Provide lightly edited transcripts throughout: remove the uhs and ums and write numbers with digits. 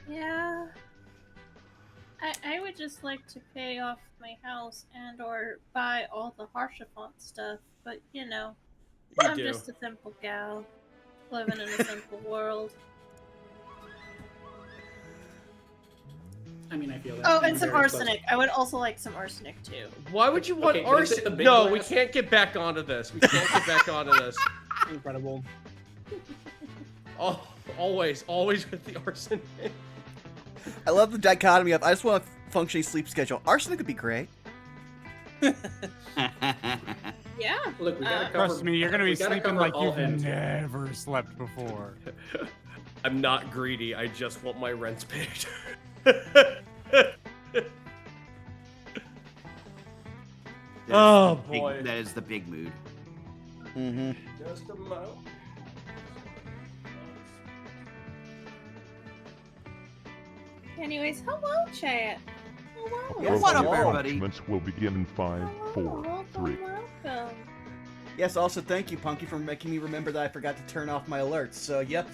Yeah. I would just like to pay off my house and or buy all the Harshafont stuff, but you know, I'm just a simple gal living in a simple world. I mean, I feel that. Oh, and some arsenic. I would also like some arsenic too. Why would you want arsenic? No, we can't get back onto this. We can't get back onto this. Incredible. Oh, always with the arsenic. I love the dichotomy of I just want a functioning sleep schedule. Arsenic would be great. Yeah. Look, we gotta cover. Trust me, you're gonna be sleeping like all you've ends. never slept before. I'm not greedy. I just want my rents paid. Oh boy, that is the big mood. Just a moment. Anyways, hello, chat. Hello. What up, everybody? Announcements will begin in 5, 4, Welcome, 3. welcome. Yes, also thank you, Punky, for making me remember that I forgot to turn off my alerts. So, yep.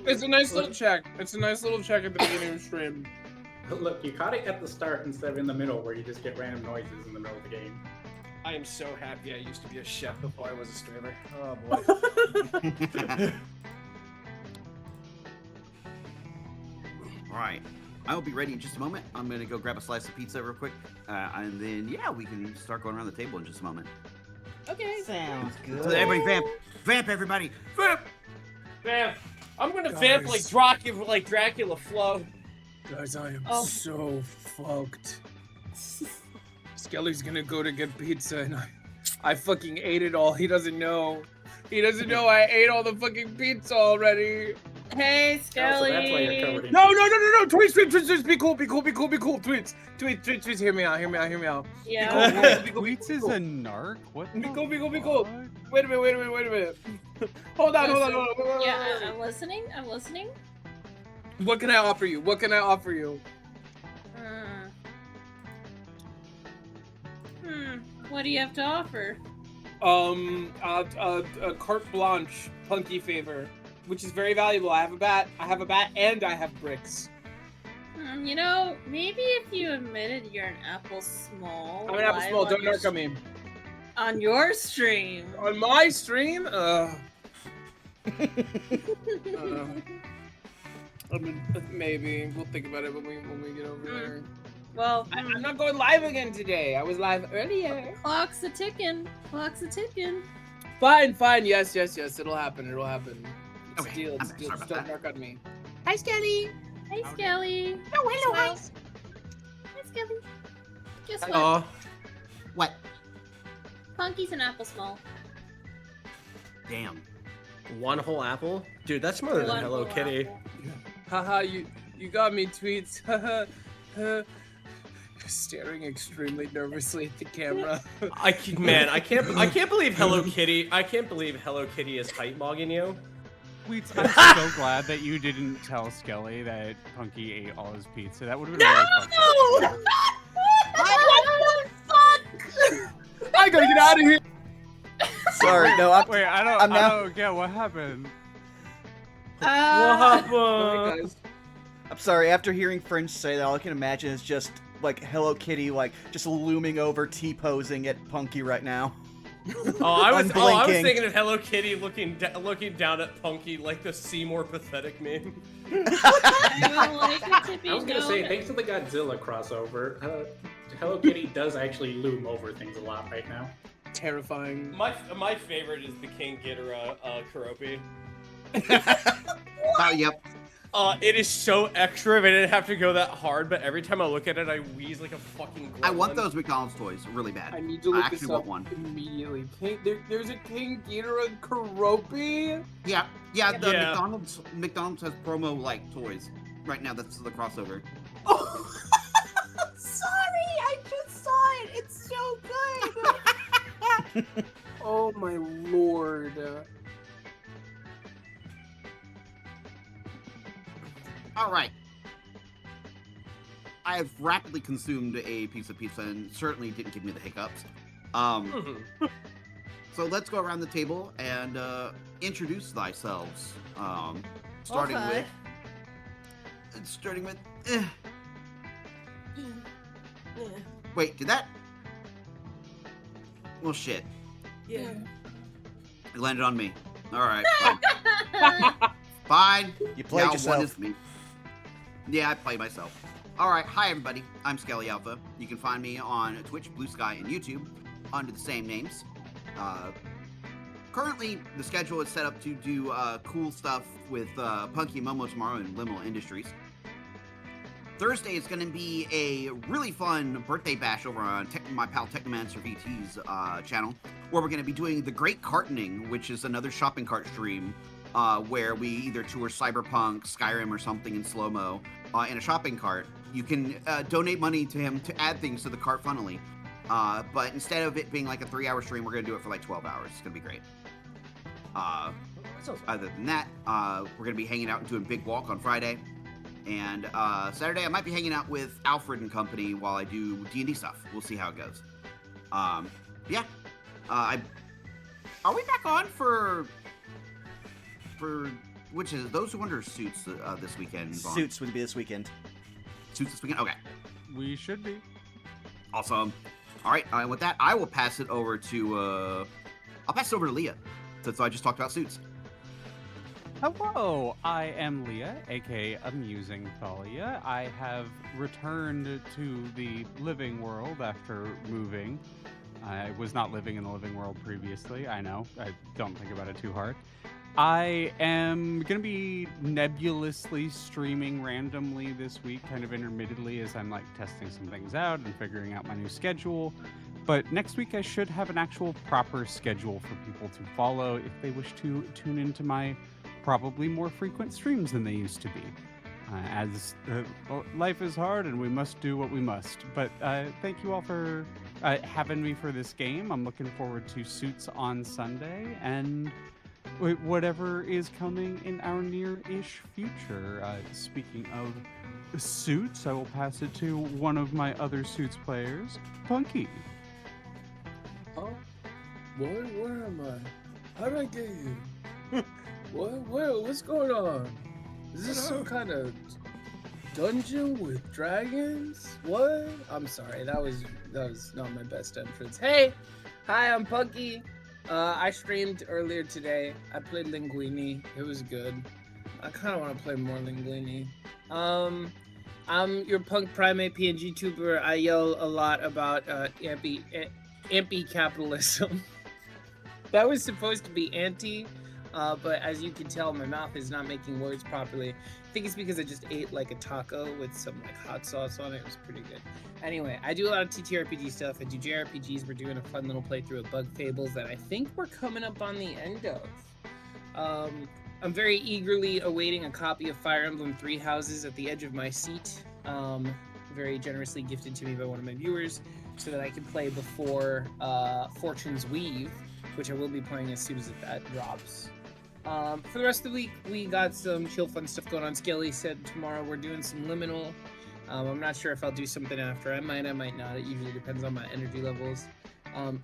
It's a nice little check. It's a nice little check at the beginning of the stream. Look, you caught it at the start instead of in the middle, where you just get random noises in the middle of the game. I am so happy I used to be a chef before I was a streamer. Oh boy. All right, I will be ready in just a moment. I'm gonna go grab a slice of pizza real quick, and then yeah, we can start going around the table in just a moment. Okay. Sounds good. So everybody, vamp, everybody, vamp. Vamp. I'm gonna vamp like Dracula flow. Guys, I am so fucked. Skelly's gonna go to get pizza, and I fucking ate it all. He doesn't know. He doesn't know I ate all the fucking pizza already. Hey, Skelly. So that's why you're covered in. No! Tweets, be cool. Tweets, hear me out. Yeah. Tweets is a narc? What? Be cool. Wait a minute. Hold on. Yeah, I'm listening. What can I offer you? What do you have to offer? A carte blanche, punky favor, which is very valuable. I have a bat, and I have bricks. You know, maybe if you admitted you're an apple small. I'm an apple small. Don't narc on me. On your stream. On my stream? I mean, maybe we'll think about it when we get over there. Well, I'm not going live again today. I was live earlier. Clock's a ticking. Fine. Yes. It'll happen. It's Okay, a deal. I'm sorry Just about don't that. narc on me. Hi, Skelly. Hey, Skelly. Oh, hello, guys. Hi, Skelly. Guess what? Aw. What? Punky's an apple small. Damn. One whole apple? Dude, that's smarter than One Hello whole Kitty. apple. Haha, you got me, Tweets. Haha. Staring extremely nervously at the camera. I can't believe Hello Kitty. I can't believe Hello Kitty is height mogging you. Tweets, I'm so glad that you didn't tell Skelly that Punky ate all his pizza. That would have been really fucked up. I gotta get out of here. Sorry, no, Wait, I don't get what happened. What happened? Sorry, guys. I'm sorry. After hearing Fringe say that, all I can imagine is just like Hello Kitty, like just looming over, T-posing at Punky right now. I was Unblinking. thinking of Hello Kitty looking down at Punky like the Seymour pathetic meme. I would like it to be I was gonna known- say, thanks to the Godzilla crossover, Hello Kitty does actually loom over things a lot right now. Terrifying. My favorite is the King Ghidorah Karopi. Oh, yep. It is so extra. I didn't have to go that hard, but every time I look at it, I wheeze like a fucking gremlin. I want those McDonald's toys really bad. I need to look actually this want up one. immediately. There's a King Ghidorah Karopi? Yeah. Yeah. McDonald's has promo like toys right now. That's the crossover. Oh, sorry, I just saw it. It's so good. Oh my lord. All right. I have rapidly consumed a piece of pizza and certainly didn't give me the hiccups. So let's go around the table and introduce thyselves. Starting Okay. with. Yeah. Wait, did that? Well, shit. Yeah. It landed on me. All right. Fine. Fine. You played Now yourself. one is me. Yeah, I play myself. All right. Hi, everybody. I'm Skelly Alpha. You can find me on Twitch, Blue Sky, and YouTube under the same names. Currently, the schedule is set up to do cool stuff with Punky and Momo tomorrow in Liminal Industries. Thursday is going to be a really fun birthday bash over on my pal Technomancer VT's channel, where we're going to be doing the Great Cartoning, which is another shopping cart stream where we either tour Cyberpunk, Skyrim, or something in slow-mo in a shopping cart. You can donate money to him to add things to the cart funnily. But instead of it being like a 3-hour stream, we're going to do it for like 12 hours. It's going to be great. Other than that, we're going to be hanging out and doing Big Walk on Friday. And Saturday, I might be hanging out with Alfred and company while I do D&D stuff. We'll see how it goes. Yeah. Are we back on for which is those who wonder Suits this weekend? Vaughn? Suits would be this weekend. Suits this weekend? Okay. We should be. Awesome. All right. With that, I will pass it over to Leah, since I just talked about Suits. Hello, I am Leah, aka Amusing Thalia. I have returned to the living world after moving. I was not living in the living world previously, I know. I don't think about it too hard. I am going to be nebulously streaming randomly this week, kind of intermittently, as I'm like testing some things out and figuring out my new schedule. But next week I should have an actual proper schedule for people to follow if they wish to tune into my probably more frequent streams than they used to be. As life is hard and we must do what we must. But thank you all for having me for this game. I'm looking forward to Suits on Sunday and whatever is coming in our near-ish future. Speaking of Suits, I will pass it to one of my other Suits players, Punky. Oh, where am I? How did I get here? What's going on? Is this some kind of dungeon with dragons? What? I'm sorry, that was not my best entrance. Hey, hi, I'm Punky. I streamed earlier today. I played Linguini. It was good. I kind of want to play more Linguini. I'm your punk primate PNG tuber. I yell a lot about anti-capitalism. That was supposed to be anti. But as you can tell, my mouth is not making words properly. I think it's because I just ate like a taco with some like hot sauce on it. It was pretty good. Anyway, I do a lot of TTRPG stuff. I do JRPGs. We're doing a fun little playthrough of Bug Fables that I think we're coming up on the end of. I'm very eagerly awaiting a copy of Fire Emblem Three Houses at the edge of my seat. Very generously gifted to me by one of my viewers so that I can play before Fortune's Weave, which I will be playing as soon as that drops. For the rest of the week, we got some chill fun stuff going on. Skelly said tomorrow we're doing some Liminal. I'm not sure if I'll do something after. I might not. It usually depends on my energy levels.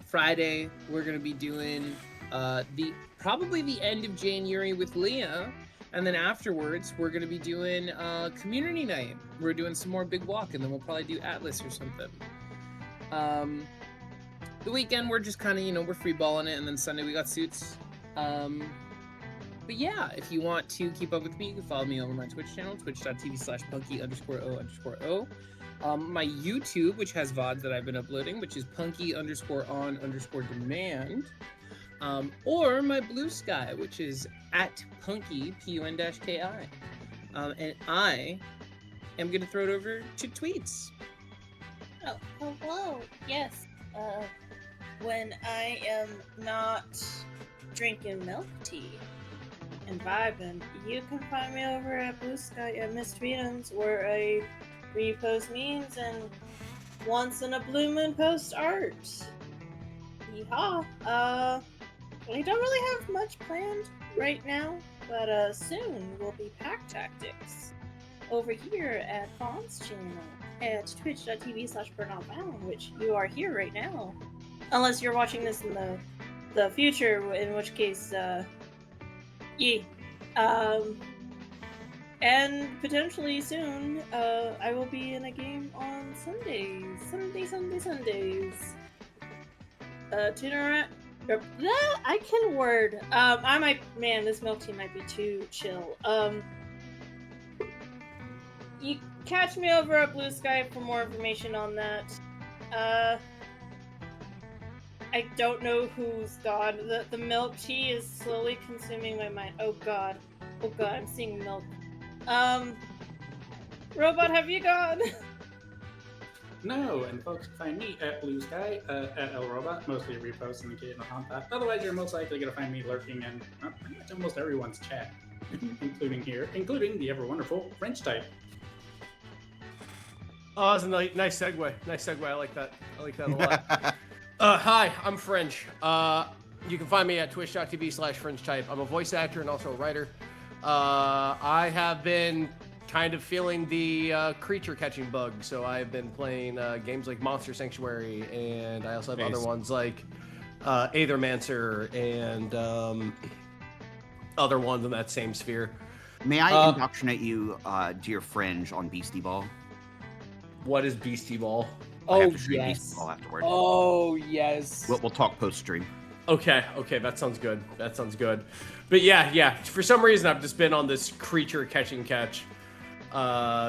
Friday, we're going to be doing probably the end of January with Leah. And then afterwards, we're going to be doing community night. We're doing some more Big Walk, and then we'll probably do Atlas or something. The weekend, we're just kind of, we're free balling it. And then Sunday, we got Suits. But yeah, if you want to keep up with me, you can follow me over my Twitch channel, twitch.tv/punky_o_o. My YouTube, which has VODs that I've been uploading, which is punky_on_demand. Or my Blue Sky, which is @punky, PUN-KI. And I am going to throw it over to tweets. Oh, hello. Yes. When I am not drinking milk tea and vibing, you can find me over at Blue Sky at Miss Freedoms, where I repost memes and once in a blue moon post art. Yeehaw. We don't really have much planned right now, but soon will be Pack Tactics over here at Fawn's channel at twitch.tv/burnoutbound, which you are here right now. Unless you're watching this in the the future, in which case, yeah. And potentially soon, I will be in a game on Sundays. Sundays. Tune around. I can word. I might. Man, this milk tea might be too chill. You catch me over at Blue Sky for more information on that. I don't know who's God. The milk tea is slowly consuming my mind. Oh god, I'm seeing milk. Robot, have you gone? No, and folks can find me at Blue Sky, at LRobot, mostly reposts and occasional content. Otherwise, you're most likely going to find me lurking in pretty much almost everyone's chat, including the ever wonderful French type. Oh, that's a nice segue. Nice segue. I like that. I like that a lot. Hi, I'm French. You can find me at twitch.tv/FrenchType. I'm a voice actor and also a writer. I have been kind of feeling the creature catching bug, so I've been playing games like Monster Sanctuary, and I also have other ones like Aethermancer and other ones in that same sphere. May I indoctrinate you, dear Fringe, on Beastie Ball? What is Beastie Ball? Oh, Beastie yes. Ball afterward. Oh, yes. We'll talk post-stream. Okay, that sounds good. That sounds good. But yeah. For some reason, I've just been on this creature catch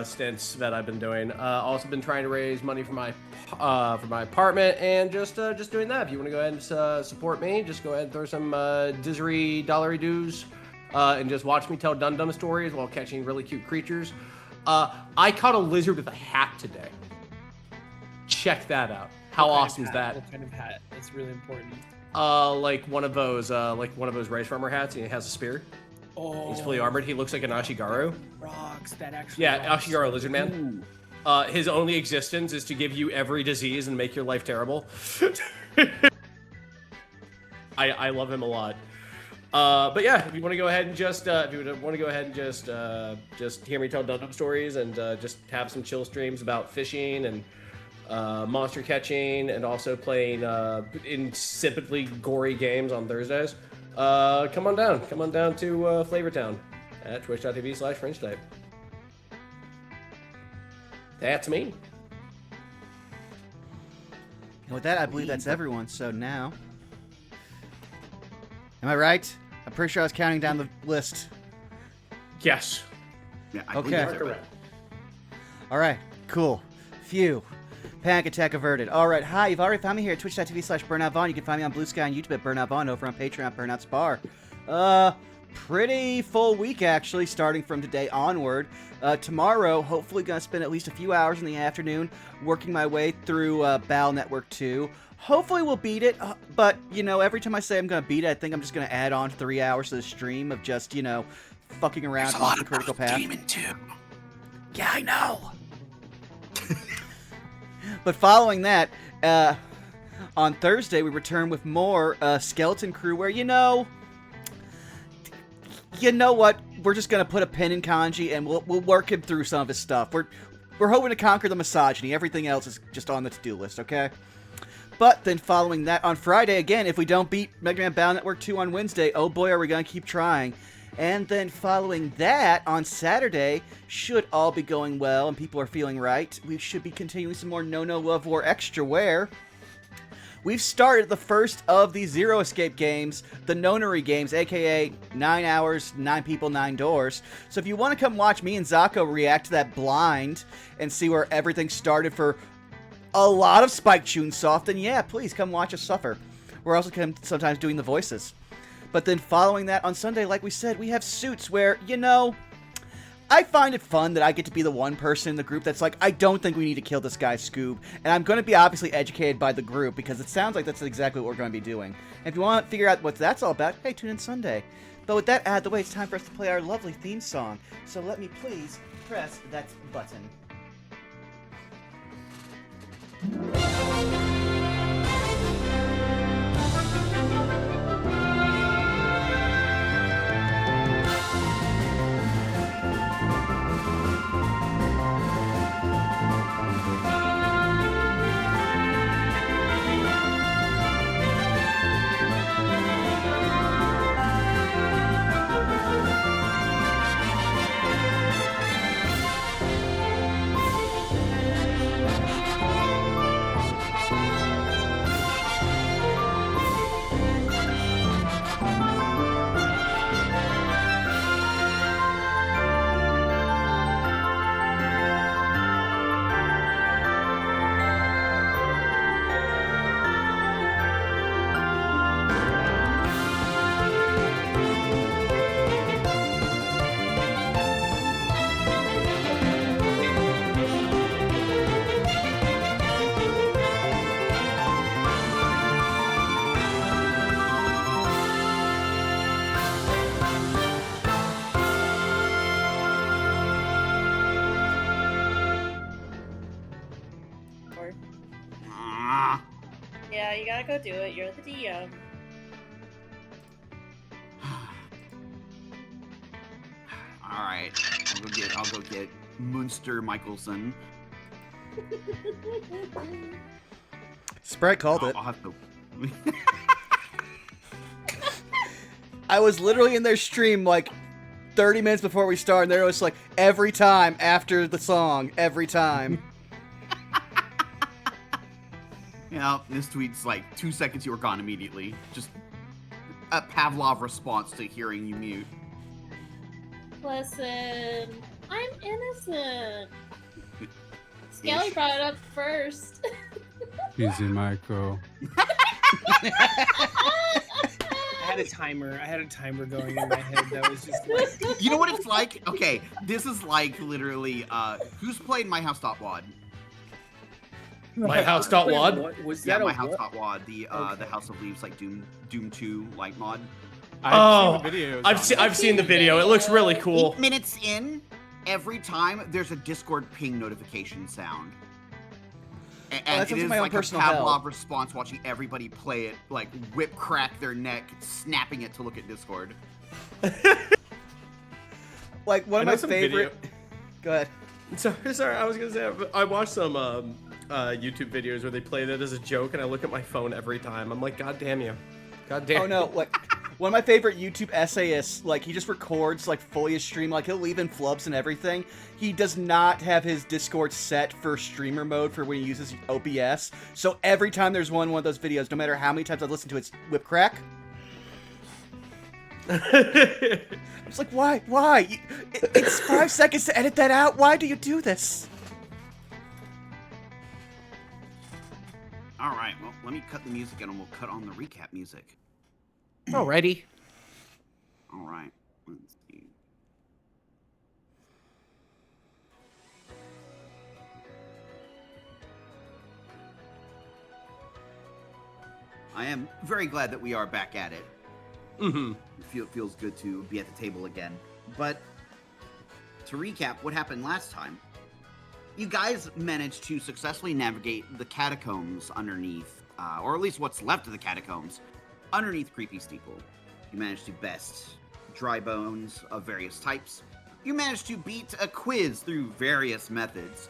stints that I've been doing. Also been trying to raise money for my apartment and just doing that. If you want to go ahead and support me, just go ahead and throw some dollary dues and just watch me tell dumb stories while catching really cute creatures. I caught a lizard with a hat today. Check that out. How awesome is that? What kind of hat? That's really important. Like one of those rice farmer hats, and he has a spear. Oh, he's fully armored. He looks like an Ashigaru. Rocks. That actually. Yeah, rocks. Ashigaru lizard man. His only existence is to give you every disease and make your life terrible. I love him a lot. But yeah, if you want to go ahead and just hear me tell dumb stories and just have some chill streams about fishing and monster catching and also playing insipidly gory games on Thursdays, come on down to Flavortown at twitch.tv/FrenchType. That's me. And with that, I believe that's everyone. So now, am I right? I'm pretty sure I was counting down the list. Yes. Yeah, I Okay. believe that's correct. All right, cool. Phew. Panic attack averted. All right, hi. You've already found me here at twitch.tv/BurnoutVaughn. You can find me on Blue Sky and YouTube at BurnoutVaughn, over on Patreon at Burnout Spar. Pretty full week, actually, starting from today onward. Tomorrow, hopefully going to spend at least a few hours in the afternoon working my way through Battle Network 2. Hopefully we'll beat it, but, every time I say I'm going to beat it, I think I'm just going to add on 3 hours to the stream of just, fucking around on the Critical Path. Yeah, I know. But following that, on Thursday, we return with more Skeleton Crew, where, you know what? We're just going to put a pin in Kanji, and we'll work him through some of his stuff. We're hoping to conquer the misogyny. Everything else is just on the to-do list, okay? But then following that, on Friday, again, if we don't beat Mega Man Battle Network 2 on Wednesday, oh boy, are we going to keep trying. And then following that, on Saturday, should all be going well and people are feeling right, we should be continuing some more No Love War Extra, where we've started the first of the Zero Escape games, the Nonary games, aka 9 hours, 9 people, 9 doors. So if you want to come watch me and Zako react to that blind and see where everything started for a lot of Spike Chunsoft, then yeah, please come watch us suffer. We're also sometimes doing the voices. But then following that on Sunday, like we said, we have Suits where, I find it fun that I get to be the one person in the group that's like, I don't think we need to kill this guy, Scoob. And I'm going to be obviously educated by the group because it sounds like that's exactly what we're going to be doing. And if you want to figure out what that's all about, hey, tune in Sunday. But with that out of the way, it's time for us to play our lovely theme song. So let me please press that button. gotta go do it. You're the DM. All right, I'll go get Munster Michelson. Sprite called it. I'll have to. I was literally in their stream like 30 minutes before we started, and there was like every time after the song, every time. Yeah, this tweet's like 2 seconds, you were gone immediately. Just a Pavlov response to hearing you mute. Listen, I'm innocent. Skelly brought it up first. Easy, Michael. I had a timer. Going in my head that was just like... You know what it's like? Okay, this is like literally, who's played My House Wad? My House.wad? What? Was Yeah, that My a what? House Wad, the House of Leaves, like Doom 2 like mod. Oh, I've seen the videos. I've seen the video. It looks really cool. 8 minutes in, every time there's a Discord ping notification sound. And that's it is my own like a personal Pavlov hell. response watching everybody play it, like whip crack their neck, snapping it to look at Discord. Like one I of know my some favorite. Go ahead. Sorry, I was gonna say I watched some YouTube videos where they play that as a joke, and I look at my phone every time. I'm like, God damn you, God damn. Oh no, like one of my favorite YouTube essayists, like he just records like fully his stream, like he'll leave in flubs and everything. He does not have his Discord set for streamer mode for when he uses OBS. So every time there's one of those videos, no matter how many times I listen to it, it's whip crack. It's like, why? It's 5 seconds to edit that out. Why do you do this? All right, well, let me cut the music and we'll cut on the recap music. Alrighty. All right, let's see. I am very glad that we are back at it. Mm-hmm. It feels good to be at the table again. But to recap what happened last time, you guys managed to successfully navigate the catacombs underneath, or at least what's left of the catacombs, underneath Creepy Steeple. You managed to best dry bones of various types. You managed to beat a quiz through various methods.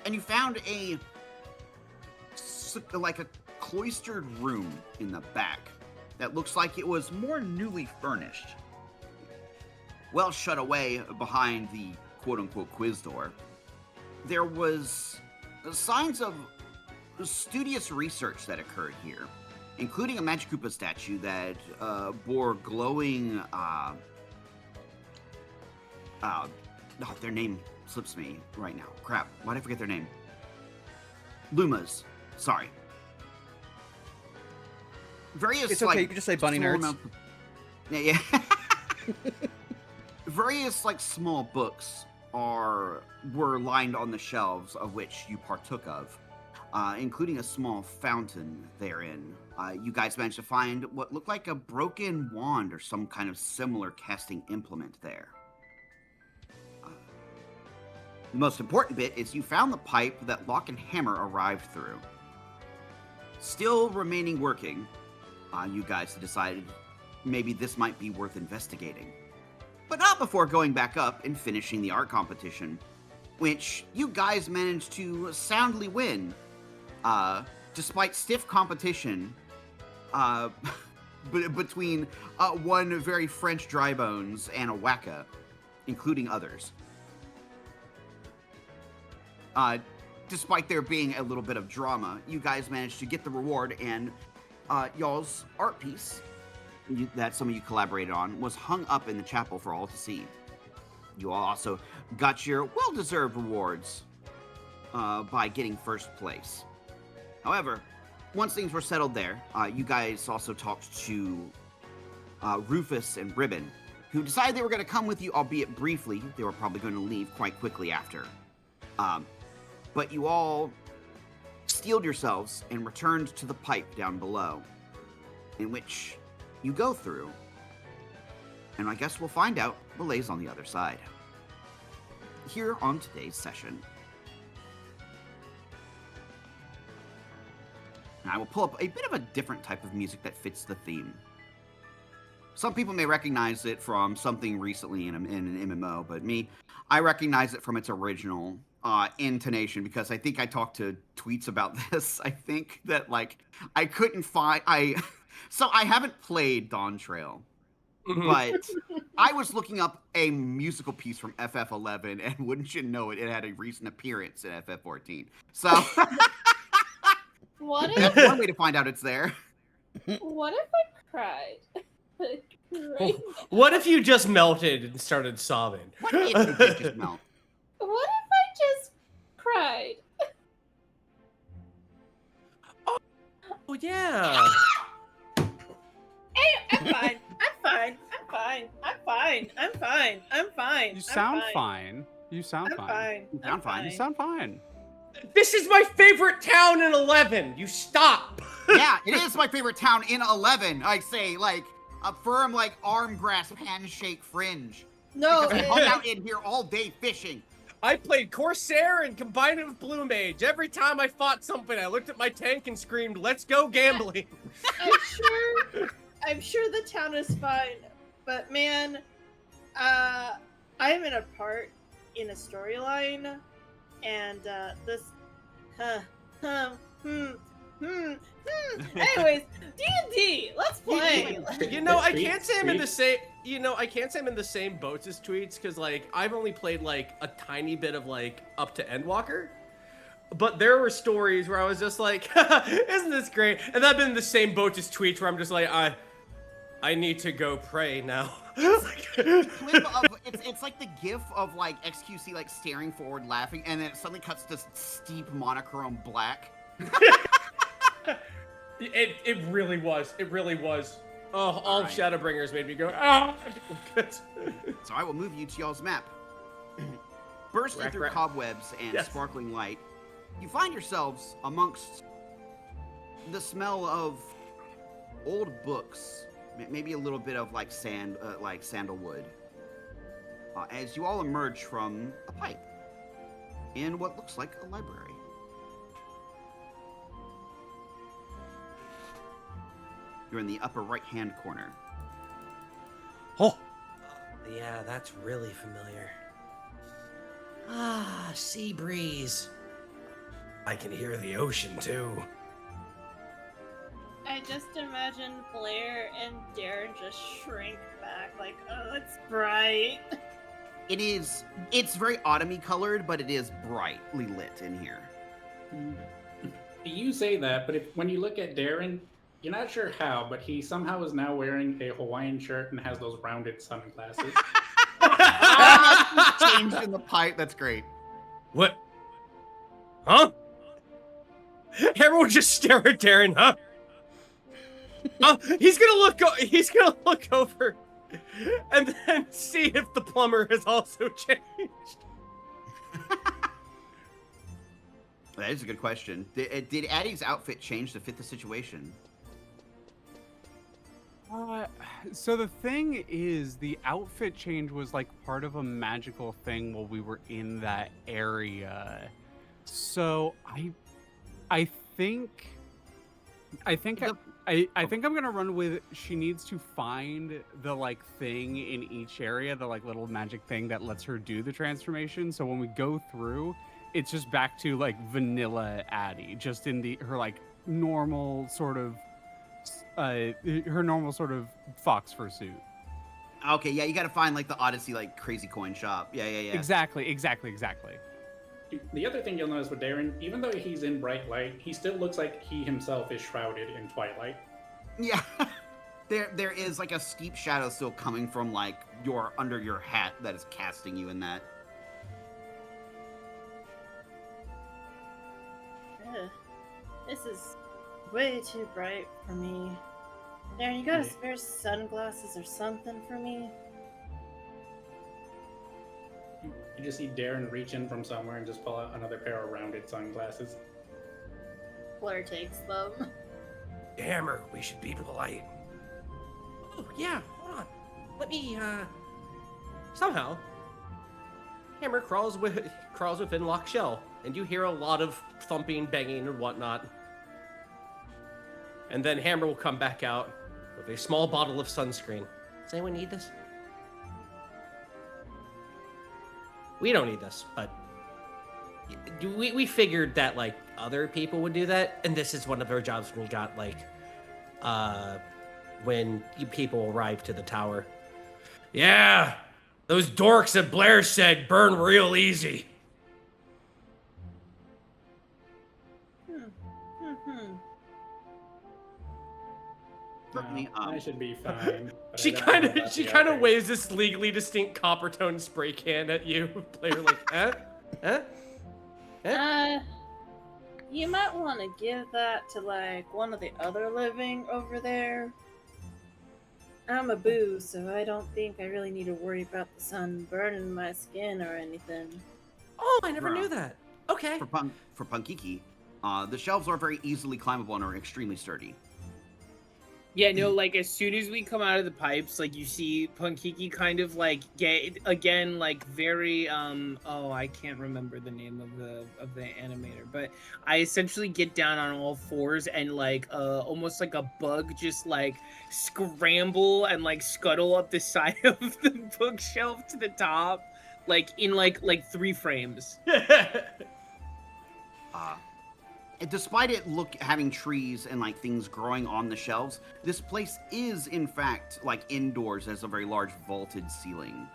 And you found a cloistered room in the back that looks like it was more newly furnished. Well shut away behind the quote-unquote quiz door, there was signs of studious research that occurred here, including a Magic Koopa statue that bore glowing... their name slips me right now. Crap, why did I forget their name? Lumas. Sorry. Various, It's okay, you can just say bunny nerds. Yeah. Various, small books were lined on the shelves of which you partook of, including a small fountain therein. You guys managed to find what looked like a broken wand or some kind of similar casting implement there. The most important bit is you found the pipe that Lock and Hammer arrived through. Still remaining working, you guys decided maybe this might be worth investigating. But not before going back up and finishing the art competition, which you guys managed to soundly win, despite stiff competition between one very French dry bones and a Wacka, including others. Despite there being a little bit of drama, you guys managed to get the reward, and y'all's art piece that some of you collaborated on was hung up in the chapel for all to see. You all also got your well-deserved rewards by getting first place. However, once things were settled there, you guys also talked to Rufus and Ribbon, who decided they were going to come with you, albeit briefly. They were probably going to leave quite quickly after. But you all steeled yourselves and returned to the pipe down below, in which you go through. And I guess we'll find out what lays on the other side here on today's session. I will pull up a bit of a different type of music that fits the theme. Some people may recognize it from something recently in an MMO, but I recognize it from its original intonation, because I think I talked to Tweets about this. I think that, like, I couldn't find... So I haven't played Dawn Trail, but I was looking up a musical piece from FF11, and wouldn't you know it, it had a recent appearance in FF14. So What that's if one way to find out it's there. what if I cried? Right now? What if you just melted and started sobbing? What if you did just melt? What if I just cried? Oh yeah. Hey, I'm fine. I'm fine. I'm fine. I'm fine. I'm fine. I'm fine. You sound fine. You sound I'm fine. fine. You sound fine. You sound fine. This is my favorite town in 11. You stop. Yeah, it is my favorite town in 11. I say, like, a firm, like, arm grasp, handshake fringe. No, Because I hung out in here all day fishing. I played Corsair and combined it with Blue Mage. Every time I fought something, I looked at my tank and screamed, "Let's go gambling." I'm sure the town is fine, but man, I'm in a part in a storyline, and this, Anyways, D&D, let's play. You know, I can't say I'm in the same. You know, I can't say I'm in the same boats as Tweets, because like I've only played like a tiny bit of like up to Endwalker. But there were stories where I was just like, "Isn't this great?" And I've been in the same boat as Tweets, where I'm just like, I need to go pray now. It's like the gif of like XQC like staring forward laughing, and then it suddenly cuts to steep monochrome black. It really was. It really was. Oh, all right. Shadowbringers made me go, ah! So I will move you to y'all's map. Bursting through cobwebs and sparkling light, you find yourselves amongst the smell of old books, maybe a little bit of like sand, like sandalwood, as you all emerge from a pipe in what looks like a library. You're in the upper right-hand corner. Oh, yeah, that's really familiar. Ah, sea breeze. I can hear the ocean too. I just imagine Blair and Darren just shrink back, like, oh, it's bright. It's very autumny colored, but it is brightly lit in here. You say that, but when you look at Darren, you're not sure how, but he somehow is now wearing a Hawaiian shirt and has those rounded sunglasses. Changed in the pipe. That's great. What? Huh? Everyone just stare at Darren, huh? He's gonna look over and then see if the plumber has also changed. That is a good question. Did Addie's outfit change to fit the situation? So the thing is, the outfit change was like part of a magical thing while we were in that area. So I think I'm gonna run with, she needs to find the like thing in each area, the like little magic thing that lets her do the transformation. So when we go through, it's just back to like vanilla Addie, just in her like normal sort of fox fursuit. Okay, yeah, you gotta find like the Odyssey like crazy coin shop. Yeah. Exactly. The other thing you'll notice with Darren, even though he's in bright light, he still looks like he himself is shrouded in twilight. Yeah. There is like a steep shadow still coming from like under your hat that is casting you in that. This is way too bright for me. Darren, you got a spare sunglasses or something for me? You just see Darren reach in from somewhere and just pull out another pair of rounded sunglasses. Blair takes them. Hammer, we should be polite. Oh, yeah, hold on. Let me, somehow, Hammer crawls within locked shell, and you hear a lot of thumping, banging, and whatnot. And then Hammer will come back out with a small bottle of sunscreen. Does anyone need this? We don't need this, but we figured that like other people would do that, and this is one of our jobs when we got like when you people arrived to the tower. Yeah, those dorks at Blair said burn real easy. No, I should be fine. but She I don't kind know of about she the kind of others. waves this legally distinct copper tone spray can at you. Player like, huh? You might want to give that to like one of the other living over there. I'm a boo, so I don't think I really need to worry about the sun burning my skin or anything. Oh, I never Right. knew that. Okay. For Punkiki, the shelves are very easily climbable and are extremely sturdy. Yeah, no, like as soon as we come out of the pipes, like you see Punkiki kind of like get again like very oh, I can't remember the name of the animator, but I essentially get down on all fours and like almost like a bug just like scramble and like scuttle up the side of the bookshelf to the top like in like 3 frames. And despite it having trees and like things growing on the shelves, this place is in fact like indoors. Has a very large vaulted ceiling.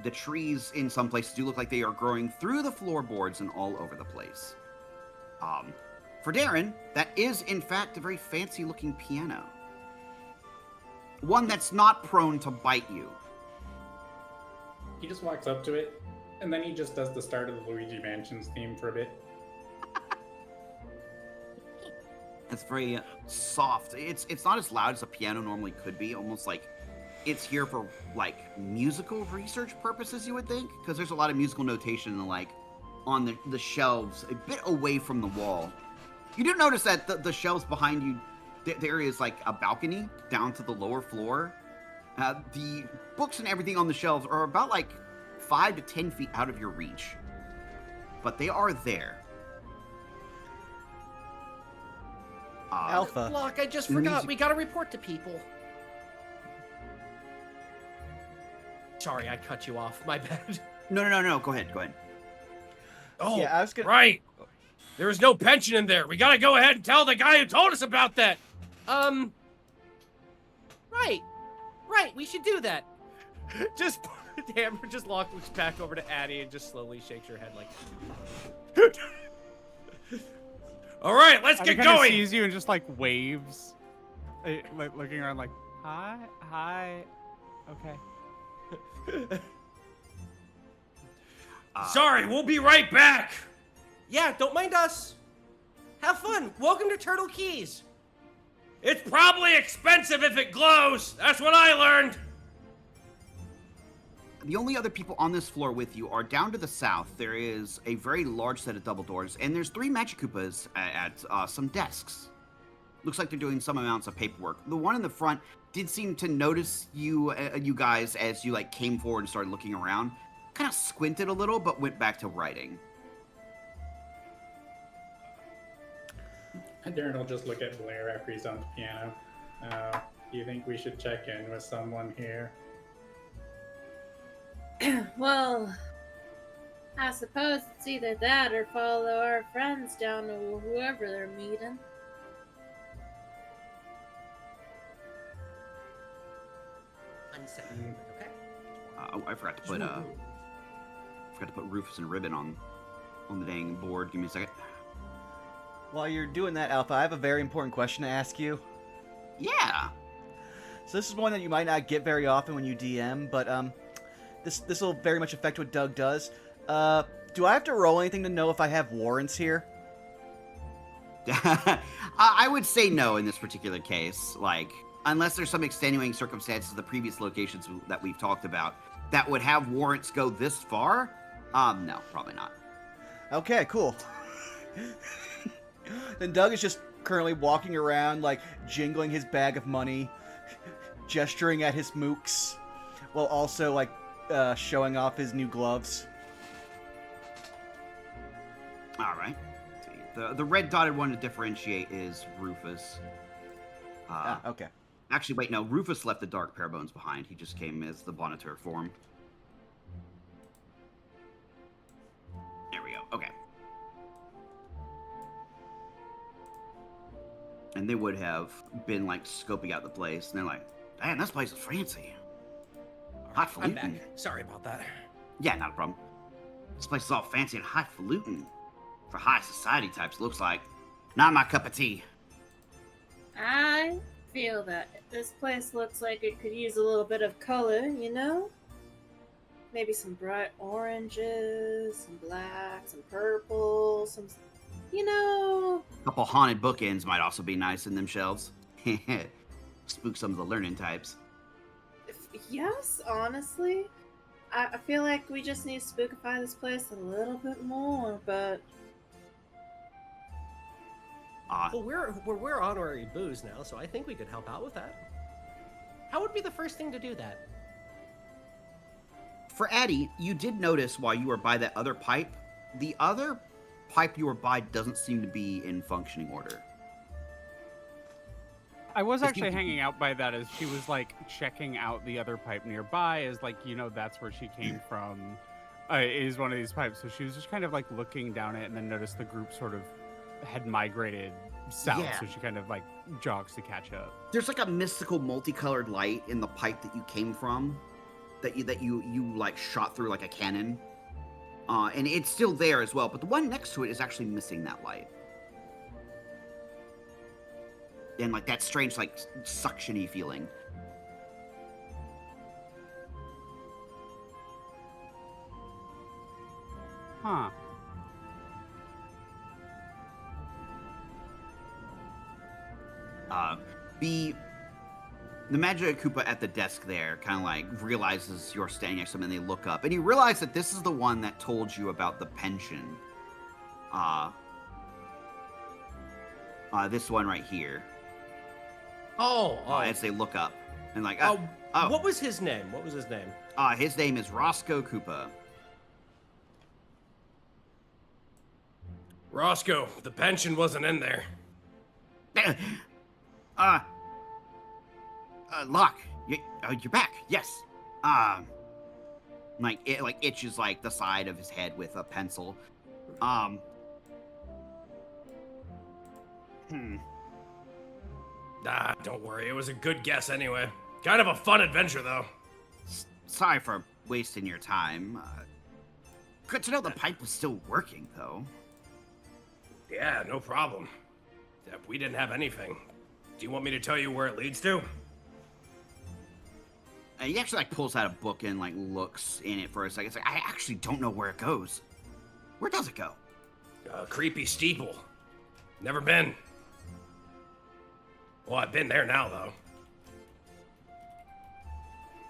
The trees in some places do look like they are growing through the floorboards and all over the place. For Darren, that is in fact a very fancy looking piano. One that's not prone to bite you. He just walks up to it, and then he just does the start of the Luigi Mansions theme for a bit. It's very soft. It's not as loud as a piano normally could be. Almost like it's here for like musical research purposes, you would think, because there's a lot of musical notation like on the shelves a bit away from the wall. You do notice that the shelves behind you, there is like a balcony down to the lower floor. The books and everything on the shelves are about like 5 to 10 feet out of your reach, but they are there. Alpha. Block, I just forgot. We gotta report to people. Sorry, I cut you off. My bad. No. Go ahead. Oh, Yeah, I was gonna. right. There was no pension in there. We gotta go ahead and tell the guy who told us about that. Right. We should do that. Just Hammer just looks back over to Addie and just slowly shakes her head like. All right, let's Addie get kinda going. sees you and just like waves, like looking around like, hi, okay. Sorry, we'll be right back. Yeah, don't mind us. Have fun. Welcome to Turtle Keys. It's probably expensive if it glows. That's what I learned. The only other people on this floor with you are down to the south. There is a very large set of double doors, and there's 3 Magic Koopas at some desks. Looks like they're doing some amounts of paperwork. The one in the front did seem to notice you guys as you like came forward and started looking around. Kind of squinted a little, but went back to writing. Darren will just look at Blair after he's on the piano. Do you think we should check in with someone here? Well, I suppose it's either that or follow our friends down to whoever they're meeting. Okay. I forgot to put Rufus and Ribbon on the dang board. Give me a second. While you're doing that, Alpha, I have a very important question to ask you. Yeah. So this is one that you might not get very often when you DM, but this will very much affect what Doug does. Do I have to roll anything to know if I have warrants here? I would say no in this particular case. Like, unless there's some extenuating circumstances of the previous locations that we've talked about that would have warrants go this far. No, probably not. Okay, cool. Then Doug is just currently walking around, like, jingling his bag of money, gesturing at his mooks, while also, like, showing off his new gloves. All right. The red dotted one to differentiate is Rufus. Okay. Actually, wait, no. Rufus left the dark pair bones behind. He just came as the Boniteur form. There we go. Okay. And they would have been, like, scoping out the place. And they're like, man, this place is fancy. Highfalutin. I'm back. Sorry about that. Yeah, not a problem. This place is all fancy and highfalutin. For high society types, looks like. Not my cup of tea. I feel that this place looks like it could use a little bit of color, you know? Maybe some bright oranges, some blacks, some purples, some, you know. A couple haunted bookends might also be nice in them shelves. Spook some of the learning types. Yes, honestly. I feel like we just need to spookify this place a little bit more, but... Well, we're honorary Boos now, so I think we could help out with that. How would be the first thing to do that? For Addie, you did notice while you were by that other pipe, the other pipe you were by doesn't seem to be in functioning order. I was actually hanging out by that as she was like checking out the other pipe nearby, as like, you know, that's where she came from. Is one of these pipes, so she was just kind of like looking down it and then noticed the group sort of had migrated south, Yeah. so she kind of like jogs to catch up. There's like a mystical multicolored light in the pipe that you came from, that you like shot through like a cannon, and it's still there as well. But the one next to it is actually missing that light, and like that strange like suction-y feeling. Huh. The Magic Koopa at the desk there kind of like realizes you're standing next to him, and they look up, and you realize that this is the one that told you about the pension. This one right here. As they look up and like, what was his name? His name is Roscoe Koopa. Roscoe. The pension wasn't in there. Locke, you're back. Yes. Like it like itches like the side of his head with a pencil. Don't worry. It was a good guess anyway. Kind of a fun adventure though. Sorry for wasting your time. Good to know the pipe was still working though. Yeah, no problem. We didn't have anything. Do you want me to tell you where it leads to? He actually like pulls out a book and like looks in it for a second. It's like, I actually don't know where it goes. Where does it go? Creepy Steeple. Never been. Well, I've been there now though.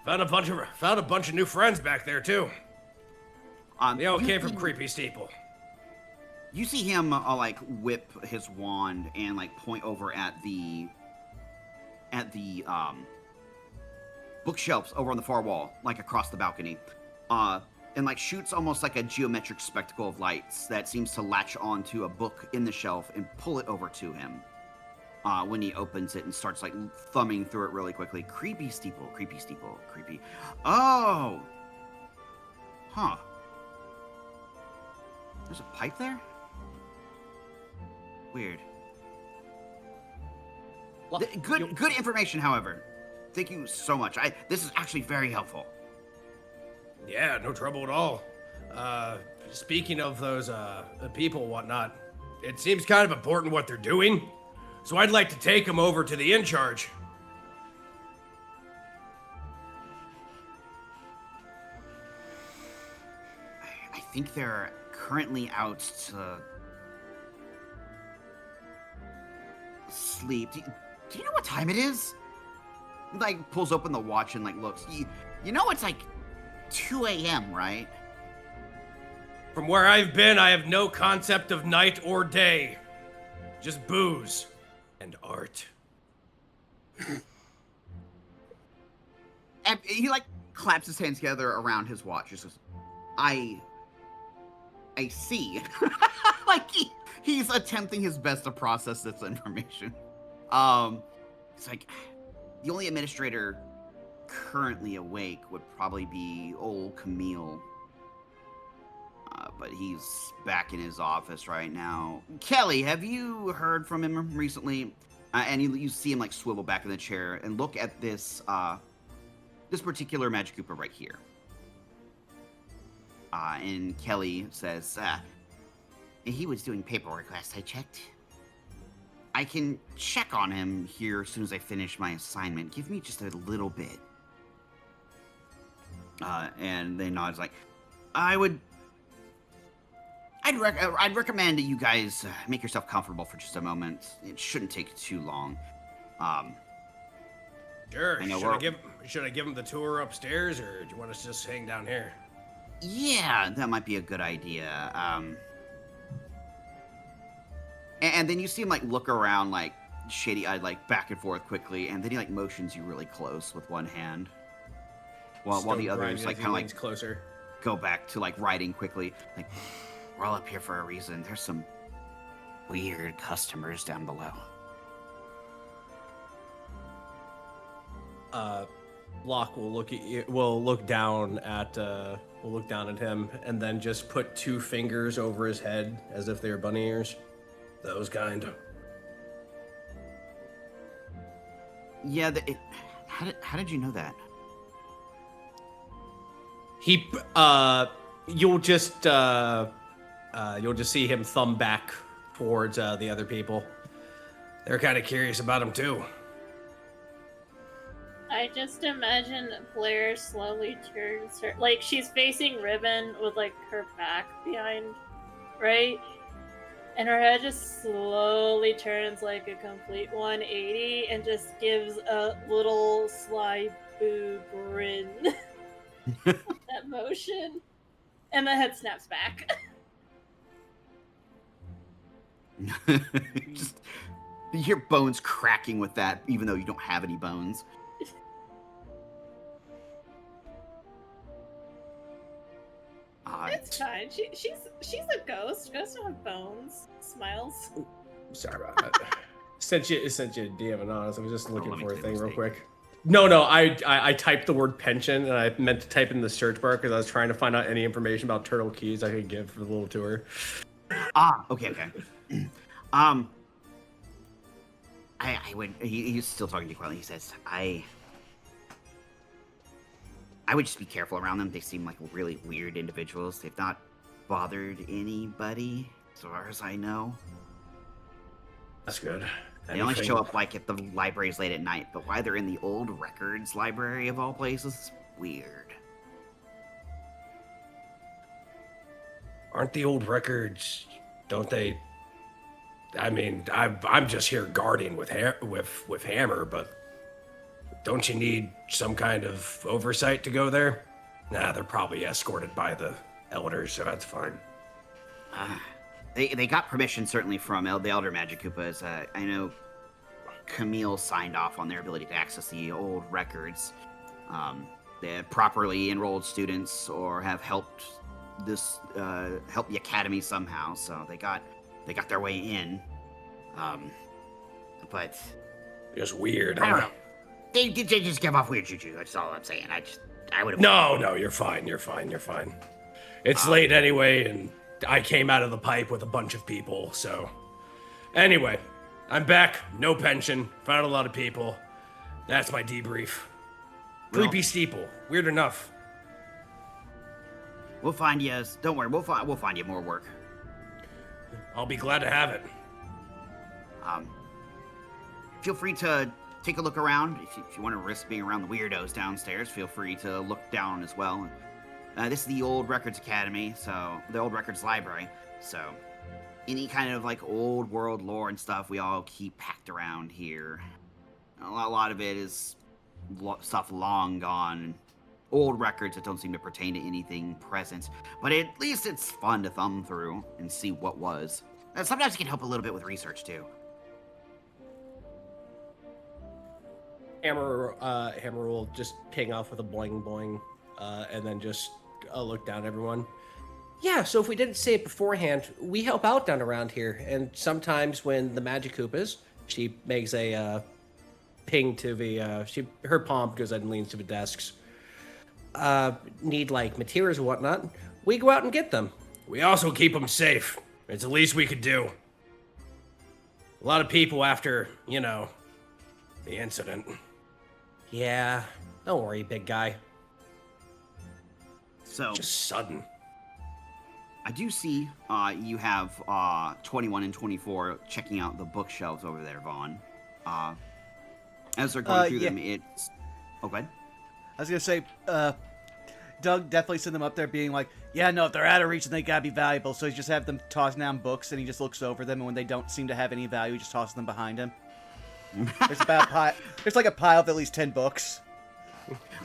Found a bunch of new friends back there too. They all came from Creepy Steeple. You see him like whip his wand and like point over at the bookshelves over on the far wall, like across the balcony, and like shoots almost like a geometric spectacle of lights that seems to latch onto a book in the shelf and pull it over to him. When he opens it and starts like thumbing through it really quickly. Creepy Steeple, Creepy Steeple, creepy. Oh, huh. There's a pipe there. Weird. Well, Good information, however. Thank you so much. This is actually very helpful. Yeah, no trouble at all. Speaking of those people and whatnot, it seems kind of important what they're doing, so I'd like to take them over to the in-charge. I think they're currently out to sleep. Do you know what time it is? Like pulls open the watch and like looks. You know it's like 2 a.m., right? From where I've been, I have no concept of night or day. Just booze and art. And he like claps his hands together around his watch. He says, I see. Like He's attempting his best to process this information. It's like the only administrator currently awake would probably be old Camille. But he's back in his office right now. Kelly, have you heard from him recently? And you see him like swivel back in the chair and look at this this particular Magic Koopa right here. And Kelly says, he was doing paperwork last I checked. I can check on him here as soon as I finish my assignment. Give me just a little bit. And they nods like, I'd recommend that you guys make yourself comfortable for just a moment. It shouldn't take too long. Sure. Should I give him the tour upstairs, or do you want us to just hang down here? Yeah, that might be a good idea. And then you see him like look around, like shady-eyed, like back and forth quickly, and then he like motions you really close with one hand, while the others like kind of like closer. Go back to like writing quickly. Like, we're all up here for a reason. There's some weird customers down below. Locke will look at you. Will look down at him, and then just put 2 fingers over his head as if they were bunny ears. Those kind. Yeah. How did you know that? You'll just see him thumb back towards the other people. They're kind of curious about him too. I just imagine Blair slowly turns her, like she's facing Ribbon with like her back behind, right? And her head just slowly turns like a complete 180 and just gives a little sly boo grin. That motion. And the head snaps back. Just you hear bones cracking with that, even though you don't have any bones. It's fine. She's a ghost. Ghosts don't have bones. Smiles. Sorry about that. Sent you a DM anonymous. I was just looking for a thing real quick. No, I typed the word pension, and I meant to type in the search bar because I was trying to find out any information about Turtle Keys I could give for the little tour. Okay. He's still talking to you quietly. He says, I would just be careful around them. They seem like really weird individuals. They've not bothered anybody, as far as I know. That's good. They only show up like at the libraries late at night, but why they're in the old records library of all places is weird. Aren't the old records? Don't they? I mean, I'm just here guarding with Hammer, but don't you need some kind of oversight to go there? Nah, they're probably escorted by the elders, so that's fine. They got permission certainly from the Elder Magic Koopas. I know Camille signed off on their ability to access the old records. They have properly enrolled students or have helped help the academy somehow. So they got their way in. But it's weird. I don't know. They just give off weird juju. That's all I'm saying. I would have. No, you're fine. You're fine. It's late anyway, and I came out of the pipe with a bunch of people, so... Anyway, I'm back. No pension. Found a lot of people. That's my debrief. Creepy Steeple. Weird enough. We'll find you... Don't worry, we'll find you more work. I'll be glad to have it. Feel free to take a look around. If you want to risk being around the weirdos downstairs, feel free to look down as well. This is the Old Records Academy, so the Old Records Library. So any kind of like old world lore and stuff we all keep packed around here. A lot of it is stuff long gone, old records that don't seem to pertain to anything present. But at least it's fun to thumb through and see what was. And sometimes it can help a little bit with research too. Hammer will just ping off with a boing boing, and then just look down at everyone. Yeah, so if we didn't say it beforehand, we help out down around here. And sometimes when the Magic Koopas, she makes a ping to the, her palm goes out and leans to the desks, need like materials or whatnot, we go out and get them. We also keep them safe. It's the least we could do. A lot of people after, you know, the incident. Yeah, don't worry, big guy. So Just sudden. I do see you have 21 and 24 checking out the bookshelves over there, Vaughn. As they're going through them, it's... Oh, go ahead. I was gonna say, Doug definitely sent them up there being like, yeah, no, if they're out of reach, then they gotta be valuable. So he just have them toss down books, and he just looks over them, and when they don't seem to have any value, he just tosses them behind him. There's like a pile of at least 10 books.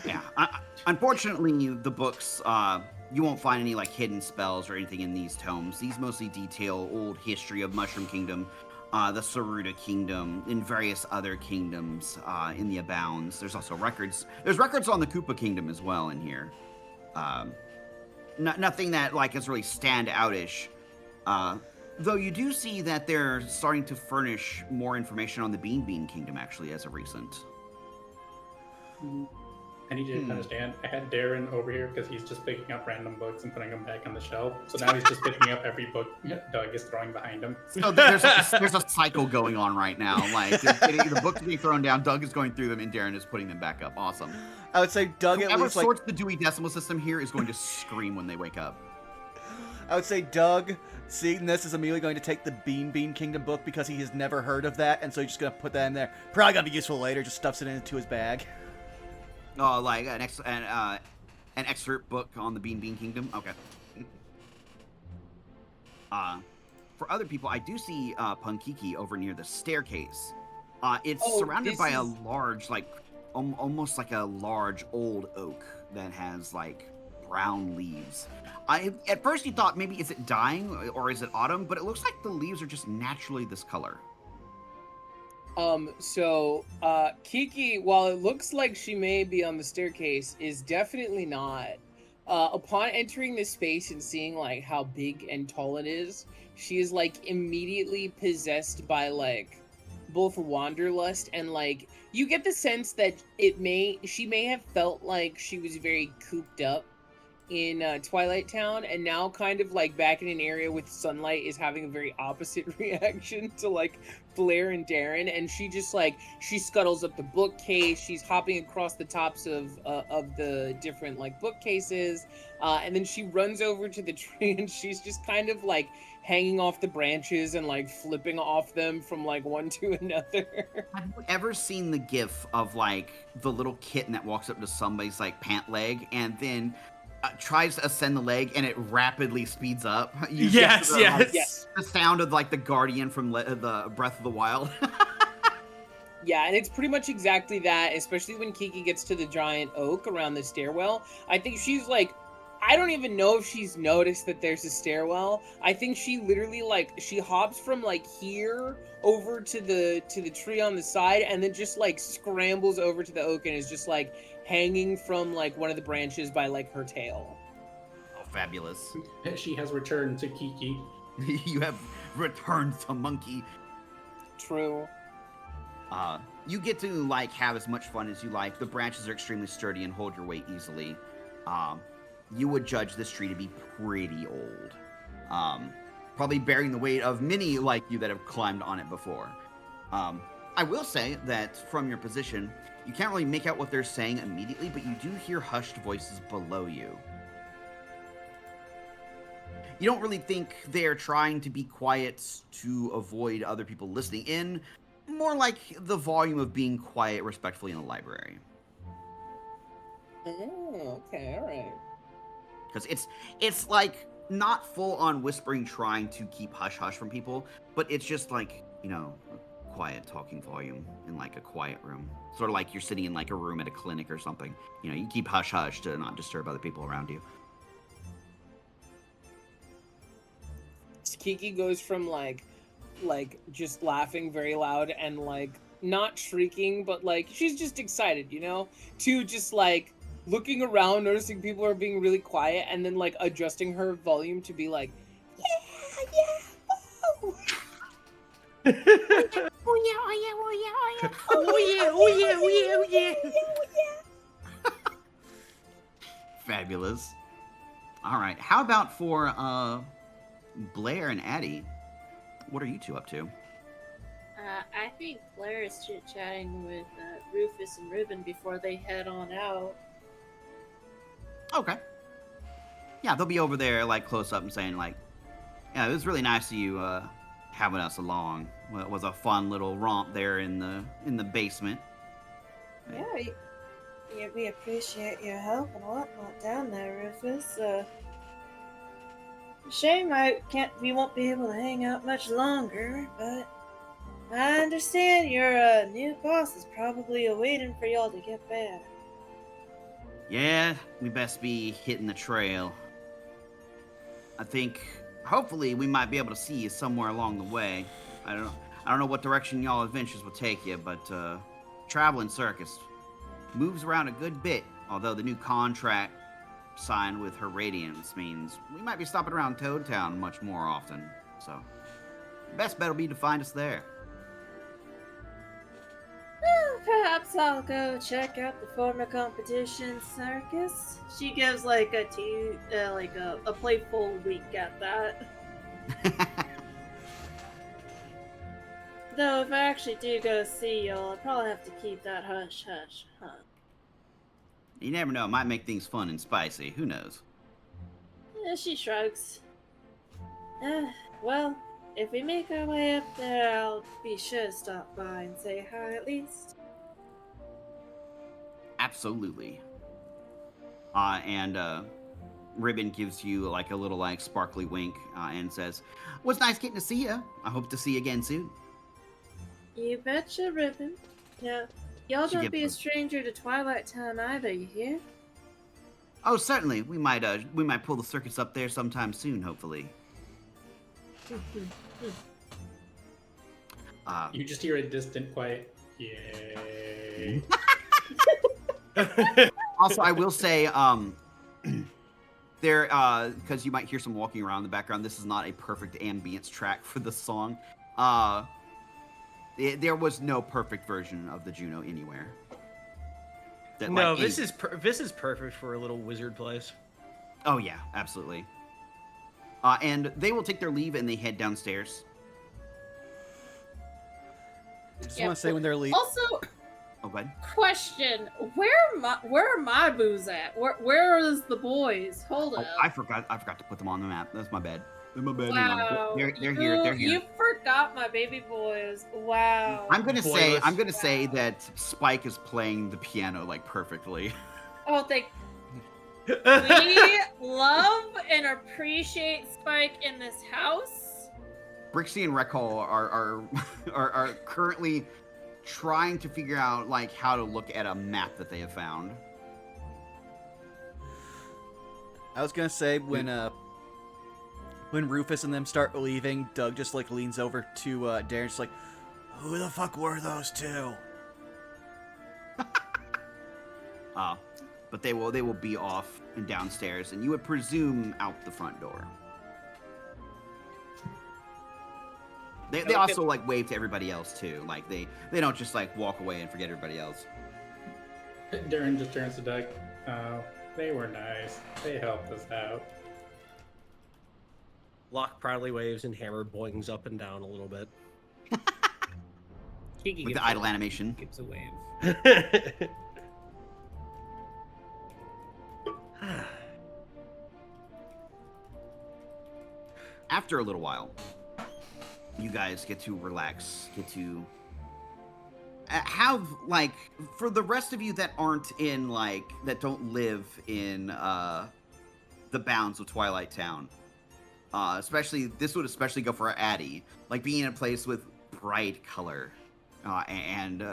Yeah. Unfortunately, the books, you won't find any like hidden spells or anything in these tomes. These mostly detail old history of Mushroom Kingdom, the Saruda Kingdom, and various other kingdoms in the Abounds. There's also records. There's records on the Koopa Kingdom as well in here. Nothing that like is really stand-outish. Though you do see that they're starting to furnish more information on the Bean Kingdom actually as of recent. I need you to understand, I had Darren over here because he's just picking up random books and putting them back on the shelf. So now he's just picking up every book Doug is throwing behind him. So there's a cycle going on right now. Like, the books are being thrown down, Doug is going through them, and Darren is putting them back up. Awesome. I would say Doug at Whoever least like... sorts the Dewey Decimal System here is going to scream when they wake up. I would say Doug, seeing this, is immediately going to take the Bean Kingdom book because he has never heard of that, and so he's just going to put that in there. Probably going to be useful later, just stuffs it into his bag. Oh, like an excerpt book on the Bean Kingdom? Okay. For other people, I do see Punkiki over near the staircase. It's surrounded by a large, like, almost like a large old oak that has, like, brown leaves. At first you thought maybe is it dying or is it autumn, but it looks like the leaves are just naturally this color. Kiki, while it looks like she may be on the staircase, is definitely not. Upon entering this space and seeing like how big and tall it is, she is like immediately possessed by like both wanderlust and like you get the sense that she may have felt like she was very cooped up in Twilight Town, and now kind of like back in an area with sunlight is having a very opposite reaction to like Blair and Darren, and she just like she scuttles up the bookcase, she's hopping across the tops of the different like bookcases, and then she runs over to the tree and she's just kind of like hanging off the branches and like flipping off them from like one to another. Have you ever seen the gif of like the little kitten that walks up to somebody's like pant leg and then tries to ascend the leg and it rapidly speeds up? Yes. The sound of like the Guardian from the Breath of the Wild. Yeah, and it's pretty much exactly that, especially when Kiki gets to the giant oak around the stairwell. I think she's like, I don't even know if she's noticed that there's a stairwell. I think she literally like she hops from like here over to the tree on the side and then just like scrambles over to the oak and is just like hanging from like one of the branches by like her tail. Oh, fabulous. She has returned to Kiki. You have returned to Monkey. True. You get to like have as much fun as you like. The branches are extremely sturdy and hold your weight easily. You would judge this tree to be pretty old. Probably bearing the weight of many like you that have climbed on it before. I will say that from your position, you can't really make out what they're saying immediately, but you do hear hushed voices below you. You don't really think they're trying to be quiet to avoid other people listening in. More like the volume of being quiet respectfully in a library. Oh, okay, all right. Because it's like not full on whispering trying to keep hush-hush from people, but it's just like, you know, a quiet talking volume in like a quiet room. Sort of like you're sitting in like a room at a clinic or something. You know, you keep hush-hush to not disturb other people around you. Kiki goes from like just laughing very loud and like not shrieking, but like she's just excited, you know, to just like looking around, noticing people are being really quiet, and then like adjusting her volume to be like, yeah, oh. Oh yeah, oh yeah. Fabulous. All right. How about for Blair and Addie? What are you two up to? I think Blair is chit-chatting with Rufus and Ribbon before they head on out. Okay. Yeah, they'll be over there, like, close up and saying, like, yeah, it was really nice of you having us along. Well, it was a fun little romp there in the basement. Yeah, we appreciate your help and whatnot down there, Rufus. Shame we won't be able to hang out much longer, but I understand your new boss is probably waiting for y'all to get back. Yeah, we best be hitting the trail. I think, hopefully, we might be able to see you somewhere along the way. I don't know what direction y'all adventures will take you, but traveling circus moves around a good bit. Although the new contract signed with her Radiance means we might be stopping around Toad Town much more often. So, best bet will be to find us there. Well, perhaps I'll go check out the former competition circus. She gives like a playful wink at that. Though if I actually do go see y'all, I'll probably have to keep that hush hush, huh? You never know, it might make things fun and spicy. Who knows? Yeah, she shrugs. Well, if we make our way up there, I'll be sure to stop by and say hi at least. Absolutely. And Ribbon gives you like a little like sparkly wink and says, "Was nice getting to see you. I hope to see you again soon." You betcha, Ribbon. Yeah, y'all She don't get be a both. stranger to Twilight Town either, you hear? Oh, certainly. We might pull the circus up there sometime soon, hopefully. You just hear a distant, quiet, yay. Also, I will say, there, because you might hear some walking around in the background. This is not a perfect ambience track for the song. There was no perfect version of the Juno anywhere. No, this is perfect for a little wizard place. Oh yeah, absolutely. And they will take their leave and they head downstairs. I just want to say when they're leaving. Also, Oh, go ahead. question: where are my boos at? Where is the boys? Hold Oh, up. I forgot to put them on the map. That's my bad. They're my bad. Wow. They're here. They're here. You forgot my baby boys. Wow. I'm gonna Boyless. say that Spike is playing the piano like perfectly. Oh, we love and appreciate Spike in this house. Brixie and Recall are currently trying to figure out like how to look at a map that they have found. I was gonna say when Rufus and them start leaving, Doug just like leans over to Darren, just like, "Who the fuck were those two?" But they will be off and downstairs, and you would presume out the front door. They also like wave to everybody else too. Like they don't just like walk away and forget everybody else. Darren just turns to Doug. Oh, they were nice. They helped us out. Locke proudly waves and Hammer boings up and down a little bit. Kiki With gives the idle animation. gives a wave. After a little while, you guys get to relax, get to have like for the rest of you that aren't in like that don't live in the bounds of Twilight Town. Especially this would especially go for Addie, like being in a place with bright color, and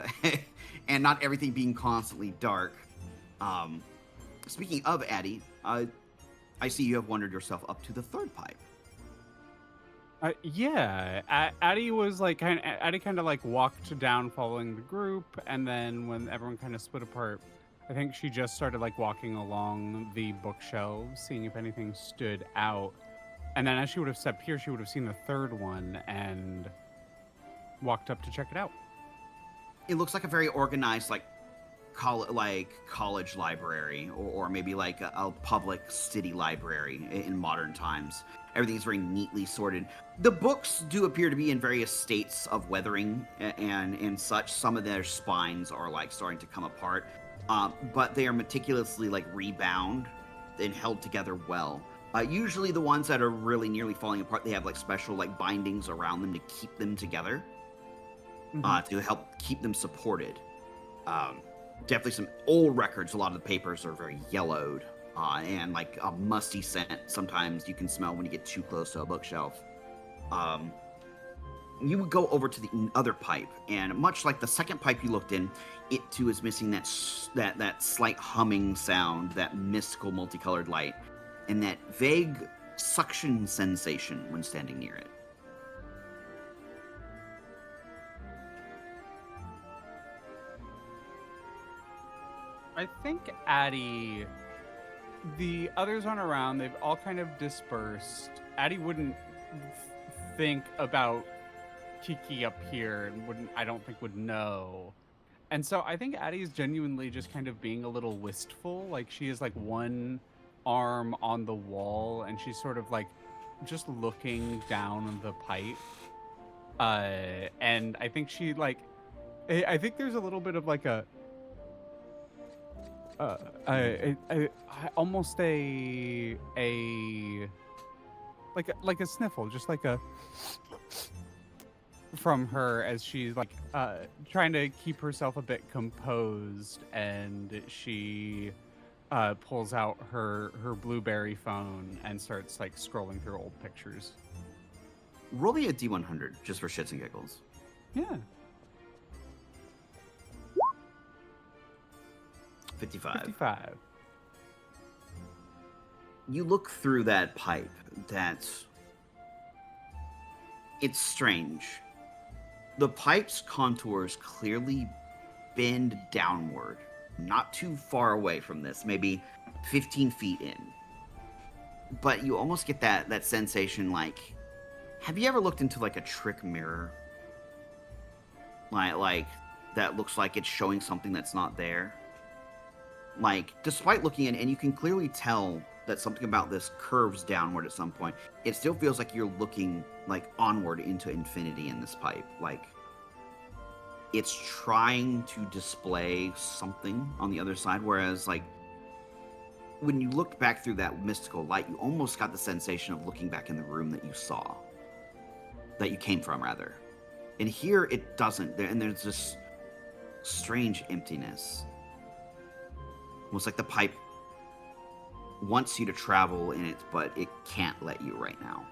and not everything being constantly dark. Speaking of Addie, I see you have wandered yourself up to the third pipe. Yeah, Addie was like Addie kind of like walked down following the group, and then when everyone kind of split apart, I think she just started like walking along the bookshelves, seeing if anything stood out. And then as she would have stepped here, she would have seen the third one and walked up to check it out. It looks like a very organized, like college library, or maybe like a public city library in modern times. Everything's very neatly sorted. The books do appear to be in various states of weathering and such. Some of their spines are like starting to come apart, but they are meticulously like rebound and held together well. Usually the ones that are really nearly falling apart, they have like special like bindings around them to keep them together, to help keep them supported. Definitely some old records. A lot of the papers are very yellowed and like a musty scent. Sometimes you can smell when you get too close to a bookshelf. You would go over to the other pipe, and much like the second pipe you looked in, it too is missing that slight humming sound, that mystical multicolored light, and that vague suction sensation when standing near it. I think Addie, the others aren't around. They've all kind of dispersed. Addie wouldn't think about Kiki up here and I don't think would know. And so I think Addie is genuinely just kind of being a little wistful. Like she is like one arm on the wall and she's sort of like just looking down the pipe. And I think she like, I think there's a little bit of like almost a sniffle, just like a from her as she's like trying to keep herself a bit composed, and she pulls out her Blueberry phone and starts like scrolling through old pictures. Roll me a D100 just for shits and giggles. Yeah. 55. You look through that pipe. It's strange. The pipe's contours clearly bend downward, not too far away from this, maybe 15 feet in. But you almost get that sensation like, have you ever looked into like a trick mirror? Like that looks like it's showing something that's not there? Like, despite looking in, and you can clearly tell that something about this curves downward at some point, it still feels like you're looking, like, onward into infinity in this pipe. Like, it's trying to display something on the other side, whereas, like, when you looked back through that mystical light, you almost got the sensation of looking back in the room that you saw. That you came from, rather. And here, it doesn't. And there's this strange emptiness. Almost like the pipe wants you to travel in it, but it can't let you right now.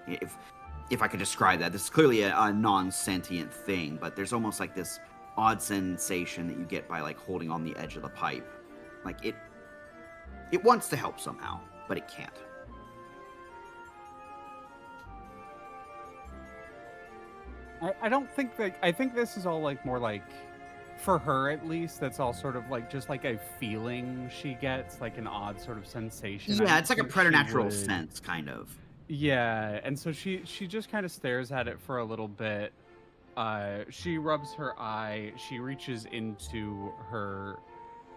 If I could describe that, this is clearly a non-sentient thing, but there's almost like this odd sensation that you get by like holding on the edge of the pipe. Like it wants to help somehow, but it can't. I don't think that, I think this is all like more like, for her at least, that's all sort of like just like a feeling she gets, like an odd sort of sensation. Yeah, it's like a preternatural sense, kind of. Yeah, and so she just kind of stares at it for a little bit. She rubs her eye. She reaches into her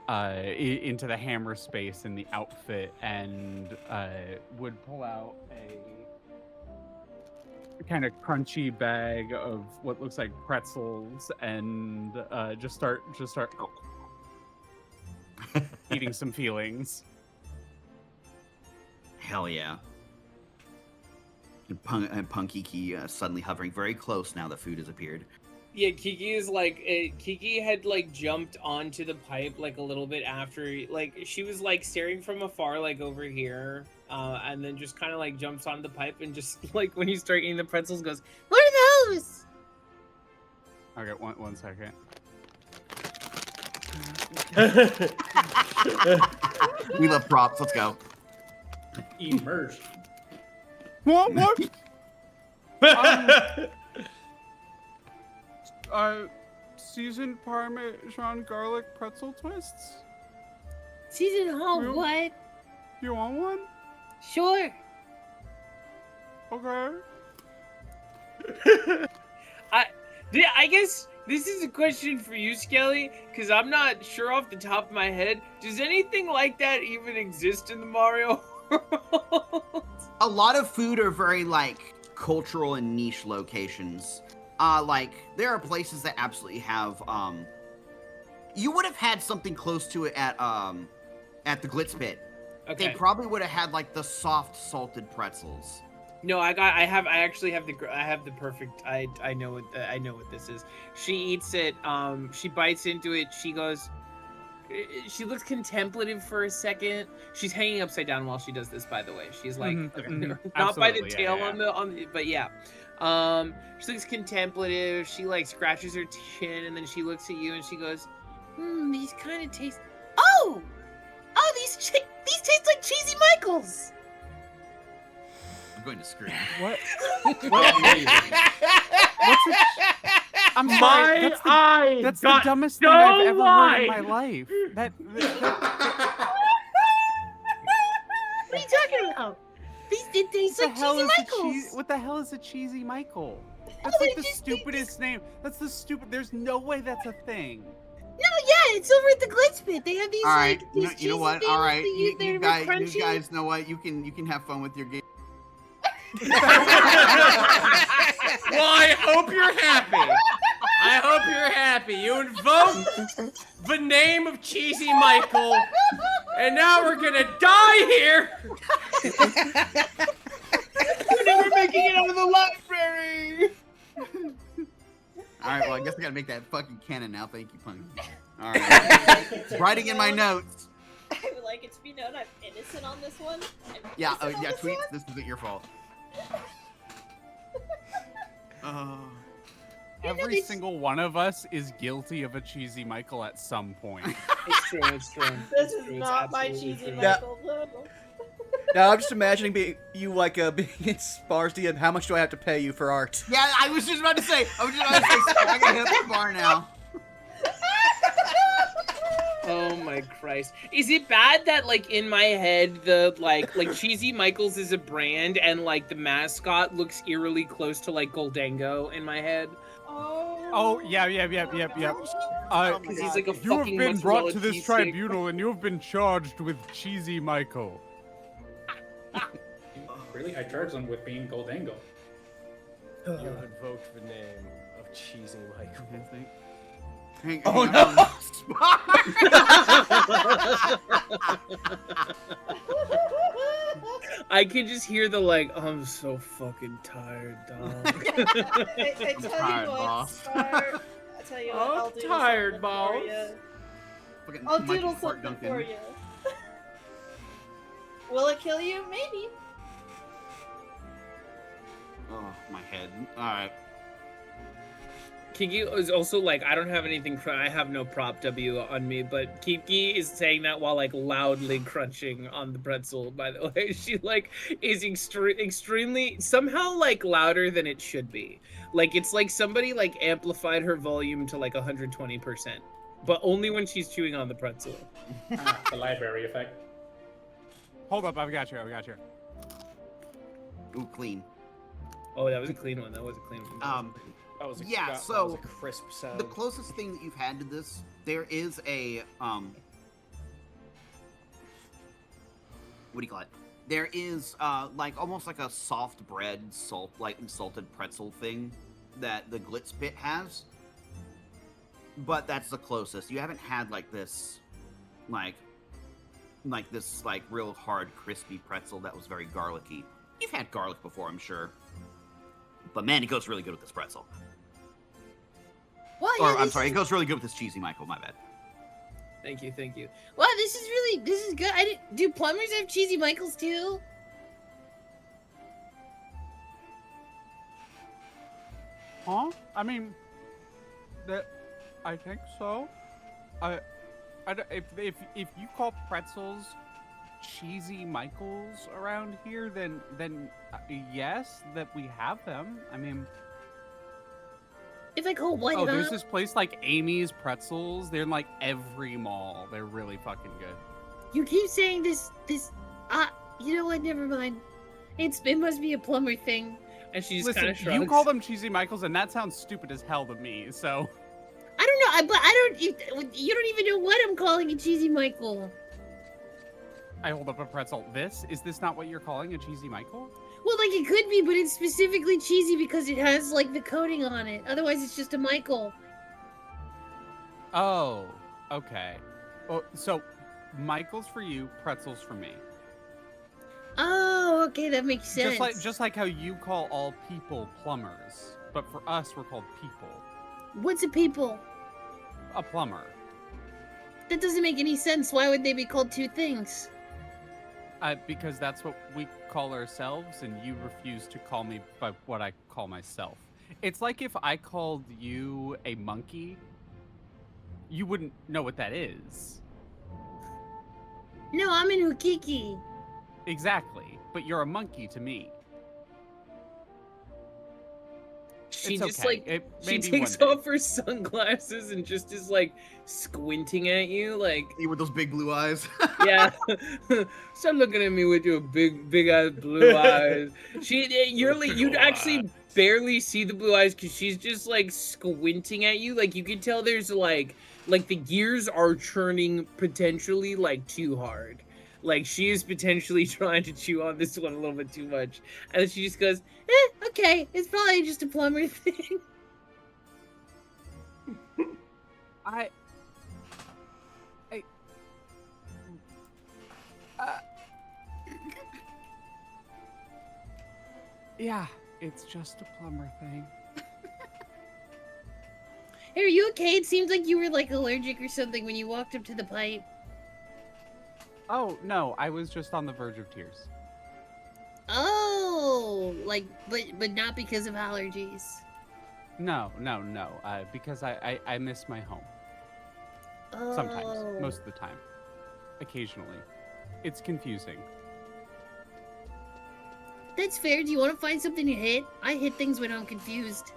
into the hammer space in the outfit and would pull out a kind of crunchy bag of what looks like pretzels and just start eating some feelings. Hell yeah. And Kiki suddenly hovering very close now that food has appeared. Yeah, Kiki is like, Kiki had like jumped onto the pipe like a little bit after, like she was like staring from afar, like over here, and then just kind of like jumps onto the pipe and just like when you start eating the pretzels goes, "What are those?" Okay, one second. We love props. Let's go. Immersion. What? Seasoned Parmesan garlic pretzel twists? Season hall, You- what? You want one? Sure. Okay. I guess this is a question for you, Skelly, because I'm not sure off the top of my head. Does anything like that even exist in the Mario world? A lot of food are very like cultural and niche locations. Like there are places that absolutely have. You would have had something close to it at the Glitz Pit. Okay. They probably would have had like the soft salted pretzels. No, I actually have the perfect. I know what this is. She eats it. She bites into it. She goes. She looks contemplative for a second. She's hanging upside down while she does this. By the way, she's like not by the Absolutely, tail yeah. on the but yeah. She looks contemplative. She like scratches her chin and then she looks at you and she goes, these kind of taste. Oh, these taste like Cheez-E Michaels. I'm going to scream. What? Amazing. I'm sorry. My eyes That's the got dumbest thing I've so ever heard in wide. my life. That What are you talking about? They taste like Cheez-E Michaels. What the hell is a Cheez-E Michael? That's Oh, like they the just- stupidest name. That's the stupid. There's no way that's a thing. No, yeah, it's over at the Glitz Pit. They have these All right, like you these know, you know cheesy what? things All right, that you they're crunchy. guys know what? You can have fun with your game. Well, I hope you're happy. I hope you're happy. You invoke the name of Cheez-E Michael, and now we're gonna die here. We're never making it out of the library. All right, well, I guess I gotta make that fucking canon now. Thank you, Punky. All right, writing in my notes. I would like it to be known I'm innocent on this one. Yeah, I'm innocent on this tweets. one. This isn't your fault. Every single one of us is guilty of a Cheez-E Michael at some point. It's true. It's true. This It's is true, it's not my absolutely cheesy true. Michael. No. Now I'm just imagining being in Spar's DM. How much do I have to pay you for art? Yeah, I was just about to say. I gotta hit the bar now. Oh my Christ! Is it bad that like in my head the like Cheez-E Michaels is a brand and like the mascot looks eerily close to like Goldango in my head? Oh, yeah. Because he's like a You have fucking been brought mozzarella to this cheese stick. tribunal and you have been charged with Cheez-E Michael. Really? I charged them with being Goldango. You invoked the name of Cheez-E Michael. Oh no! I can just hear the like, I'm so fucking tired, dog. I tell tired, you what, boss. Spar, I tell you what, I'm I'll do tired, something boss. for you. Fucking I'll Mikey doodle Fart something Duncan. for you. Will it kill you? Maybe. Oh, my head. All right. Kiki is also like, I don't have anything. I have no prop W on me, but Kiki is saying that while like loudly crunching on the pretzel. By the way, she like is extremely somehow like louder than it should be. Like it's like somebody like amplified her volume to like 120%, but only when she's chewing on the pretzel. The library effect. Hold up, I've got you. Ooh, clean. Oh, that was a clean one. That was a clean one. That was a, Yeah, that so was a crisp sound. The closest thing that you've had to this, there is a what do you call it? There is like almost like a soft bread salted pretzel thing that the Glitz Pit has. But that's the closest. You haven't had like this like this like real hard crispy pretzel that was very garlicky. You've had garlic before, I'm sure. But man, it goes really good with this pretzel. Well, Or I'm sorry, it goes really good with this Cheez-E Michael, my bad. Thank you. Wow, this is good. Do plumbers have Cheez-E Michaels too? Huh? I mean, I think so. If you call pretzels Cheez-E Michaels around here, then yes, that we have them. I mean, If I call one there's up, this place like Amy's Pretzels. They're in like every mall. They're really fucking good. You keep saying this. You know what? Never mind. It must be a plumber thing. And she just Listen, kind of shrugs. you call them Cheez-E Michaels, and that sounds stupid as hell to me. So I don't know. But I don't. You don't even know what I'm calling a Cheez-E Michael. I hold up a pretzel. Is this not what you're calling a Cheez-E Michael? Well, like it could be, but it's specifically cheesy because it has like the coating on it. Otherwise, it's just a Michael. Oh, okay. Oh, so Michaels for you, pretzels for me. Oh, okay, that makes sense. Just like how you call all people plumbers, but for us we're called people. What's a people? A plumber. That doesn't make any sense. Why would they be called two things? Because that's what we call ourselves, and you refuse to call me by what I call myself. It's like if I called you a monkey, you wouldn't know what that is. No, I'm in Hukiki. Exactly, but you're a monkey to me. She It's just okay. she Maybe takes one day. off her sunglasses and just is like squinting at you, like You with those big blue eyes. yeah. Stop looking at me with your big ass blue eyes. You'd actually barely see the blue eyes because she's just like squinting at you. Like you can tell there's like the gears are churning potentially like too hard. Like she is potentially trying to chew on this one a little bit too much. And then she just goes, Okay, it's probably just a plumber thing. Yeah, it's just a plumber thing. Hey, are you okay? It seems like you were like allergic or something when you walked up to the pipe. Oh, no, I was just on the verge of tears. Oh, like, but not because of allergies. No, because I miss my home. Oh. Sometimes, most of the time. Occasionally. It's confusing. That's fair. Do you want to find something to hit? I hit things when I'm confused.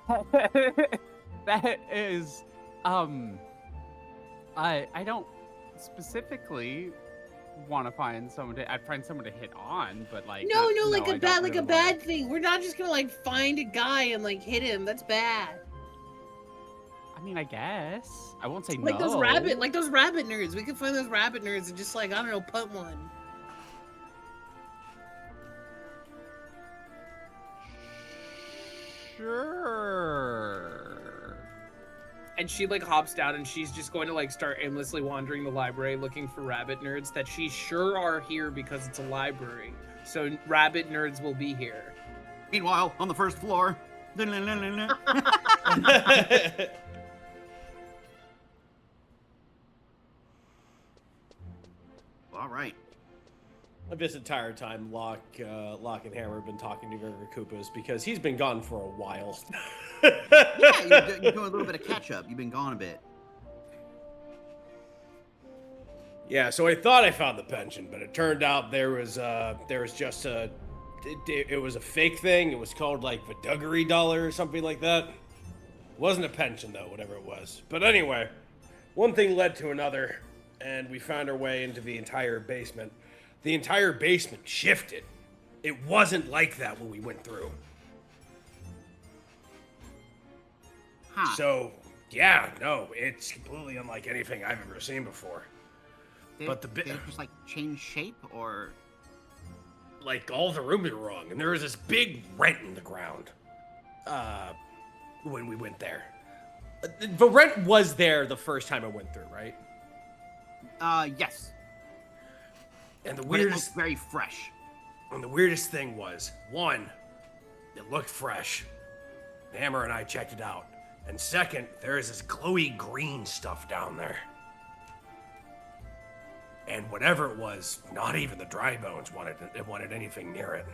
That is, I don't specifically want to find someone to. I'd find someone to hit on, but like No, I like a don't bad, really like a wanna- bad thing. We're not just gonna like find a guy and like hit him. That's bad. I mean, I guess I won't say Like no. those rabbit nerds. We could find those rabbit nerds and just like I don't know, put one. Sure. and she like hops down and she's just going to like start aimlessly wandering the library looking for rabbit nerds that she's sure are here because it's a library. So rabbit nerds will be here. Meanwhile, on the first floor. All right. This entire time, Locke and Hammer have been talking to Gregor Koopas because he's been gone for a while. Yeah, you're doing a little bit of catch up. You've been gone a bit. Yeah, so I thought I found the pension, but it turned out there was just a it was a fake thing. It was called like Viduggery dollar or something like that. It wasn't a pension though, whatever it was. But anyway, one thing led to another, and we found our way into the entire basement. The entire basement shifted. It wasn't like that when we went through. Huh. So, yeah, no, it's completely unlike anything I've ever seen before. Did it just like change shape or? Like, all the rooms are wrong, and there was this big rent in the ground. When we went there. The rent was there the first time I went through, right? Yes. And the But it weirdest looks very fresh. And the weirdest thing was, one, it looked fresh. Hammer and I checked it out. And second, there is this glowy green stuff down there. And whatever it was, not even the dry bones wanted anything near it.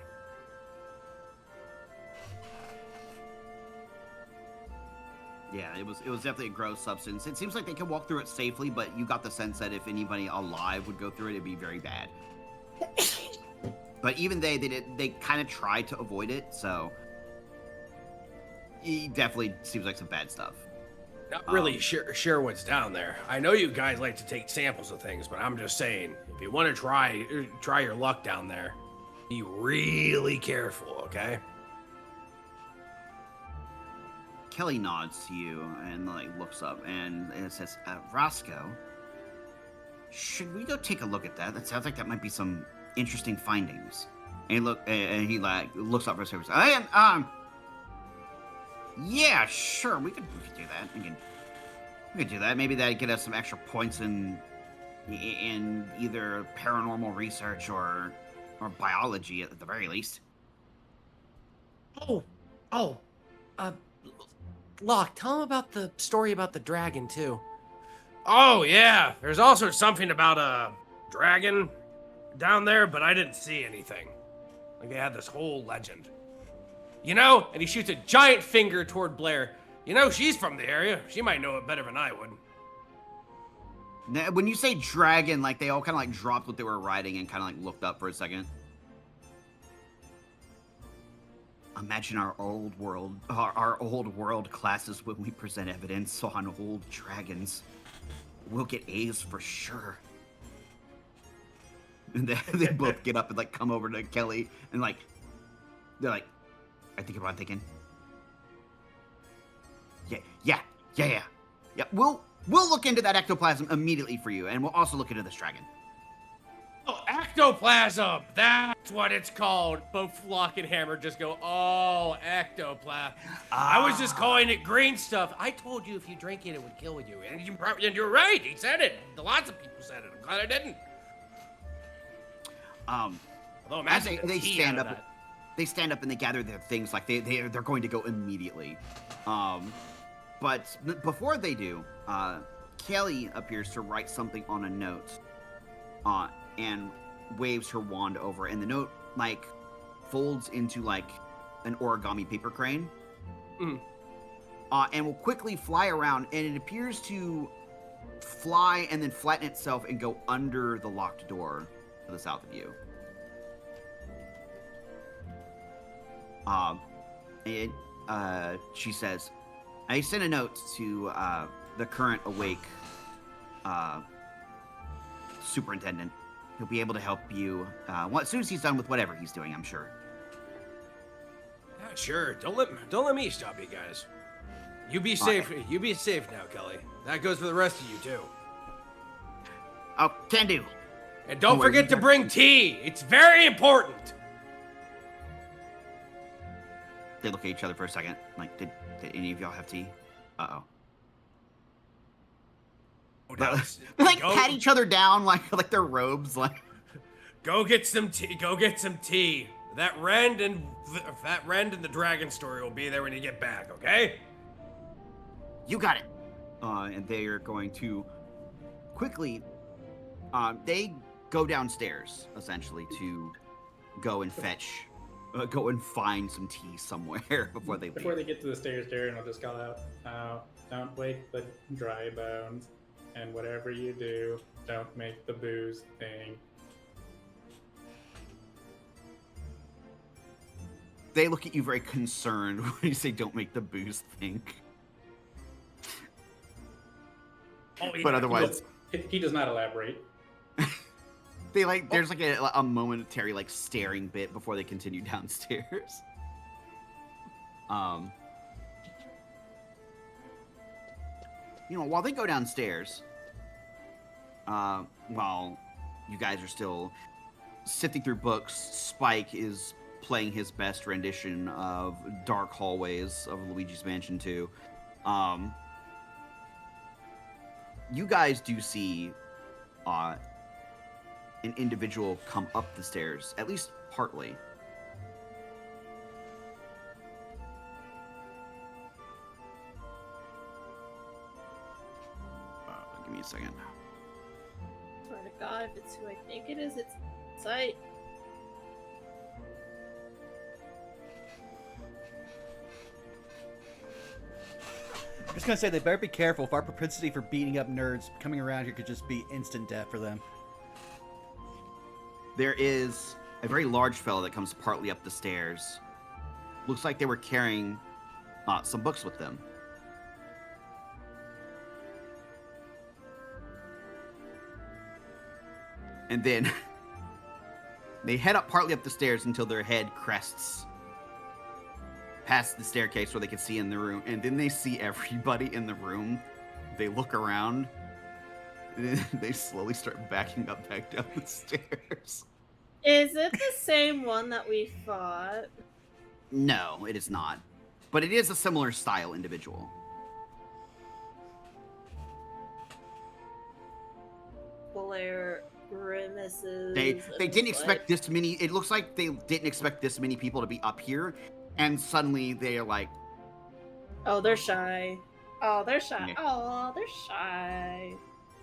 Yeah, it was definitely a gross substance. It seems like they can walk through it safely, but you got the sense that if anybody alive would go through it, it'd be very bad. But even they kind of tried to avoid it, so it definitely seems like some bad stuff. Not really sure what's down there. I know you guys like to take samples of things, but I'm just saying, if you want to try your luck down there, be really careful, okay? Kelly nods to you and like looks up and it says, Roscoe, should we go take a look at that? That sounds like that might be some interesting findings. And he looks up for his papers. Yeah, sure, we could do that. We could do that. Maybe that'd get us some extra points in either paranormal research or biology at the very least. Locke, tell him about the story about the dragon too. Oh yeah, there's also something about a dragon down there, but I didn't see anything. Like they had this whole legend. You know, and he shoots a giant finger toward Blair. You know, she's from the area. She might know it better than I would. Now, when you say dragon, like they all kind of like dropped what they were riding and kind of like looked up for a second. Imagine our old world classes when we present evidence on old dragons. We'll get A's for sure. And they both get up and like come over to Kelly and like they're like, I think about thinking. Yeah. We'll look into that ectoplasm immediately for you, and we'll also look into this dragon. Oh, ectoplasm! That's what it's called. Both Locke and Hammer just go, oh, ectoplasm. I was just calling it green stuff. I told you if you drank it, it would kill you. And you're right. He said it. Lots of people said it. I'm glad I didn't. As they stand up, they stand up and they gather their things. Like they're going to go immediately. But before they do, Kelly appears to write something on a note. And waves her wand over, and the note like folds into like an origami paper crane, and will quickly fly around, and it appears to fly and then flatten itself and go under the locked door to the south of you. She says, I sent a note to the current awake superintendent. He'll be able to help you as soon as he's done with whatever he's doing, I'm sure. Yeah, sure. Don't let me stop you guys. You be safe. You be safe now, Kelly. That goes for the rest of you too. Oh, can do. And don't forget to bring tea. It's very important. They look at each other for a second. Like, did any of y'all have tea? Uh-oh. They like pat each other down like their robes. Like, go get some tea. Go get some tea. That Rend and the dragon story will be there when you get back. Okay? You got it. And they are going to quickly. They go downstairs essentially to go and go and find some tea somewhere before they leave. Before they get to the stairs, Darren will just call out, "Don't wake the dry bones. And whatever you do, don't make the booze thing." They look at you very concerned when you say don't make the booze thing. But otherwise... He does not elaborate. There's like a momentary like staring bit before they continue downstairs. While they go downstairs, while you guys are still sifting through books, Spike is playing his best rendition of Dark Hallways of Luigi's Mansion 2. You guys do see an individual come up the stairs, at least partly. Give me a second. Swear to God, if it's who I think it is, it's sight. I'm just gonna say they better be careful if our propensity for beating up nerds coming around here could just be instant death for them. There is a very large fellow that comes partly up the stairs. Looks like they were carrying some books with them. And then they head up partly up the stairs until their head crests past the staircase where they can see in the room. And then they see everybody in the room. They look around. And then they slowly start backing up back down the stairs. Is it the same one that we fought? No, it is not. But it is a similar style individual. Blair grimaces. They didn't expect this many. It looks like they didn't expect this many people to be up here, and suddenly they are like, "Oh, they're shy. Oh, they're shy. Yeah. Oh, they're shy."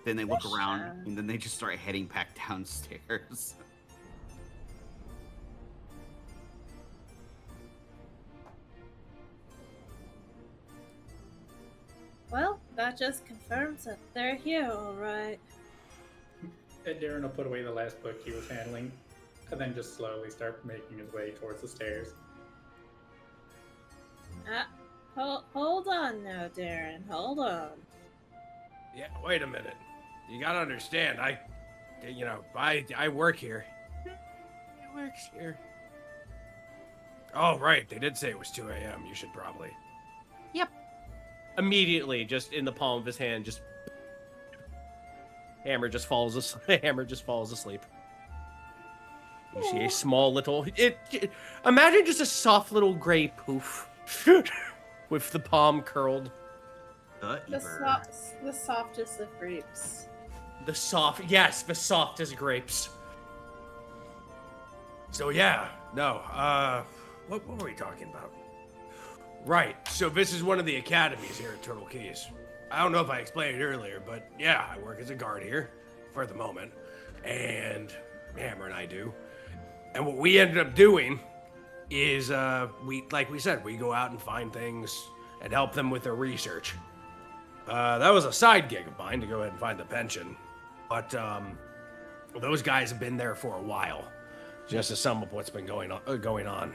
Then they look They're around, shy. and then they just start heading back downstairs. Well, that just confirms that they're here, all right. And Darren will put away the last book he was handling, and then just slowly start making his way towards the stairs. Hold on now, Darren. Hold on. Yeah, wait a minute. You gotta understand, I work here. He works here. Oh, right. They did say it was 2 a.m. You should probably. Yep. Immediately, just in the palm of his hand, just Hammer just falls asleep. Hammer just falls asleep. You see a small little. Imagine just a soft little gray poof with the palm curled. The softest of grapes. The softest grapes. So yeah, no. What were we talking about? Right. So this is one of the academies here at Turtle Keys. I don't know if I explained it earlier, but yeah, I work as a guard here for the moment, and Hammer and I do. And what we ended up doing is, we go out and find things and help them with their research. That was a side gig of mine to go ahead and find the pension, but those guys have been there for a while, just to sum up what's been going on.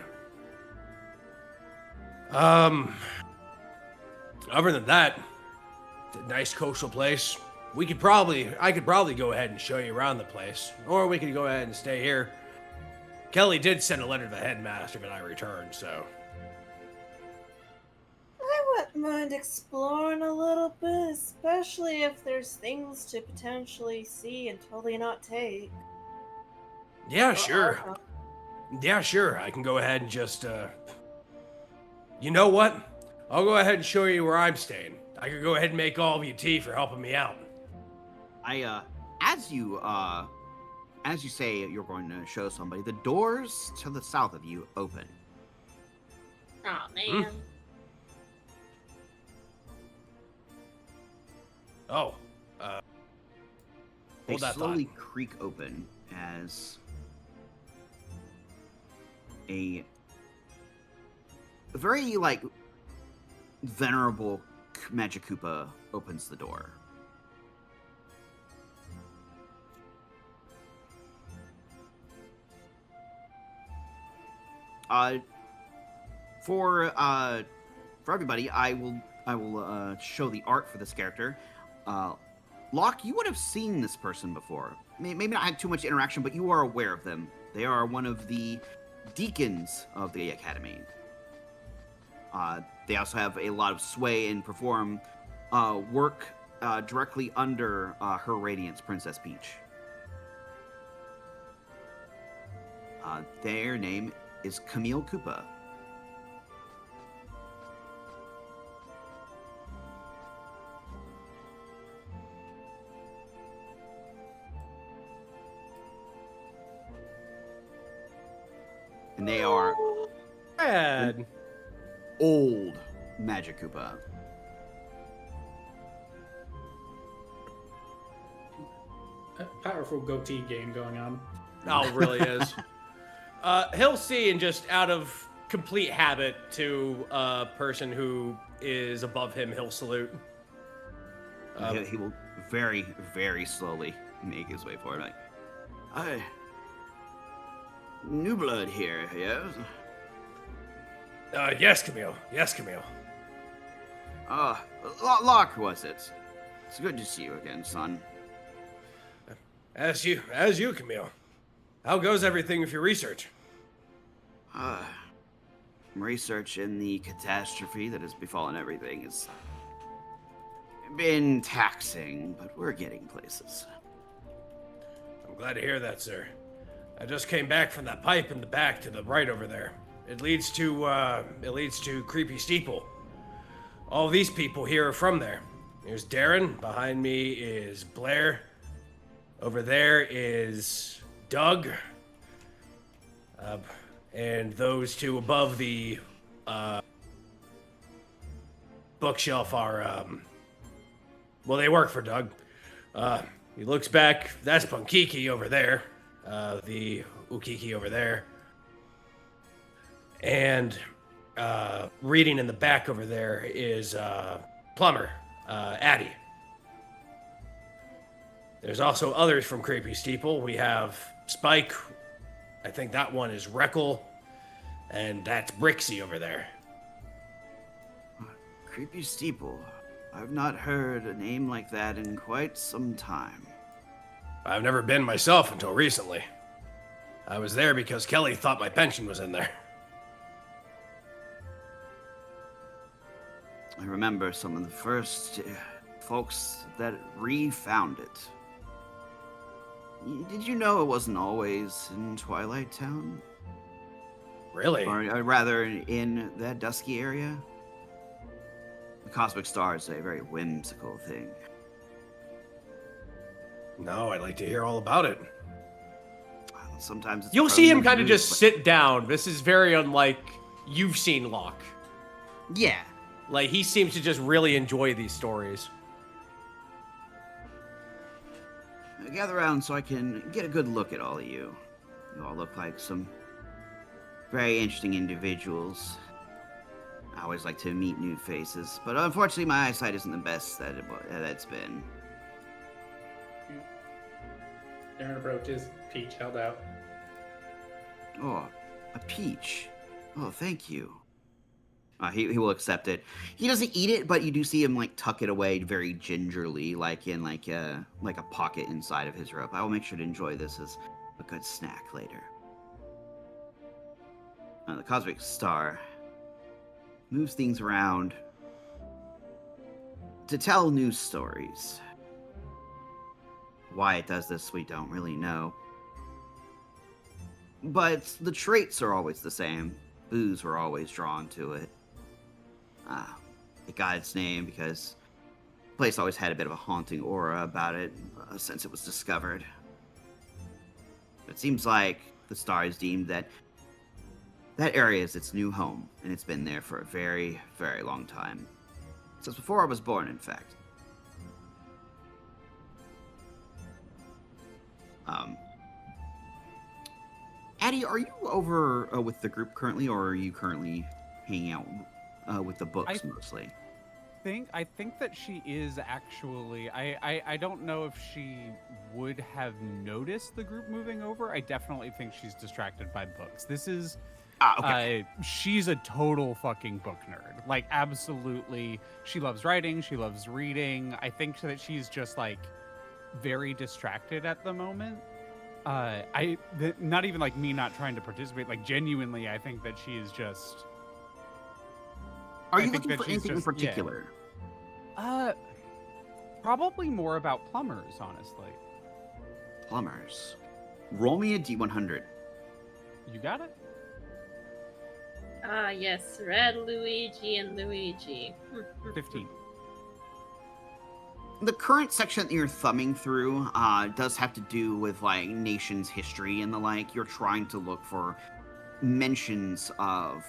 Other than that, it's a nice coastal place. I could probably go ahead and show you around the place, or we could go ahead and stay here. Kelly did send a letter to the headmaster when I returned, so. I wouldn't mind exploring a little bit, especially if there's things to potentially see and totally not take. Yeah, sure. Yeah, sure. I can go ahead and just, You know what? I'll go ahead and show you where I'm staying. I could go ahead and make all of you tea for helping me out. As you say you're going to show somebody, the doors to the south of you open. Oh man. Oh. They Hold that slowly thought. creak open as a very, venerable Magikoopa opens the door. For everybody, I will show the art for this character. Locke, you would have seen this person before. Maybe not had too much interaction, but you are aware of them. They are one of the deacons of the academy. They also have a lot of sway and perform work directly under Her Radiance, Princess Peach. Their name is Camille Koopa. And they are Bad. old Magikoopa. A powerful goatee game going on. Oh, it really is. He'll see, and just out of complete habit to a person who is above him, he'll salute. He will very, very slowly make his way forward. New blood here, yes? Yes, Camille. Yes, Camille. Locke was it? It's good to see you again, son. As you, Camille. How goes everything with your research? Research in the catastrophe that has befallen everything has been taxing, but we're getting places. I'm glad to hear that, sir. I just came back from that pipe in the back to the right over there. It leads to Creepy Steeple. All these people here are from there. Here's Darren. Behind me is Blair. Over there is Doug. And those two above the bookshelf are, well, they work for Doug. He looks back. That's Punkiki over there. The Ukiki over there. And reading in the back over there is Plumber, Addie. There's also others from Creepy Steeple. We have Spike. I think that one is Reckle. And that's Brixie over there. Creepy Steeple. I've not heard a name like that in quite some time. I've never been myself until recently. I was there because Kelly thought my pension was in there. I remember some of the first folks that refound it. Did you know it wasn't always in Twilight Town? Really? Or rather, in that dusky area? The cosmic star is a very whimsical thing. No, I'd like to hear all about it. Sometimes it's You'll see him frozen kind of in just sit down. This is very unlike you've seen Locke. Yeah. Like, he seems to just really enjoy these stories. Gather around so I can get a good look at all of you. You all look like some very interesting individuals. I always like to meet new faces, but unfortunately my eyesight isn't the best that it's been. Darren approaches, peach held out. Oh, a peach. Oh, thank you. He will accept it. He doesn't eat it, but you do see him like tuck it away very gingerly, like in like a pocket inside of his robe. I will make sure to enjoy this as a good snack later. The cosmic star moves things around to tell news stories. Why it does this, we don't really know. But the traits are always the same. Boos were always drawn to it. It got its name because the place always had a bit of a haunting aura about it since it was discovered. It seems like the star has deemed that area is its new home, and it's been there for a very, very long time. Since before I was born, in fact. Addie, are you over with the group currently, or are you currently hanging out with the books mostly? I think that she is actually. I don't know if she would have noticed the group moving over. I definitely think she's distracted by books. This is. Okay. She's a total fucking book nerd. Like, absolutely. She loves writing. She loves reading. I think that she's just like very distracted at the moment. Not even like me not trying to participate. Like, genuinely, I think that she is just. Are you looking for anything in particular? Yeah. Probably more about plumbers, honestly. Plumbers. Roll me a D100. You got it? Ah, yes. Red Luigi and Luigi. 15. The current section that you're thumbing through does have to do with, like, nation's history and the like. You're trying to look for mentions of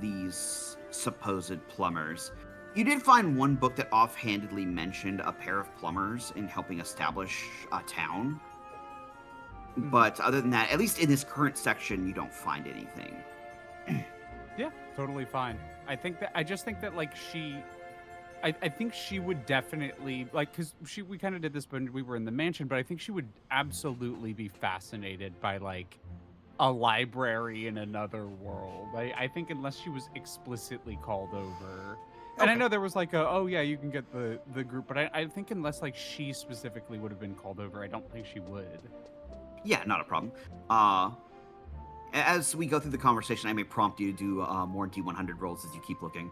these supposed plumbers. You did find one book that offhandedly mentioned a pair of plumbers in helping establish a town. But other than that, at least in this current section, you don't find anything. Yeah, totally fine. I just think that like I think she would definitely like, because we kind of did this when we were in the mansion, but I think she would absolutely be fascinated by like a library in another world. I think unless she was explicitly called over, And I know there was like a, oh yeah, you can get the group, but I think unless like she specifically would have been called over, I don't think she would. Yeah, not a problem. As we go through the conversation, I may prompt you to do more D100 rolls as you keep looking.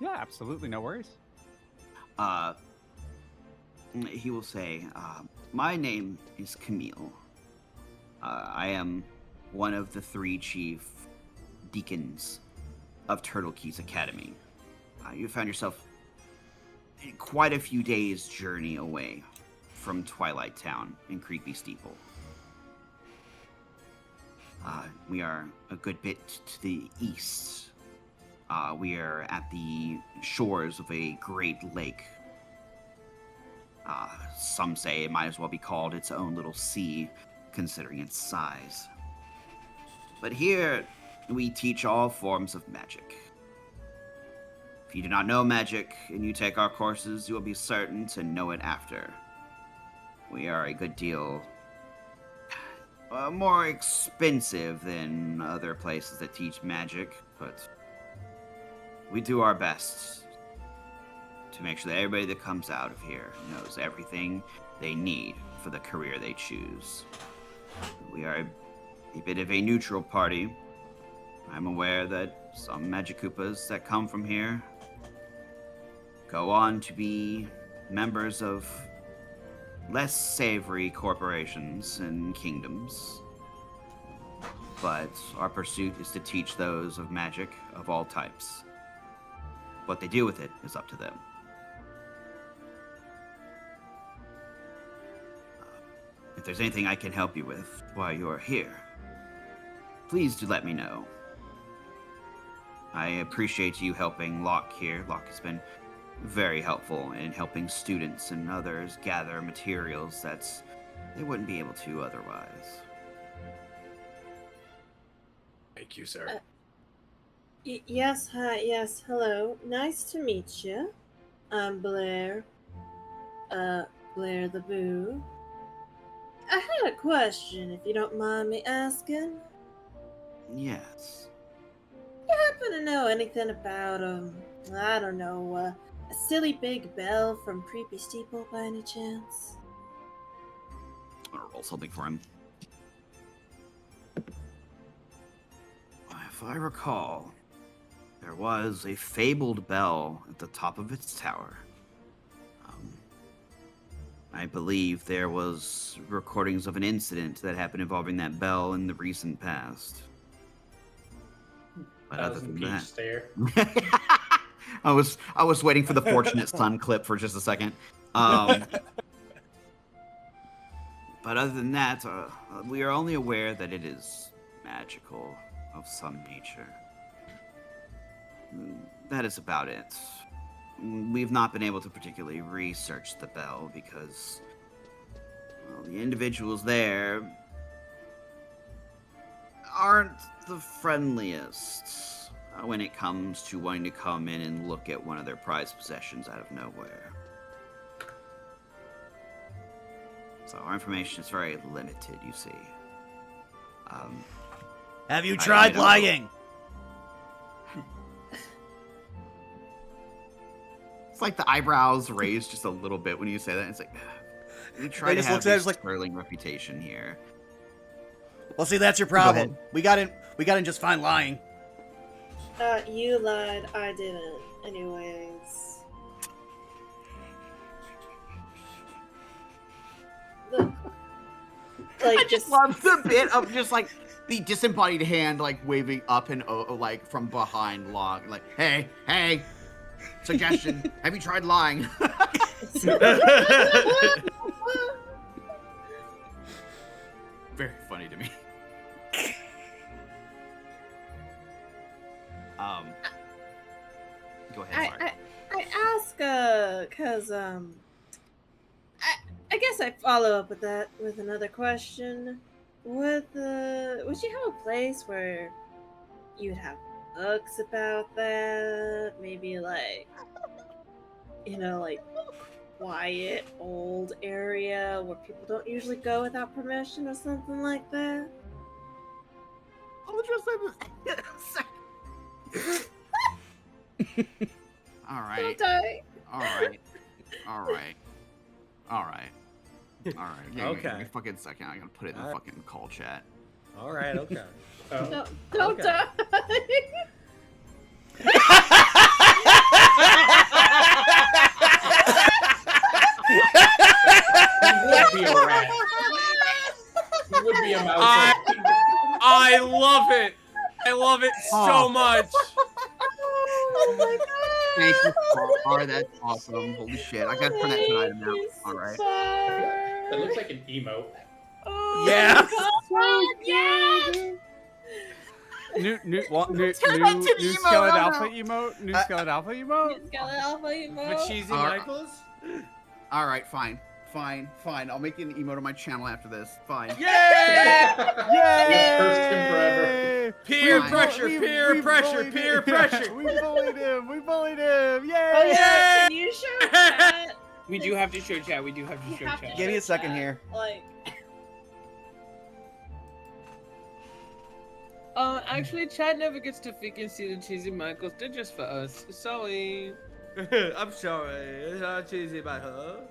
Yeah, absolutely, no worries. He will say, my name is Camille. I am one of the 3 chief deacons of Turtle Keys Academy. You found yourself quite a few days' journey away from Twilight Town in Creepy Steeple. We are a good bit to the east. We are at the shores of a great lake. Some say it might as well be called its own little sea, considering its size. But here, we teach all forms of magic. If you do not know magic, and you take our courses, you will be certain to know it after. We are a good deal more expensive than other places that teach magic, but we do our best to make sure that everybody that comes out of here knows everything they need for the career they choose. We are a bit of a neutral party. I'm aware that some Magikoopas that come from here go on to be members of less savory corporations and kingdoms. But our pursuit is to teach those of magic of all types. What they do with it is up to them. If there's anything I can help you with while you're here, please do let me know. I appreciate you helping Locke here. Locke has been very helpful in helping students and others gather materials that they wouldn't be able to otherwise. Thank you, sir. Yes, hi, yes, hello. Nice to meet you. I'm Blair. Blair the Boo. I had a question, if you don't mind me asking. Yes. You happen to know anything about, I don't know, a silly big bell from Creepy Steeple by any chance? I'm gonna roll something for him. If I recall, there was a fabled bell at the top of its tower. I believe there was recordings of an incident that happened involving that bell in the recent past. But other than that, stare. I was waiting for the Fortunate Son clip for just a second. But other than that, we are only aware that it is magical of some nature. That is about it. We've not been able to particularly research the bell because, well, the individuals there aren't the friendliest when it comes to wanting to come in and look at one of their prized possessions out of nowhere. So our information is very limited, you see. Have you tried lying? It's like the eyebrows raised just a little bit when you say that. It's like, we try to have a sterling reputation here. Well, see, that's your problem. We got in just fine lying. You lied, I didn't. Anyways. Look. Like, I just love the bit of just like the disembodied hand like waving up and like from behind Locke. Like, hey, suggestion. Have you tried lying? Very funny to me. Go ahead. I ask, cause I guess I follow up with that with another question. Would you have a place where you'd have books about that? Maybe like, like quiet old area where people don't usually go without permission or something like that? All right. Don't die. All right. All right. All right. All right. Give Okay. me a fucking second. I gotta put it in the fucking call chat. All right. Okay. Don't Okay. die. He would be a rat. He would be a mouse. I love it. I love it so much. Oh my god. Thank you, Spar. That's awesome. Holy shit. I gotta turn that to an item now. All right. That looks like an emote. Oh Yeah. my god, yeah. New Turn that to the Skeleton emote, Alpha no. emote. New Skeleton Alpha emote. Skeleton Alpha emote. With Cheez-E Michaels. All right, fine. I'll make an emote on my channel after this. Fine. Yay! We've cursed him forever. Peer Fine. pressure. Peer pressure. Peer pressure. We bullied him. Oh Yay! yeah, can you show chat? We do have to show chat. We do have to You show have to chat. Give me a show second chat. here. Like, Actually, chat never gets to freaking see the Cheez-E Michaels. They're just for us. Sorry. I'm sorry. It's not Cheez-E Michael.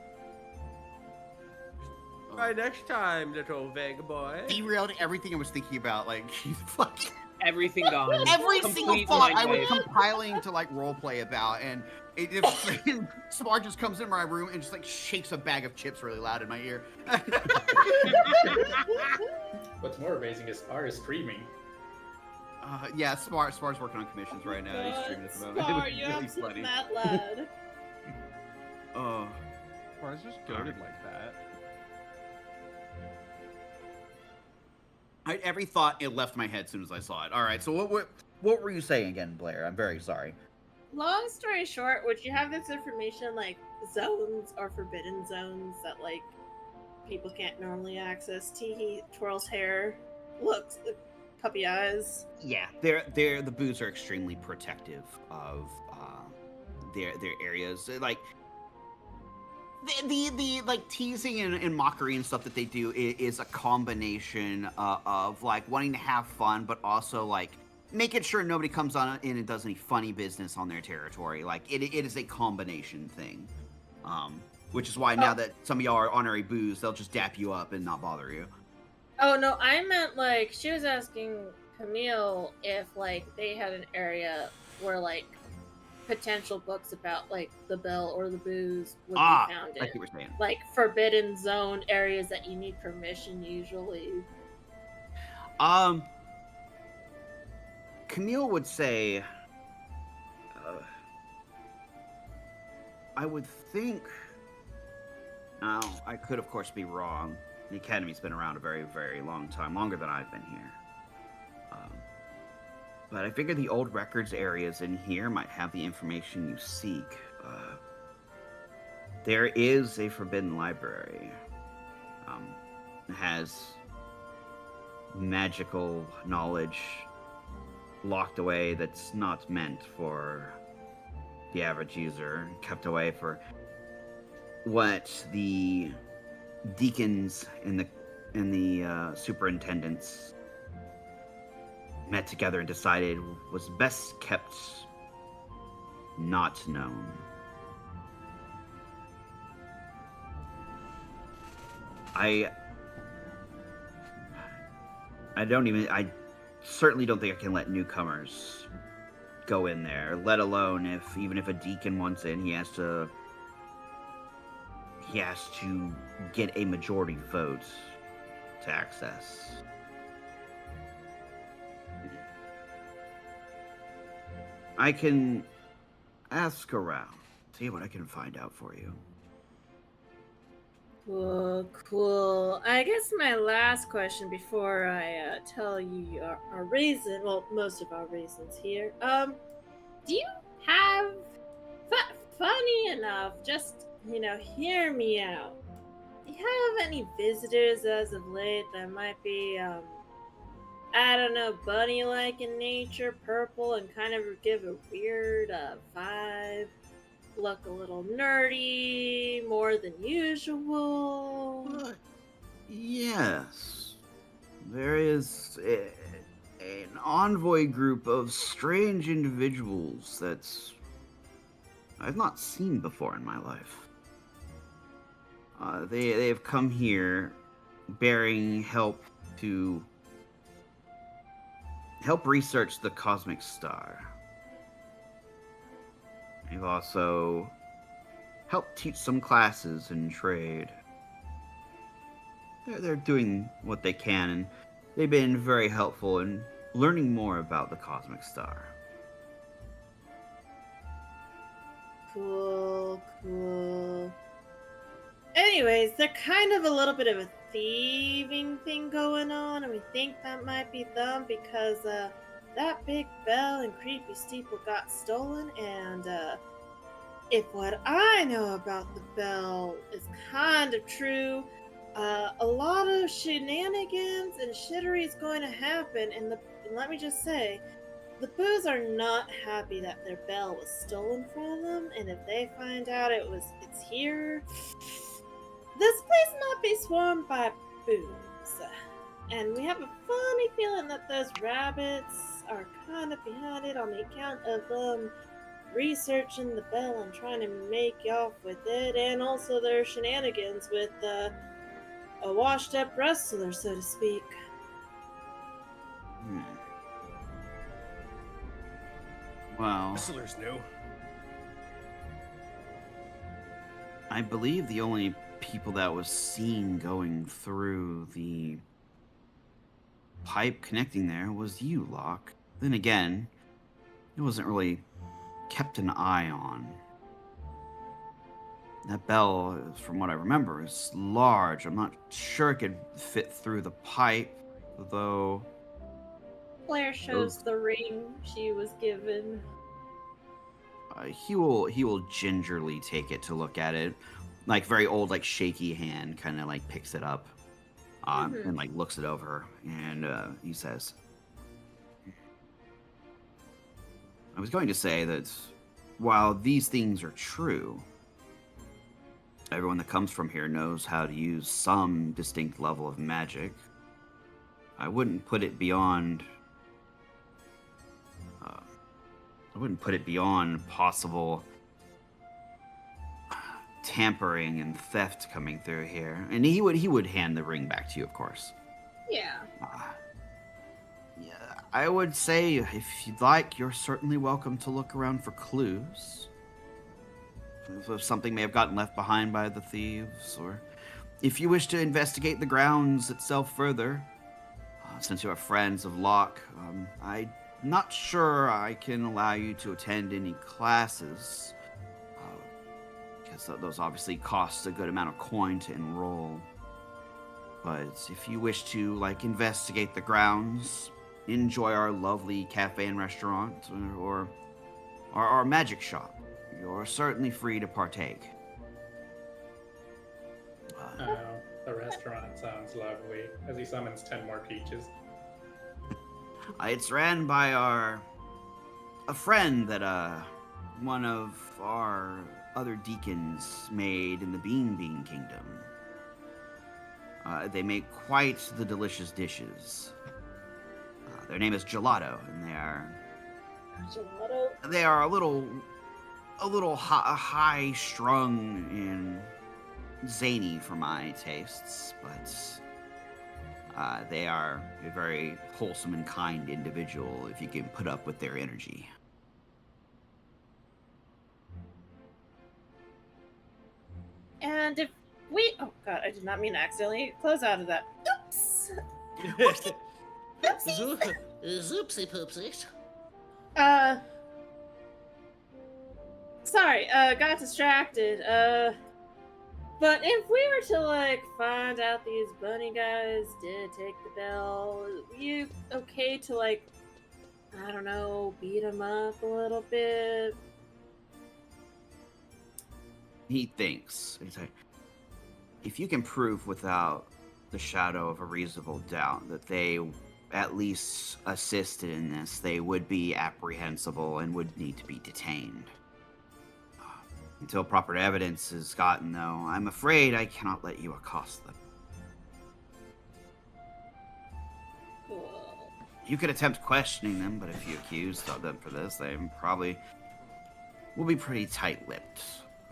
Try next time, little vague boy. Derailed everything I was thinking about. Like, he's fucking. Everything gone. Every single Complete thought I mind was wipe. compiling to like roleplay about, and it just Spar just comes in my room and just like shakes a bag of chips really loud in my ear. What's more amazing is Spar is streaming. Yeah, Spar's working on commissions right now. He's streaming at the moment. Spar, It was you're really upset funny. that lad. Spar's just goaded like that. Every thought it left my head as soon as I saw it. All right, so what were you saying again, Blair? I'm very sorry. Long story short, would you have this information like zones or forbidden zones that like people can't normally access? Teehee twirls hair, looks puppy eyes. Yeah, the Boos are extremely protective of their areas. Like the like teasing and mockery and stuff that they do is a combination of like wanting to have fun, but also like making sure nobody comes on in and does any funny business on their territory. Like it is a combination thing, which is why now that some of y'all are honorary Boos, they'll just dap you up and not bother you. Oh no, I meant like she was asking Camille if like they had an area where like potential books about like the Bell or the Boos would be found I in. see what you're saying. Like forbidden zone areas that you need permission usually. Camille would say, I would think. Now, I could, of course, be wrong. The Academy's been around a very, very long time, longer than I've been here. But I figure the old records areas in here might have the information you seek. There is a forbidden library. It has magical knowledge locked away that's not meant for the average user, kept away for what the deacons and the superintendents met together and decided was best kept not known. I certainly don't think I can let newcomers go in there, let alone even if a deacon wants in, he has to get a majority vote to access. I can ask around, see what I can find out for you. Cool. I guess my last question before I tell you our reason, well, most of our reasons here. Do you have, funny enough, just, hear me out. Do you have any visitors as of late that might be, I don't know, bunny-like in nature, purple, and kind of give a weird vibe? Look a little nerdy, more than usual. Yes. There is an envoy group of strange individuals that's I've not seen before in my life. They have come here bearing help to help research the cosmic star. They've also helped teach some classes and trade. They're doing what they can, and they've been very helpful in learning more about the cosmic star. Cool, cool. Anyways, they're kind of a little bit of a thieving thing going on, and we think that might be them because that big bell in Creepy Steeple got stolen, and if what I know about the bell is kind of true, a lot of shenanigans and shittery is going to happen, and let me just say, the Boos are not happy that their bell was stolen from them, and if they find out it's here, this place might be swarmed by Boos. And we have a funny feeling that those rabbits are kind of behind it on the account of researching the bell and trying to make off with it, and also their shenanigans with a washed up wrestler, so to speak. Well, Wrestlers new. I believe the only people that was seen going through the pipe connecting there was you, Locke. Then again, it wasn't really kept an eye on. That bell, from what I remember, is large. I'm not sure it could fit through the pipe, though. Claire shows the ring she was given. He will gingerly take it to look at it, like very old, like shaky hand, kind of like picks it up, and like looks it over, and he says, "I was going to say that while these things are true, everyone that comes from here knows how to use some distinct level of magic. I wouldn't put it beyond possible tampering and theft coming through here." And he would hand the ring back to you, of course. Yeah. Yeah, I would say if you'd like, you're certainly welcome to look around for clues. If something may have gotten left behind by the thieves, or if you wish to investigate the grounds itself further, since you are friends of Locke, I'm not sure I can allow you to attend any classes, because those obviously cost a good amount of coin to enroll. But if you wish to, like, investigate the grounds, enjoy our lovely cafe and restaurant, or our magic shop, you're certainly free to partake. The restaurant sounds lovely, as he summons 10 more peaches. It's ran by a friend that one of our other deacons made in the Bean Kingdom. They make quite the delicious dishes. Their name is Gelato, and they are a little high strung and zany for my tastes, but they are a very wholesome and kind individual if you can put up with their energy. And if we... Oh god, I did not mean to accidentally close out of that. Oops! Zoopsie poopsies. Sorry, got distracted. But if we were to, like, find out these bunny guys did take the bell, are you okay to, like, I don't know, beat them up a little bit? He thinks. He's like, if you can prove without the shadow of a reasonable doubt that they at least assisted in this, they would be apprehensible and would need to be detained. Until proper evidence is gotten, though, I'm afraid I cannot let you accost them. You could attempt questioning them, but if you accused them for this, they probably will be pretty tight-lipped.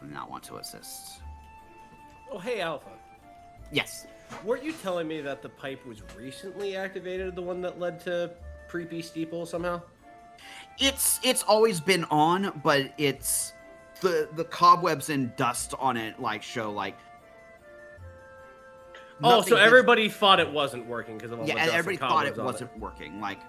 Would not want to assist. Oh, hey, Alpha. Yes. Weren't you telling me that the pipe was recently activated, the one that led to Creepy Steeple somehow? It's always been on, but it's the cobwebs and dust on it like show like. Oh, so everybody thought it wasn't working because of all the dust everybody and thought it cobwebs on wasn't working. Like,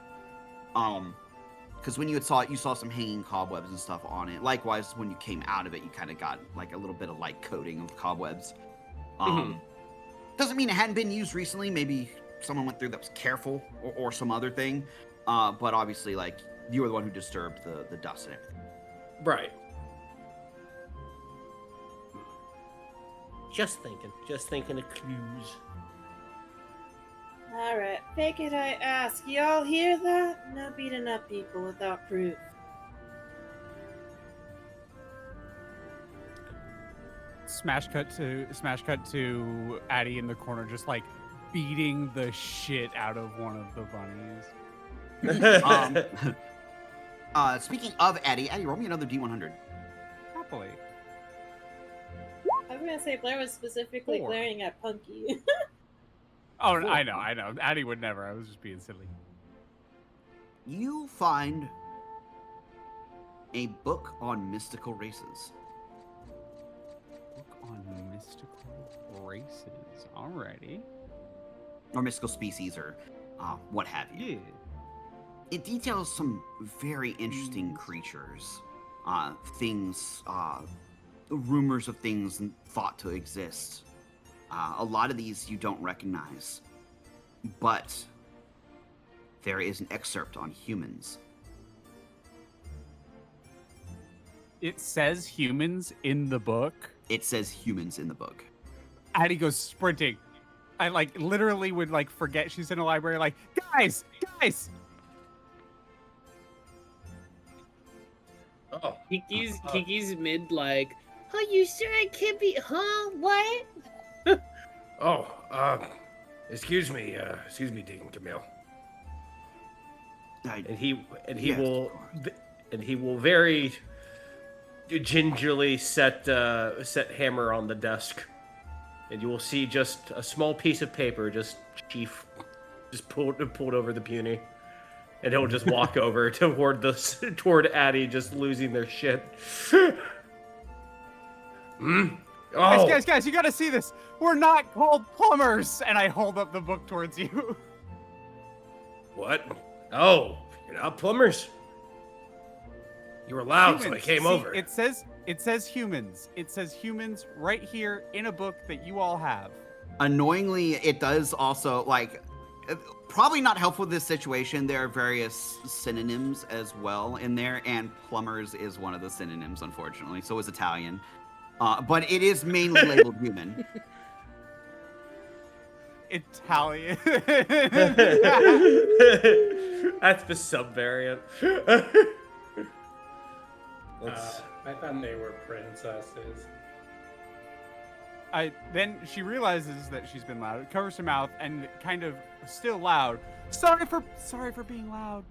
because when you saw it, you saw some hanging cobwebs and stuff on it. Likewise, when you came out of it, you kind of got like a little bit of light coating of cobwebs. Doesn't mean it hadn't been used recently. Maybe someone went through that was careful or some other thing. But obviously, like, you were the one who disturbed the dust and everything. Right. Just thinking of clues. Alright, fake it I ask. Y'all hear that? No beating up people without proof. Smash cut to Addie in the corner, just like beating the shit out of one of the bunnies. Speaking of Addie, roll me another D100. Happily. I was gonna say Blair was specifically 4. glaring at Punky. Oh, 4. I know. Addie would never. I was just being silly. You find a book on mystical races. Book on mystical races. Alrighty. Or mystical species, or what have you. Yeah. It details some very interesting creatures, things, rumors of things thought to exist. A lot of these you don't recognize, but there is an excerpt on humans. It says humans in the book. It says humans in the book. Addie goes sprinting. I like literally would like forget she's in a library. Like, guys. Oh. Kiki's mid like. Oh, you sure it can't be? Huh? What? Excuse me, Deacon Camille. And he Yes, will very gingerly set hammer on the desk, and you will see just a small piece of paper just pulled over the puny, and he'll just walk over toward Addie, just losing their shit. Oh. Guys, you gotta see this. We're not called plumbers. And I hold up the book towards you. What? Oh, you're not plumbers. You were loud, so I came over. It says humans. It says humans right here in a book that you all have. Annoyingly, it does also, like, probably not helpful in this situation. There are various synonyms as well in there, and plumbers is one of the synonyms, unfortunately. So is Italian. But it is mainly labeled human. Italian. That's the sub-variant. I thought they were princesses. Then she realizes that she's been loud, covers her mouth, and kind of still loud. Sorry for being loud.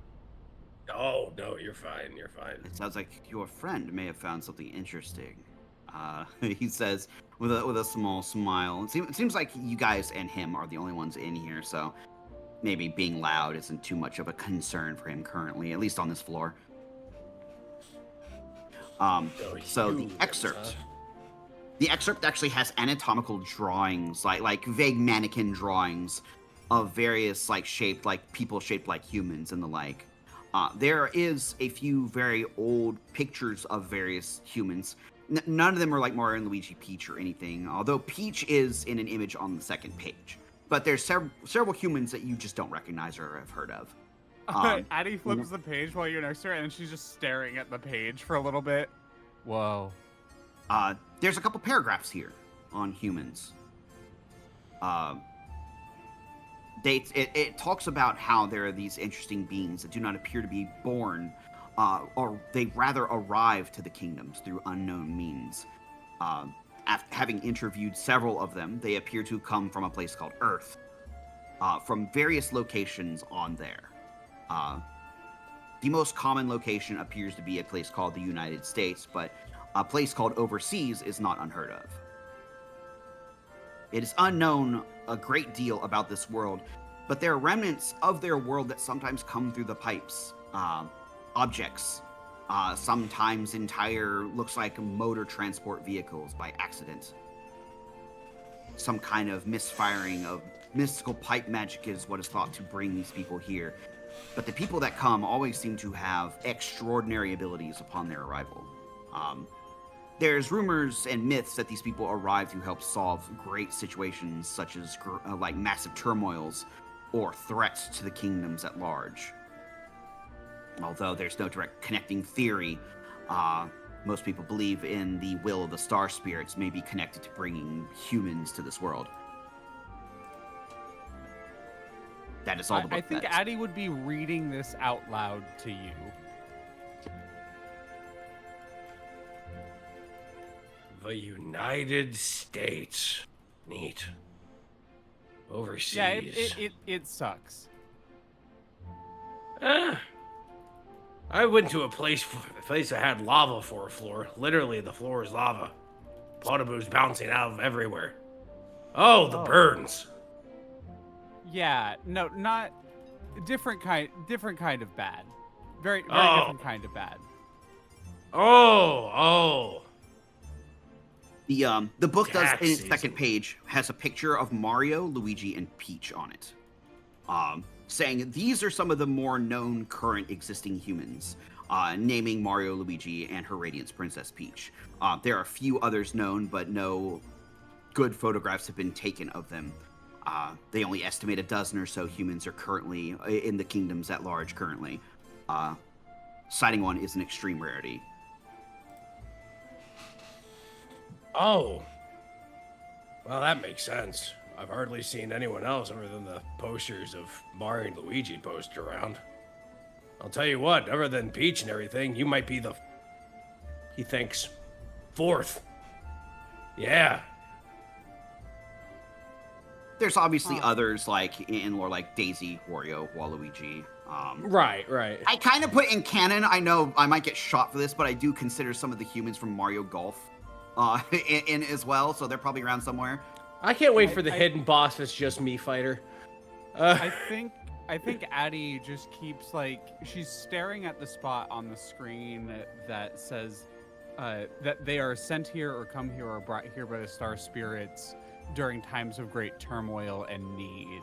Oh, no, you're fine. It sounds like your friend may have found something interesting. He says with a small smile. It seems like you guys and him are the only ones in here, so maybe being loud isn't too much of a concern for him currently, at least on this floor. So the excerpt actually has anatomical drawings, like vague mannequin drawings of various people shaped like humans and the like. There is a few very old pictures of various humans. None of them are like Mario and Luigi, Peach, or anything, although Peach is in an image on the second page. But there's several humans that you just don't recognize or have heard of. Addie flips the page while you're next to her, and then she's just staring at the page for a little bit. Whoa. There's a couple paragraphs here on humans. It talks about how there are these interesting beings that do not appear to be born, or they rather arrive to the kingdoms through unknown means. After having interviewed several of them, they appear to come from a place called Earth, from various locations on there. The most common location appears to be a place called the United States, but a place called overseas is not unheard of. It is unknown a great deal about this world, but there are remnants of their world that sometimes come through the pipes. Objects, sometimes entire, looks like motor transport vehicles by accident. Some kind of misfiring of mystical pipe magic is what is thought to bring these people here. But the people that come always seem to have extraordinary abilities upon their arrival. There's rumors and myths that these people arrive to help solve great situations, such as like massive turmoils or threats to the kingdoms at large. Although there's no direct connecting theory, most people believe in the will of the star spirits may be connected to bringing humans to this world. That is all the book. I think Addie would be reading this out loud to you. The United States. Neat. Overseas. Yeah, it sucks. I went to a place that had lava for a floor. Literally, the floor is lava. Potaboos bouncing out of everywhere. Oh, the burns. Yeah, no, not different kind of bad. Very different kind of bad. Oh. The book does, Tax in its season. second page, has a picture of Mario, Luigi, and Peach on it. Saying these are some of the more known current existing humans, naming Mario, Luigi, and her Radiance Princess Peach. There are a few others known, but no good photographs have been taken of them. They only estimate a dozen or so humans are currently in the kingdoms at large currently. Sighting one is an extreme rarity. Oh. Well, that makes sense. I've hardly seen anyone else other than the posters of Mario and Luigi posted around. I'll tell you what, other than Peach and everything, you might be he thinks, fourth. Yeah. There's obviously others like in lore, like Daisy, Wario, Waluigi. Right. I kind of put in canon. I know I might get shot for this, but I do consider some of the humans from Mario Golf in as well, so they're probably around somewhere. I can't wait for the hidden boss that's just me fighter. I think Addie just keeps she's staring at the spot on the screen that says that they are sent here or come here or brought here by the star spirits during times of great turmoil and need.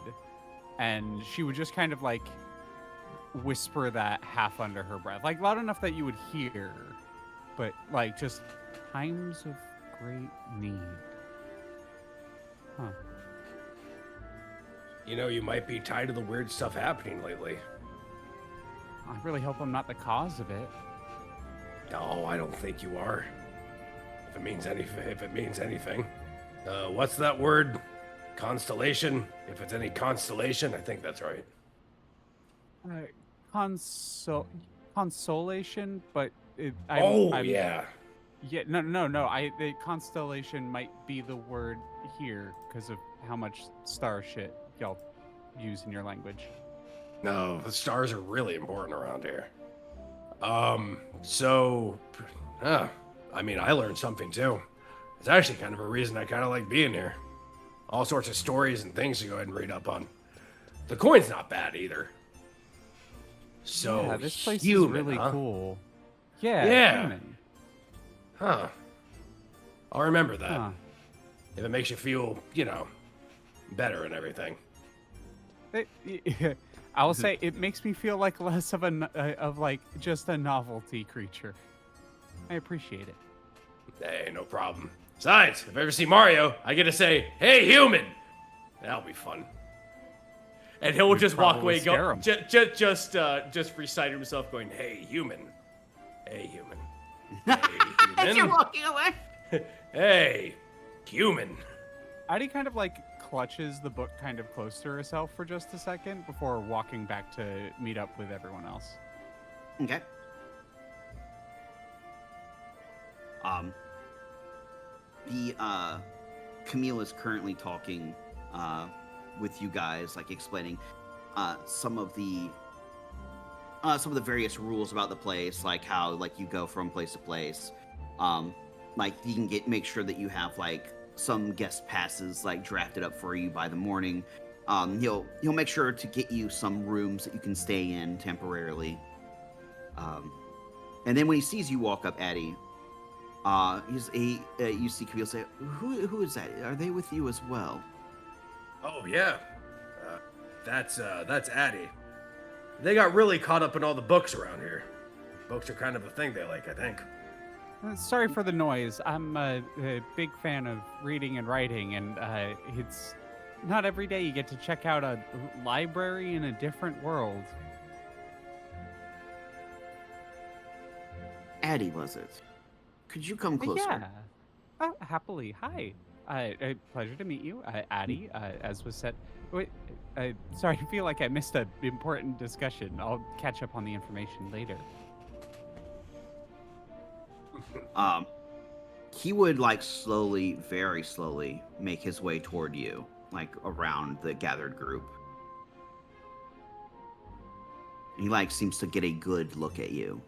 And she would just kind of whisper that half under her breath, loud enough that you would hear, but just times of great need. Huh. You know, you might be tired of the weird stuff happening lately. I really hope I'm not the cause of it. No, I don't think you are. If it means anything. What's that word? Constellation? If it's any constellation, I think that's right. Consolation, but yeah. Yeah, no. The constellation might be the word here because of how much star shit y'all use in your language. No, the stars are really important around here. I learned something too. It's actually kind of a reason I kind of like being here. All sorts of stories and things to go ahead and read up on. The coin's not bad either. So yeah, this place human, is really huh? cool. Yeah. Human. Huh. I'll remember that. Huh. If it makes you feel, better and everything. I will say it makes me feel like less of just a novelty creature. I appreciate it. Hey, no problem. Besides, if I ever see Mario, I get to say, "Hey, human." That'll be fun. And he'll just walk away, just recite himself, going, "Hey, human. Hey, human. Hey, human. As you're walking away. Hey, human." Addie kind of clutches the book kind of close to herself for just a second before walking back to meet up with everyone else. Okay. Camille is currently talking with you guys, explaining some of the some of the various rules about the place, like how like you go from place to place. Like you can make sure that you have like some guest passes like drafted up for you by the morning. He'll make sure to get you some rooms that you can stay in temporarily. And then when he sees you walk up, Addie, you see Camille say, "Who is that? Are they with you as well?" Oh yeah, that's Addie. They got really caught up in all the books around here. Books are kind of a thing they like, I think. Sorry for the noise. I'm a big fan of reading and writing, and it's not every day you get to check out a library in a different world. Addie, was it? Could you come closer? Yeah. Happily. Hi. Pleasure to meet you. Addie, as was said. Wait, sorry, I feel like I missed an important discussion. I'll catch up on the information later. He would like slowly, very slowly, make his way toward you, like around the gathered group. He like seems to get a good look at you.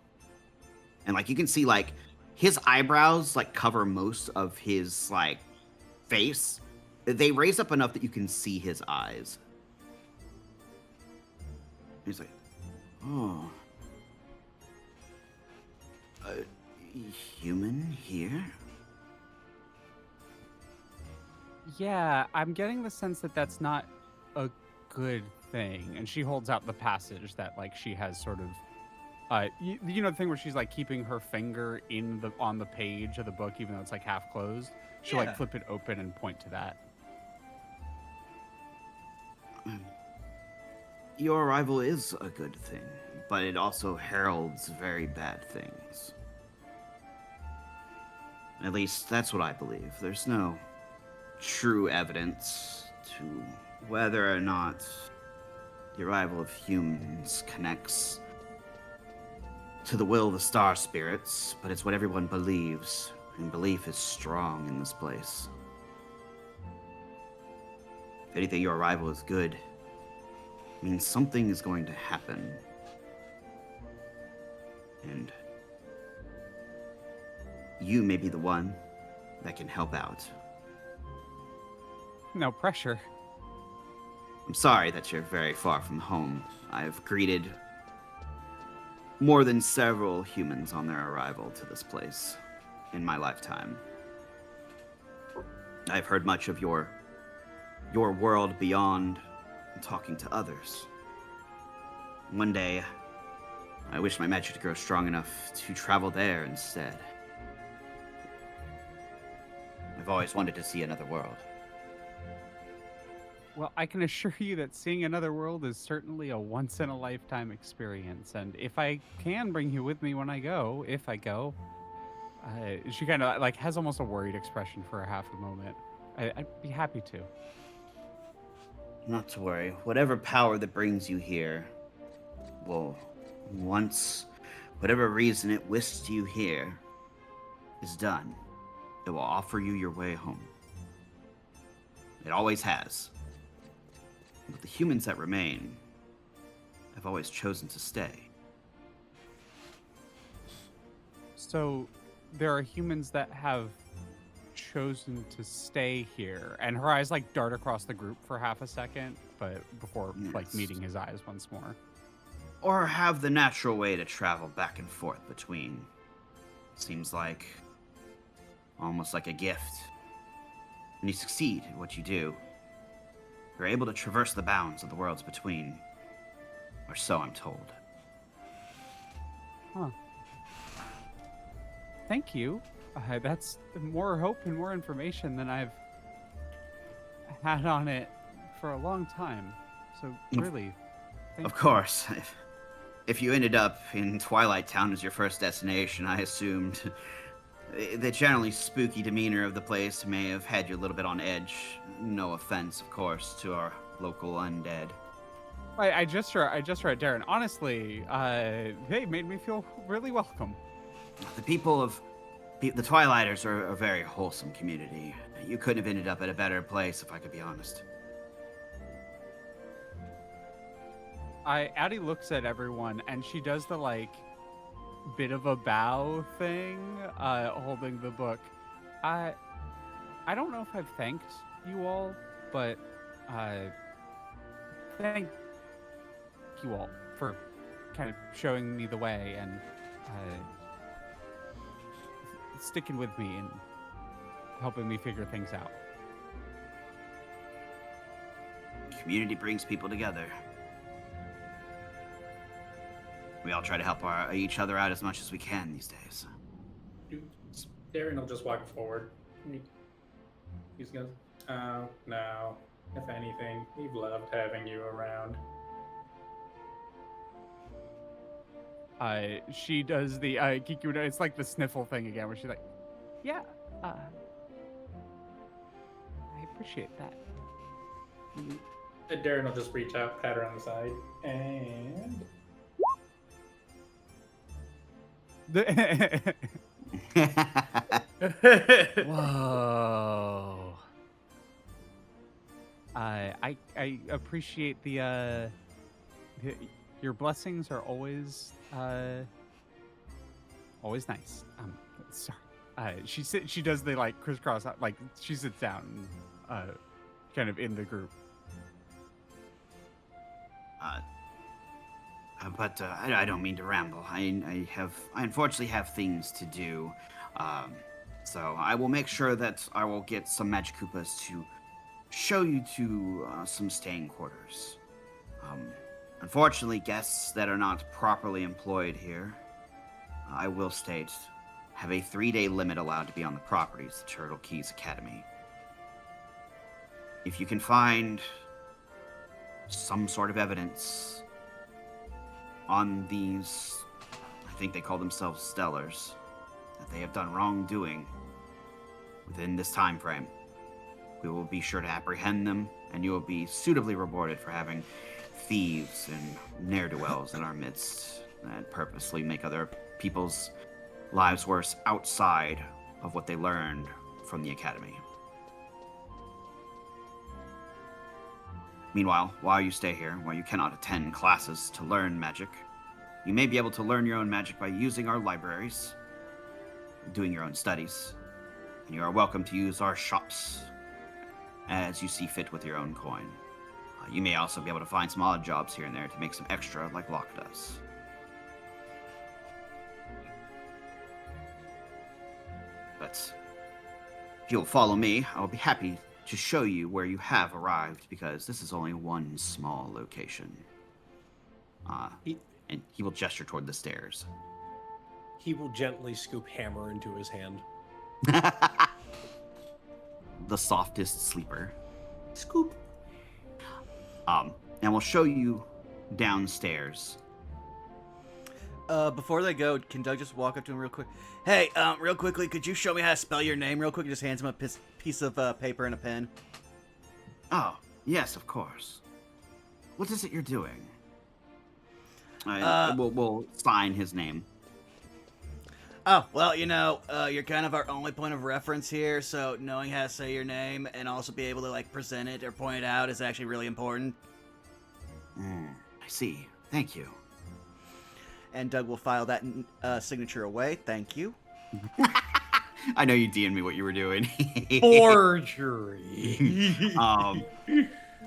And like you can see like his eyebrows like cover most of his like face. They raise up enough that you can see his eyes. He's like, "Oh, a human here?" Yeah, I'm getting the sense that that's not a good thing. And she holds out the passage that like she has sort of you know the thing where she's like keeping her finger on the page of the book even though it's like half closed. She'll like flip it open and point to that. Your arrival is a good thing, but it also heralds very bad things. At least that's what I believe. There's no true evidence to whether or not the arrival of humans connects to the will of the star spirits, but it's what everyone believes, and belief is strong in this place. If anything, your arrival is good. It means something is going to happen. And you may be the one that can help out. No pressure. I'm sorry that you're very far from home. I've greeted more than several humans on their arrival to this place in my lifetime. I've heard much of your world beyond and talking to others. One day, I wish my magic to grow strong enough to travel there instead. I've always wanted to see another world. Well, I can assure you that seeing another world is certainly a once-in-a-lifetime experience, and if I can bring you with me when I go, she kind of like has almost a worried expression for a half a moment. I'd be happy to. Not to worry. Whatever power that brings you here will, once whatever reason it whisks you here is done, it will offer you your way home. It always has. But the humans that remain have always chosen to stay. So there are humans that have chosen to stay here, and her eyes like dart across the group for half a second, but before like meeting his eyes once more. Or have the natural way to travel back and forth between. Seems like almost like a gift. When you succeed at what you do, you're able to traverse the bounds of the worlds between, or so I'm told. Huh. Thank you. That's more hope and more information than I've had on it for a long time. So really, thank Of you. course. If you ended up in Twilight Town as your first destination, I assumed the generally spooky demeanor of the place may have had you a little bit on edge. No offense, of course, to our local undead. I just read Darren. Honestly, they made me feel really welcome. The people of the Twilighters are a very wholesome community. You couldn't have ended up at a better place, if I could be honest. Addie looks at everyone and she does the like bit of a bow thing, holding the book. I don't know if I've thanked you all, but thank you all for kind of showing me the way and sticking with me and helping me figure things out. Community brings people together. We all try to help each other out as much as we can these days. Darren will just walk forward. He's going, oh, no. If anything, we've loved having you around. She does the Kiku, it's like the sniffle thing again, where she's like, yeah, I appreciate that. And Darren will just reach out, pat her on the side, and... Whoa. I appreciate the your blessings are always nice. Sorry. She does the like crisscross, like she sits down kind of in the group. But I don't mean to ramble. I unfortunately have things to do. So I will make sure that I will get some Magic Koopas to show you to some staying quarters. Unfortunately, guests that are not properly employed here, I will state, have a 3-day limit allowed to be on the properties, the Turtle Keys Academy. If you can find some sort of evidence on these, I think they call themselves Stellars, that they have done wrongdoing within this time frame, we will be sure to apprehend them, and you will be suitably rewarded for having thieves and ne'er-do-wells in our midst that purposely make other people's lives worse outside of what they learned from the academy. Meanwhile, while you stay here, while you cannot attend classes to learn magic, you may be able to learn your own magic by using our libraries, doing your own studies, and you are welcome to use our shops as you see fit with your own coin. You may also be able to find some odd jobs here and there to make some extra, like Locke does. But if you'll follow me, I'll be happy to show you where you have arrived, because this is only one small location. And he will gesture toward the stairs. He will gently scoop hammer into his hand. The softest sleeper. Scoop. And we'll show you downstairs. Before they go, can Doug just walk up to him real quick? Hey, real quickly, could you show me how to spell your name real quick? He just hands him a piece of paper and a pen. Oh, yes, of course. What is it you're doing? We'll sign his name. Oh, well, you know, you're kind of our only point of reference here, so knowing how to say your name and also be able to, like, present it or point it out is actually really important. I see. Thank you. And Doug will file that signature away. Thank you. I know you DM'd me what you were doing. Forgery.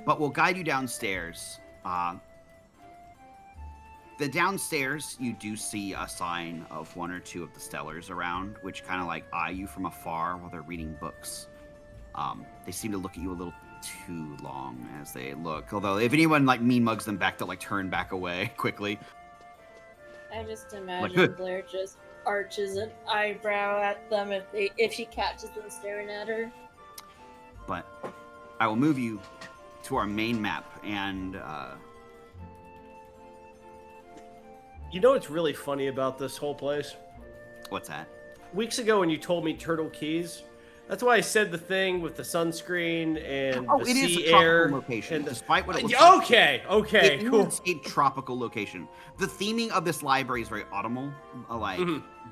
But we'll guide you downstairs. The downstairs, you do see a sign of one or two of the Stellars around, which kind of like eye you from afar while they're reading books. They seem to look at you a little too long as they look. Although if anyone like mean mugs them back, they'll like turn back away quickly. I just imagine Blair just arches an eyebrow at them if she catches them staring at her. But I will move you to our main map, and You know what's really funny about this whole place? what's that? Weeks ago when you told me Turtle Keys, that's why I said the thing with the sunscreen and the it is sea a tropical air. location, And despite what it looks like. Okay, It cool. is a tropical location. The theming of this library is very autumnal,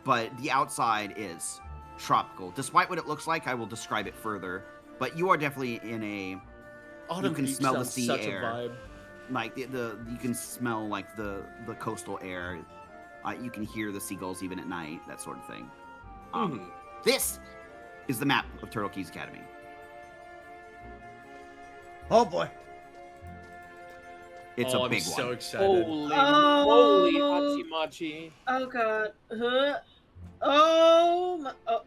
but the outside is tropical. Despite what it looks like, I will describe it further. But you are definitely in a... Autumn you can Beach smell the sounds sea such air. a vibe. like the you can smell like the coastal air. You can hear the seagulls even at night, that sort of thing. This is the map of Turtle Keys Academy. Oh boy. It's a big I'm one. so excited. Holy Hachi Machi. Oh god. Oh my. Oh.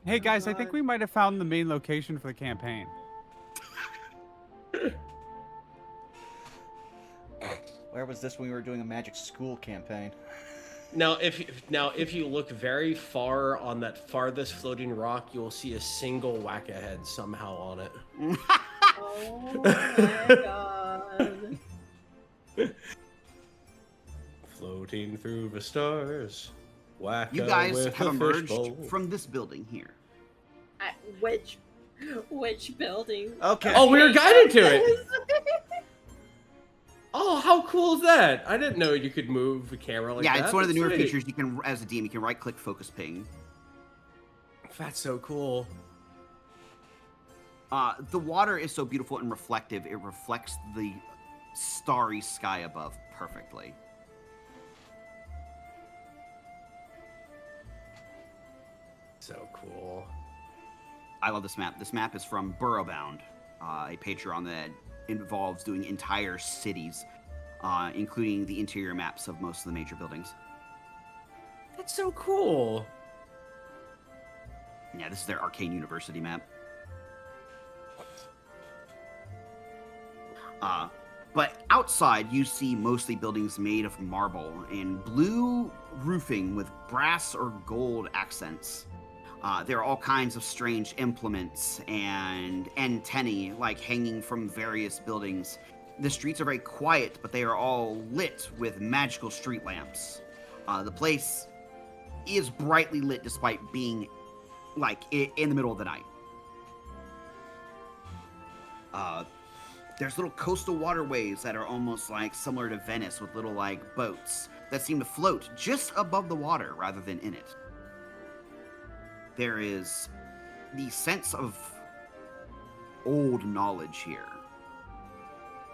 Hey guys, I God. think we might have found the main location for the campaign. Where was this when we were doing a magic school campaign? Now, if you look very far on that farthest floating rock, you will see a single whack-a-head somehow on it. Oh my god. Floating through the stars. Whack You guys have emerged from this building here. Which building? Okay. Oh, we were guided to it. Oh, how cool is that? I didn't know you could move the camera like that. Yeah, it's one of the That's newer sweet. features. You can, as a DM, you can right-click focus ping. That's so cool. The water is so beautiful and reflective. It reflects the starry sky above perfectly. So cool. I love this map. This map is from Burrowbound, a Patreon that involves doing entire cities, including the interior maps of most of the major buildings. That's so cool. Yeah, this is their Arcane University map. But outside, you see mostly buildings made of marble and blue roofing with brass or gold accents. There are all kinds of strange implements and antennae, like hanging from various buildings. The streets are very quiet, but they are all lit with magical street lamps. The place is brightly lit despite being, like, in the middle of the night. There's little coastal waterways that are almost like similar to Venice, with little like boats that seem to float just above the water rather than in it. There is the sense of old knowledge here.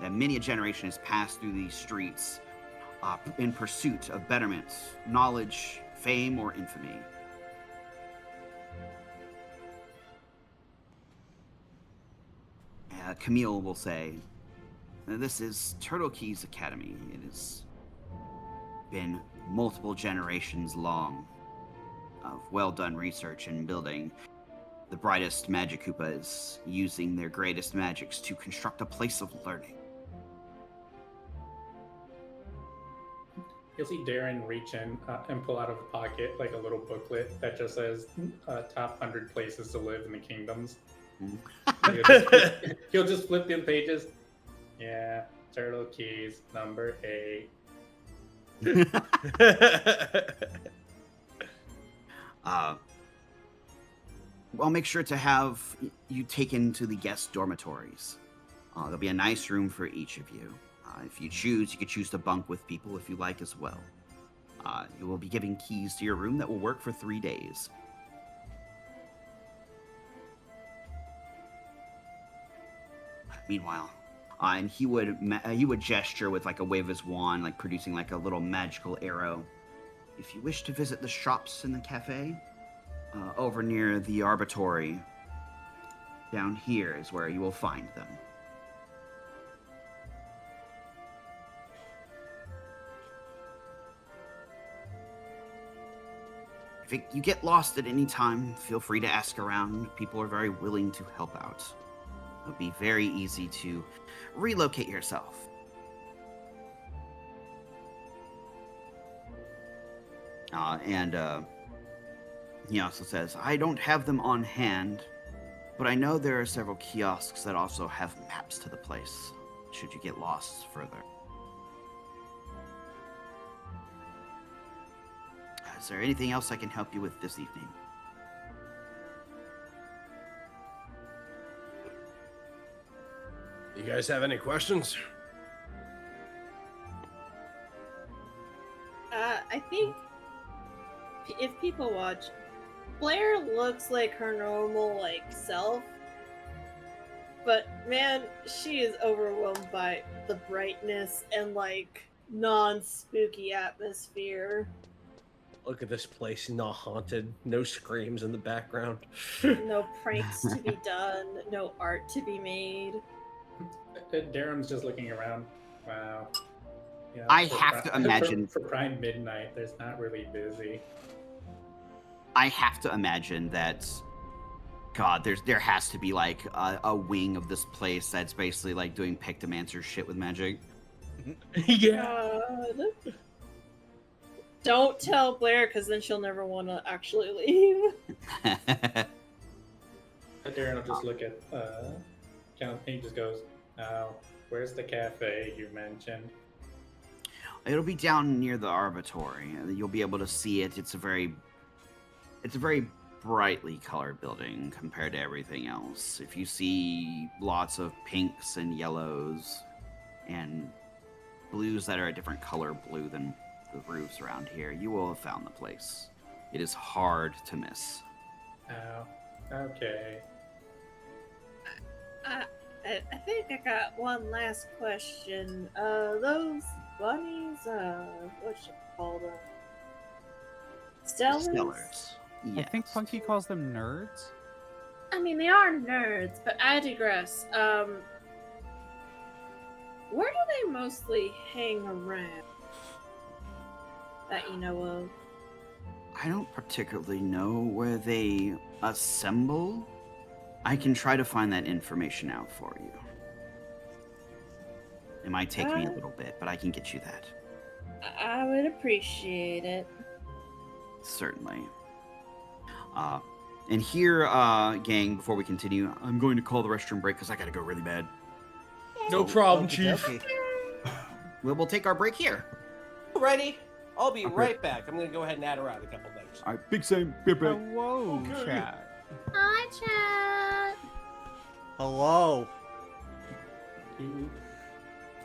That many a generation has passed through these streets in pursuit of betterment, knowledge, fame, or infamy. Camille will say, this is Turtle Keys Academy. It has been multiple generations long of well-done research and building. The brightest magic Koopas using their greatest magics to construct a place of learning. You'll see Darren reach in and pull out of a pocket like a little booklet that just says top 100 places to live in the kingdoms. He'll just flip the pages. Yeah, Turtle Keys, number 8. I'll make sure to have you taken to the guest dormitories. There'll be a nice room for each of you. If you choose, you can choose to bunk with people if you like as well. You will be given keys to your room that will work for 3 days. Meanwhile, and he would gesture with like a wave of his wand, like producing like a little magical arrow. If you wish to visit the shops in the cafe, over near the Arbitory, down here is where you will find them. If you get lost at any time, feel free to ask around. People are very willing to help out. It'll be very easy to relocate yourself. He also says, I don't have them on hand, but I know there are several kiosks that also have maps to the place, should you get lost further. Is there anything else I can help you with this evening? You guys have any questions? I think if people watch, Blair looks like her normal self, But man, she is overwhelmed by the brightness and like non-spooky atmosphere. Look at this place, not haunted. No screams in the background. No pranks to be done. No art to be made. Darren's just looking around. Wow. Yeah, I for have to imagine for Prime Midnight, there's not really busy. I have to imagine that, God, there has to be like a wing of this place that's basically like doing Pictomancer shit with magic. Yeah. God. Don't tell Blair, because then she'll never want to actually leave. Darren will just look at Count, and he just goes, "Oh, where's the cafe you mentioned?" It'll be down near the Arbitory. You'll be able to see it. It's a very brightly colored building compared to everything else. If you see lots of pinks and yellows and blues that are a different color blue than the roofs around here, you will have found the place. It is hard to miss. Oh, okay. I think I got one last question. Those bunnies, what should I call them? Stellars? Stellars. I Yes. think Punky calls them nerds. I mean, they are nerds, but I digress. Where do they mostly hang around? That you know of? I don't particularly know where they assemble. I can try to find that information out for you. It might take me a little bit, but I can get you that. I would appreciate it. Certainly. And here, gang, before we continue, I'm going to call the restroom break because I gotta go really bad. No problem, Okey Chief. dokey. We'll take our break here. Ready? I'll be Okay. right back. I'm gonna go ahead and add her out a couple things. All right, big Sam, be right back. Whoa, Okay. chat. Hi, chat. Hello.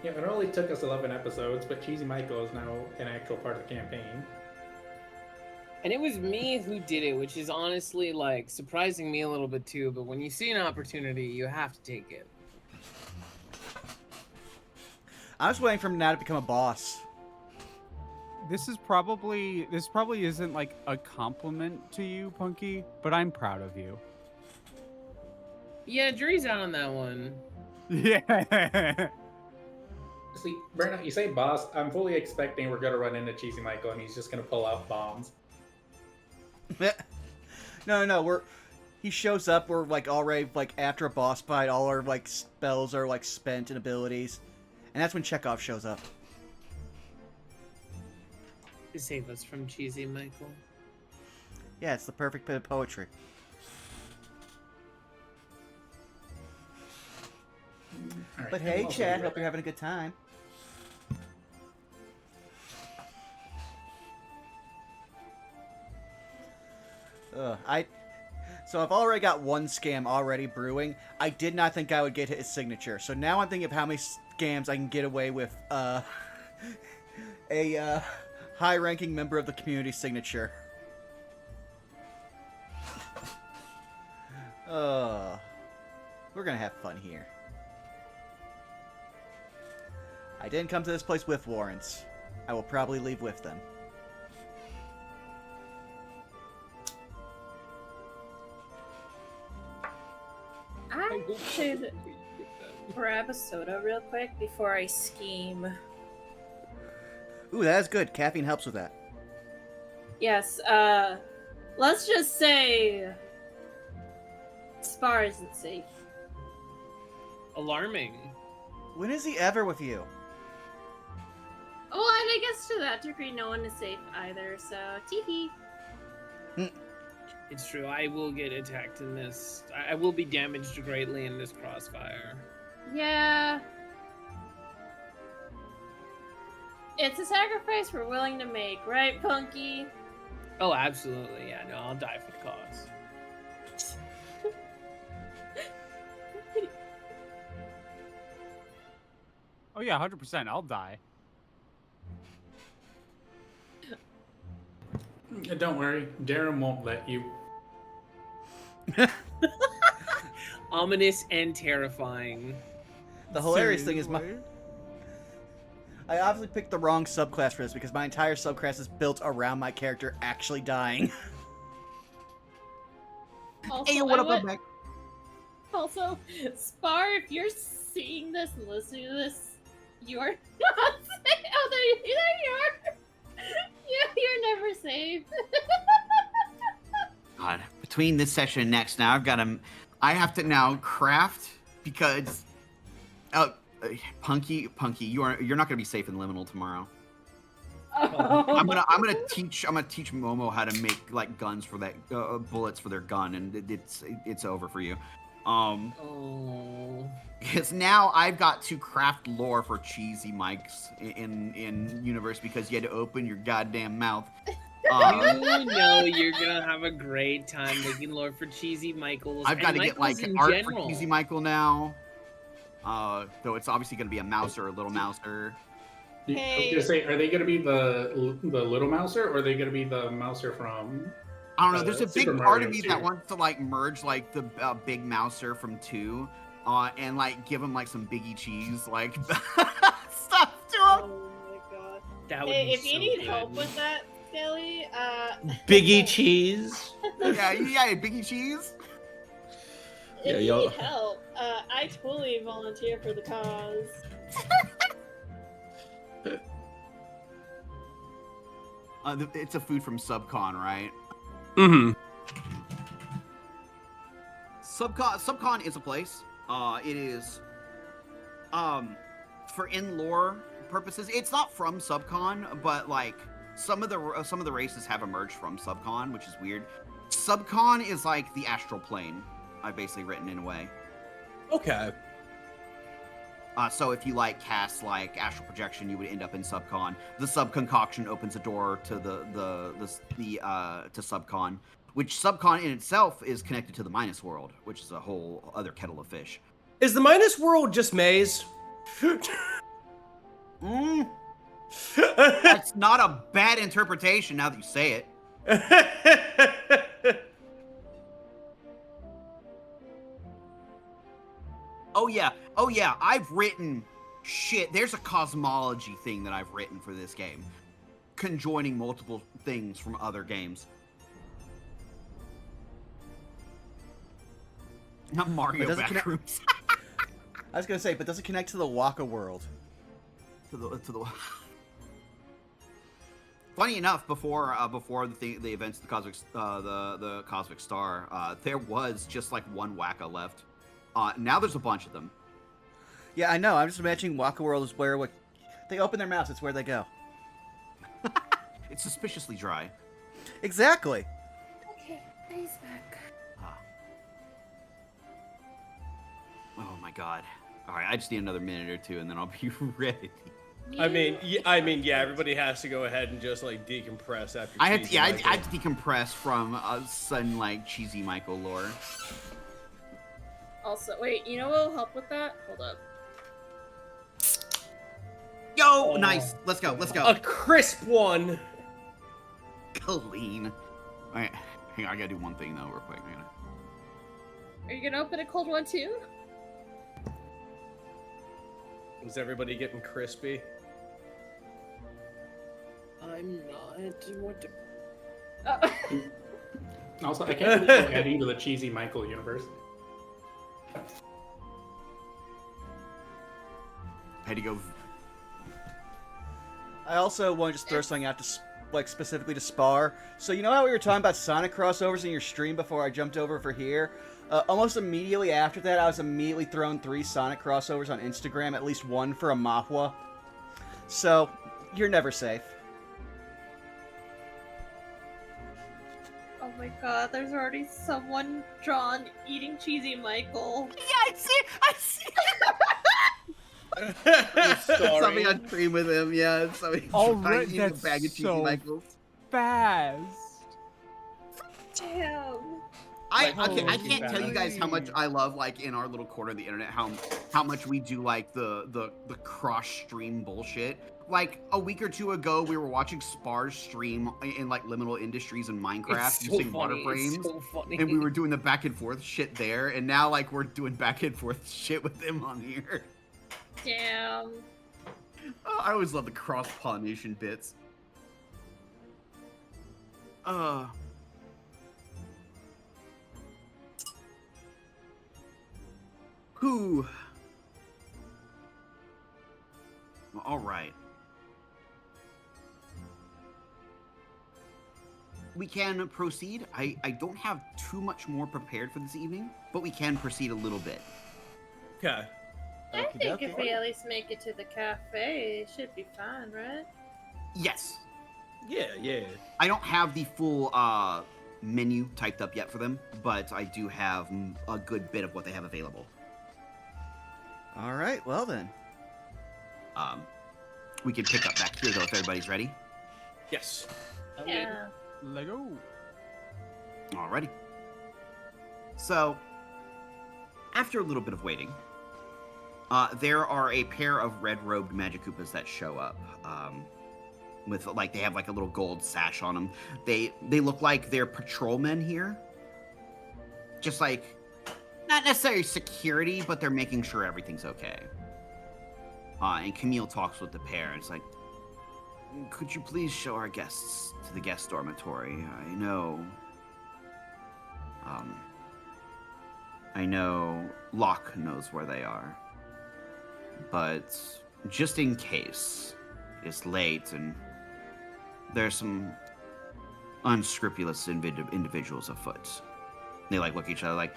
Yeah, it only took us 11 episodes, but Cheez-E Michael is now an actual part of the campaign. And it was me who did it, which is honestly like surprising me a little bit too. But when you see an opportunity, you have to take it. I was waiting for him now to become a boss. This probably isn't like a compliment to you, Punky, but I'm proud of you. Yeah, jury's out on that one. Yeah. See, Brenna, you say boss, I'm fully expecting we're gonna run into Cheez-E Michael and he's just gonna pull out bombs. No, he shows up, we're like already like after a boss fight, all our like spells are like spent and abilities. And that's when Chekhov shows up. To save us from Cheez-E Michael. Yeah, it's the perfect bit of poetry. All right, But and hey, we'll also Chad, be hope right you're having a good time. So I've already got one scam already brewing. I did not think I would get his signature. So now I'm thinking of how many scams I can get away with a high-ranking member of the community signature. We're gonna have fun here. I didn't come to this place with warrants. I will probably leave with them. I should grab a soda real quick before I scheme. Ooh, that's good. Caffeine helps with that. Yes, let's just say Spar isn't safe. Alarming. When is he ever with you? Well, and I guess to that degree, no one is safe either, so teehee. It's true. I will get attacked in this. I will be damaged greatly in this crossfire. Yeah. It's a sacrifice we're willing to make, right, Punky? Oh, absolutely. Yeah, no, I'll die for the cause. Oh yeah, 100%. I'll die. Don't worry, Darren won't let you. ominous and terrifying. The hilarious thing is I obviously picked the wrong subclass for this because my entire subclass is built around my character actually dying. Also, Hey, what up, I'm back? Also, Spar, if you're seeing this and listening to this, you are not safe. Oh, there you are. You're never safe. God, between this session and next, now I have to now craft because, Punky, you're not gonna be safe in Liminal tomorrow. I'm gonna teach Momo how to make like guns for that bullets for their gun, and it's over for you. Because now I've got to craft lore for Cheez-E Mikes in universe because you had to open your goddamn mouth. You know you're gonna have a great time making lore for Cheez-E Michaels. I've got to get like art for general. Cheez-E Michael now. Though it's obviously gonna be a mouser, a little mouser. I was gonna say, are they gonna be the little mouser, or are they gonna be the mouser from? I don't know. There's a Super big part Mario of me 2. that wants to like merge like the big mouser from 2, and like give him like some Biggie cheese like stuff to him. Oh my god. That would Hey, be if you so need good. help with that, Skelly, Biggie cheese. Yeah, Biggie cheese. if Yeah, you yo. need help, I totally volunteer for the cause. It's a food from Subcon, right? Mm-hmm. Subcon is a place. It is, for in lore purposes, it's not from Subcon, but like some of the races have emerged from Subcon, which is weird. Subcon is like the astral plane. I've basically written in a way. Okay. So if you like cast like astral projection, you would end up in Subcon. The sub concoction opens a door to to Subcon, which Subcon in itself is connected to the Minus World, which is a whole other kettle of fish. Is the Minus World just maze? That's not a bad interpretation now that you say it. Oh yeah, I've written shit. There's a cosmology thing that I've written for this game, conjoining multiple things from other games. Not Mario Backrooms. I was gonna say, but does it connect to the Waka world? to the. Funny enough, before the events of the Cosmic Star, there was just like one Waka left. Now there's a bunch of them. Yeah, I know. I'm just imagining Waka World is where they open their mouths. It's where they go. It's suspiciously dry. Exactly. Okay, he's back. Oh my god. All right, I just need another minute or two, and then I'll be ready. I mean, yeah. Everybody has to go ahead and just like decompress after. I have to, Cheez-E I Michael. have to decompress from sudden like Cheez-E Michael lore. Also, wait, you know what will help with that? Hold up. Yo, nice. Let's go. Let's go. A crisp one. Clean. All right, hang on. I gotta do one thing though, real quick. Are you gonna open a cold one too? Is everybody getting crispy? I'm not. What the... Oh. Also, I can't believe you're adding to the Cheez-E Michael universe. I had to go. I also want to just throw something out to, like, specifically to Spar. So you know how we were talking about Sonic crossovers in your stream before I jumped over for here? Almost immediately after that, I was immediately throwing 3 Sonic crossovers on Instagram, at least one for a Mahua. So, you're never safe. Oh my god, there's already someone drawn eating Cheez-E Michael. Yeah, I see. Something on stream with him. Yeah, somebody Already, eating a that's bag of Cheez-E so Michaels. fast. Damn. I Like, can't tell you guys how much I love, like, in our little corner of the internet, how much we do like the cross stream bullshit. like a week or two ago, we were watching Spar's stream in like Liminal Industries and Minecraft It's so using funny. waterframes, It's so funny. and we were doing the back and forth shit there, and now like we're doing back and forth shit with him on here. Damn. Oh, I always love the cross pollination bits. Who? Well, all right. We can proceed. I don't have too much more prepared for this evening, but we can proceed a little bit. Okay. I think if we at least make it to the cafe, it should be fine, right? Yes. Yeah. I don't have the full menu typed up yet for them, but I do have a good bit of what they have available. All right, well then. We can pick up back here though if everybody's ready. Yes. Yeah. Lego. Alrighty. So, after a little bit of waiting, there are a pair of red-robed Magic Koopas that show up. With like they have like a little gold sash on them. They look like they're patrolmen here. Just like not necessarily security, but they're making sure everything's okay. And Camille talks with the pair, and it's like, could you please show our guests to the guest dormitory? I know Locke knows where they are. But just in case, it's late and there's some unscrupulous individuals afoot. They like look at each other like,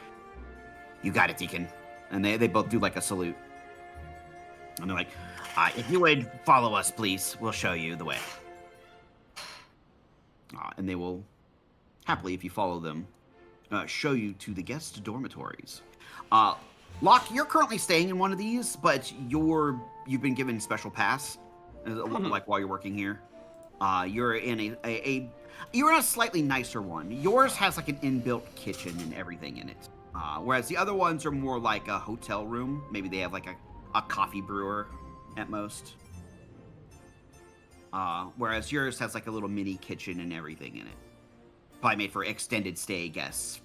you got it, Deacon. And they both do like a salute. And they're like, if you would follow us, please, we'll show you the way. And they will happily, if you follow them, show you to the guest dormitories. Locke, you're currently staying in one of these, but you've been given special pass, like while you're working here. You're in you're in a slightly nicer one. Yours has like an inbuilt kitchen and everything in it, whereas the other ones are more like a hotel room. Maybe they have like a coffee brewer at most. Whereas yours has like a little mini kitchen and everything in it. Probably made for extended stay guests.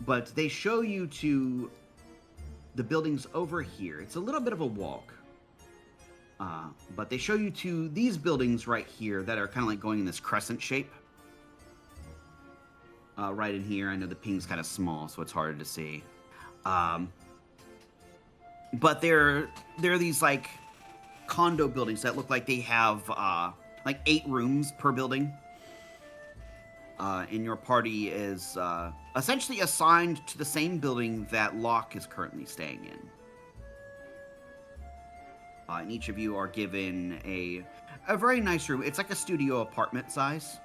But they show you to the buildings over here. It's a little bit of a walk. But they show you to these buildings right here that are kind of like going in this crescent shape. Right in here. I know the ping's kind of small, so it's harder to see. But they're these like condo buildings that look like they have like 8 rooms per building. And your party is essentially assigned to the same building that Locke is currently staying in. And each of you are given a very nice room. It's like a studio apartment size.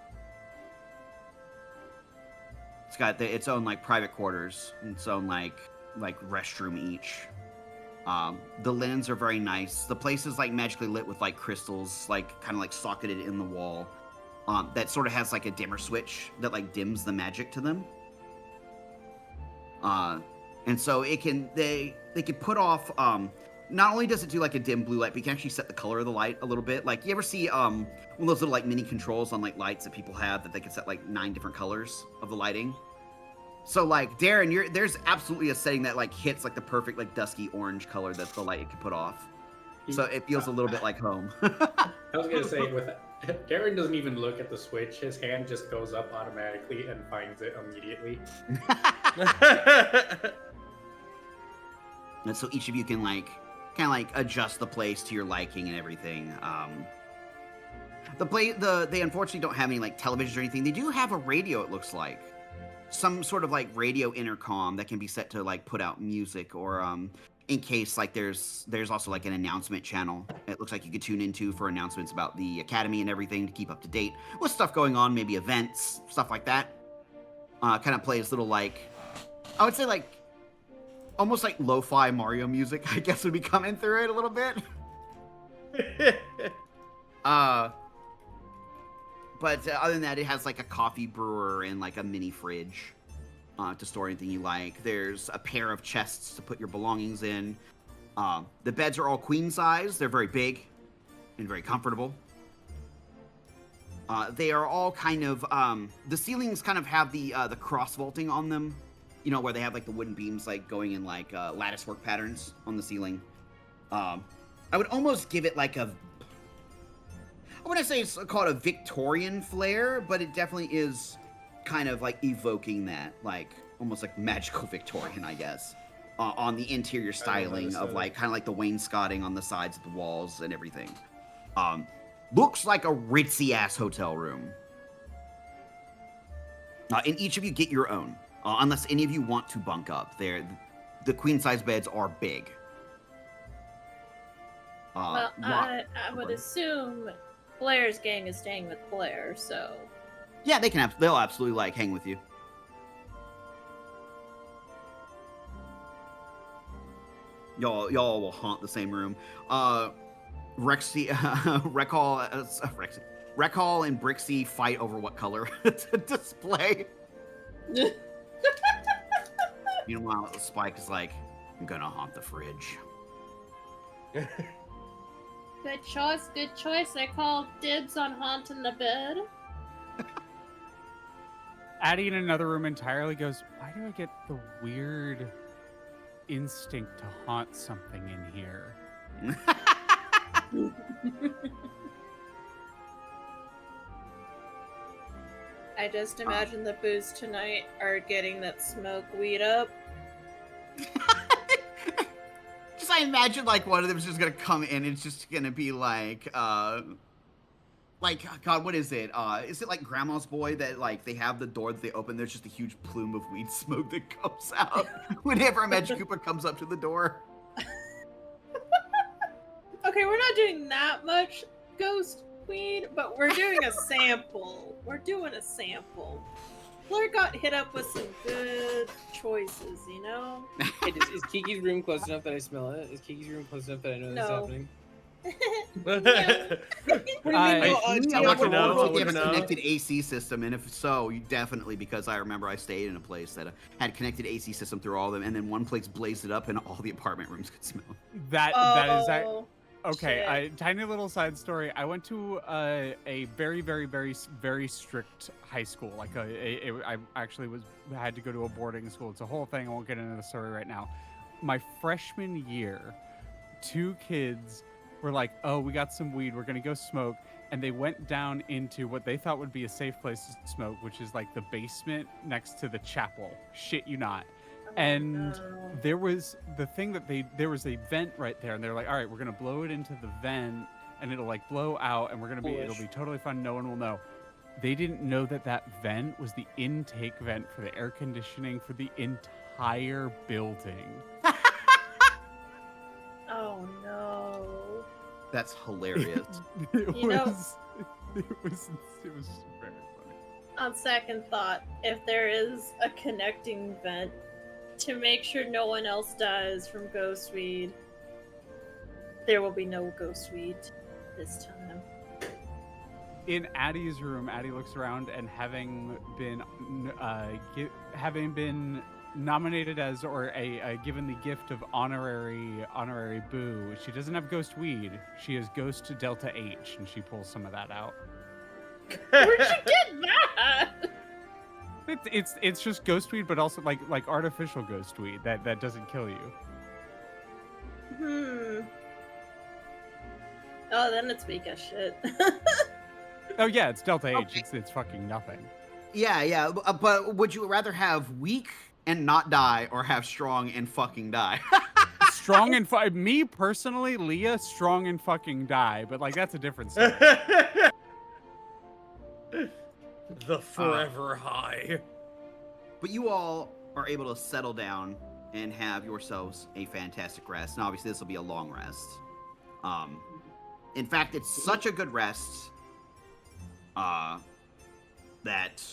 It's got its own like private quarters, and its own like restroom each. The linens are very nice. The place is like magically lit with like crystals, like kind of like socketed in the wall. That sort of has like a dimmer switch that like dims the magic to them. And so they can put off. Not only does it do like a dim blue light, but you can actually set the color of the light a little bit. Like you ever see one of those little like mini controls on like lights that people have that they can set like 9 different colors of the lighting. So like Darren, there's absolutely a setting that like hits like the perfect like dusky orange color that the light can put off. So it feels a little bit like home. I was gonna say Darren doesn't even look at the switch. His hand just goes up automatically and finds it immediately. And so each of you can like kind of like adjust the place to your liking and everything. They unfortunately don't have any like televisions or anything. They do have a radio, it looks like. Some sort of like radio intercom that can be set to like put out music, or in case like there's also like an announcement channel. It looks like you could tune into for announcements about the academy and everything to keep up to date with stuff going on, maybe events, stuff like that. Kind of plays little like, I would say like almost like lo-fi Mario music, I guess, would be coming through it a little bit. But other than that, it has like a coffee brewer and like a mini fridge to store anything you like. There's a pair of chests to put your belongings in. The beds are all queen size. They're very big and very comfortable. They are all kind of the ceilings kind of have the cross vaulting on them, you know, where they have like the wooden beams like going in like lattice work patterns on the ceiling. I would almost give it like I wouldn't say it's called a Victorian flair, but it definitely is kind of like evoking that, like almost like magical Victorian, I guess, on the interior styling of like kind of like the wainscoting on the sides of the walls and everything. Looks like a ritzy ass hotel room. And each of you get your own, unless any of you want to bunk up. The queen size beds are big. Well, I would assume Blair's gang is staying with Blair, so. Yeah, they'll absolutely like hang with you. Y'all will haunt the same room. Rekhal and Brixie fight over what color to display. Meanwhile, Spike is like, I'm gonna haunt the fridge. Good choice, good choice. I call dibs on haunting the bed. Addie in another room entirely goes, why do I get the weird instinct to haunt something in here? I just imagine the Boos tonight are getting that smoke weed up. Just I imagine like one of them is just gonna come in and it's just gonna be like God, what is it? Is it like Grandma's Boy that like they have the door that they open, there's just a huge plume of weed smoke that comes out whenever a Magic Koopa comes up to the door? Okay, we're not doing that much ghost weed, but we're doing a sample. We're doing a sample. Blair got hit up with some good choices, you know? Hey, is Kiki's room close enough that I smell it? Is Kiki's room close enough that I know this is happening? Connected AC system, and if so, you definitely, because I remember I stayed in a place that had connected AC system through all of them, and then one place blazed it up, and all the apartment rooms could smell. That is okay. Tiny little side story. I went to a very, very, very, very strict high school. Like I actually had to go to a boarding school. It's a whole thing. I won't get into the story right now. My freshman year, 2 kids were like, oh, we got some weed, we're gonna go smoke. And they went down into what they thought would be a safe place to smoke, which is like the basement next to the chapel. Shit you not. And there was the thing that there was a vent right there, and they're like, all right, we're gonna blow it into the vent and it'll like blow out and it'll be totally fun, no one will know. They didn't know that vent was the intake vent for the air conditioning for the entire building. Oh no. That's hilarious. It was very funny. On second thought, if there is a connecting vent to make sure no one else dies from ghost weed, there will be no ghost weed this time. In Addie's room, Addie looks around and having been nominated as given the gift of honorary boo, she doesn't have ghost weed. She has ghost Delta H, and she pulls some of that out. Where'd you get that? It's just ghost weed, but also like artificial ghost weed that doesn't kill you. Oh, then it's weak as shit. Oh yeah, it's Delta H. It's fucking nothing. Yeah. But would you rather have weak and not die, or have strong and fucking die? Strong and me personally, Leah, strong and fucking die, but like that's a different story. The forever high. But you all are able to settle down and have yourselves a fantastic rest. And obviously this will be a long rest. In fact, it's such a good rest that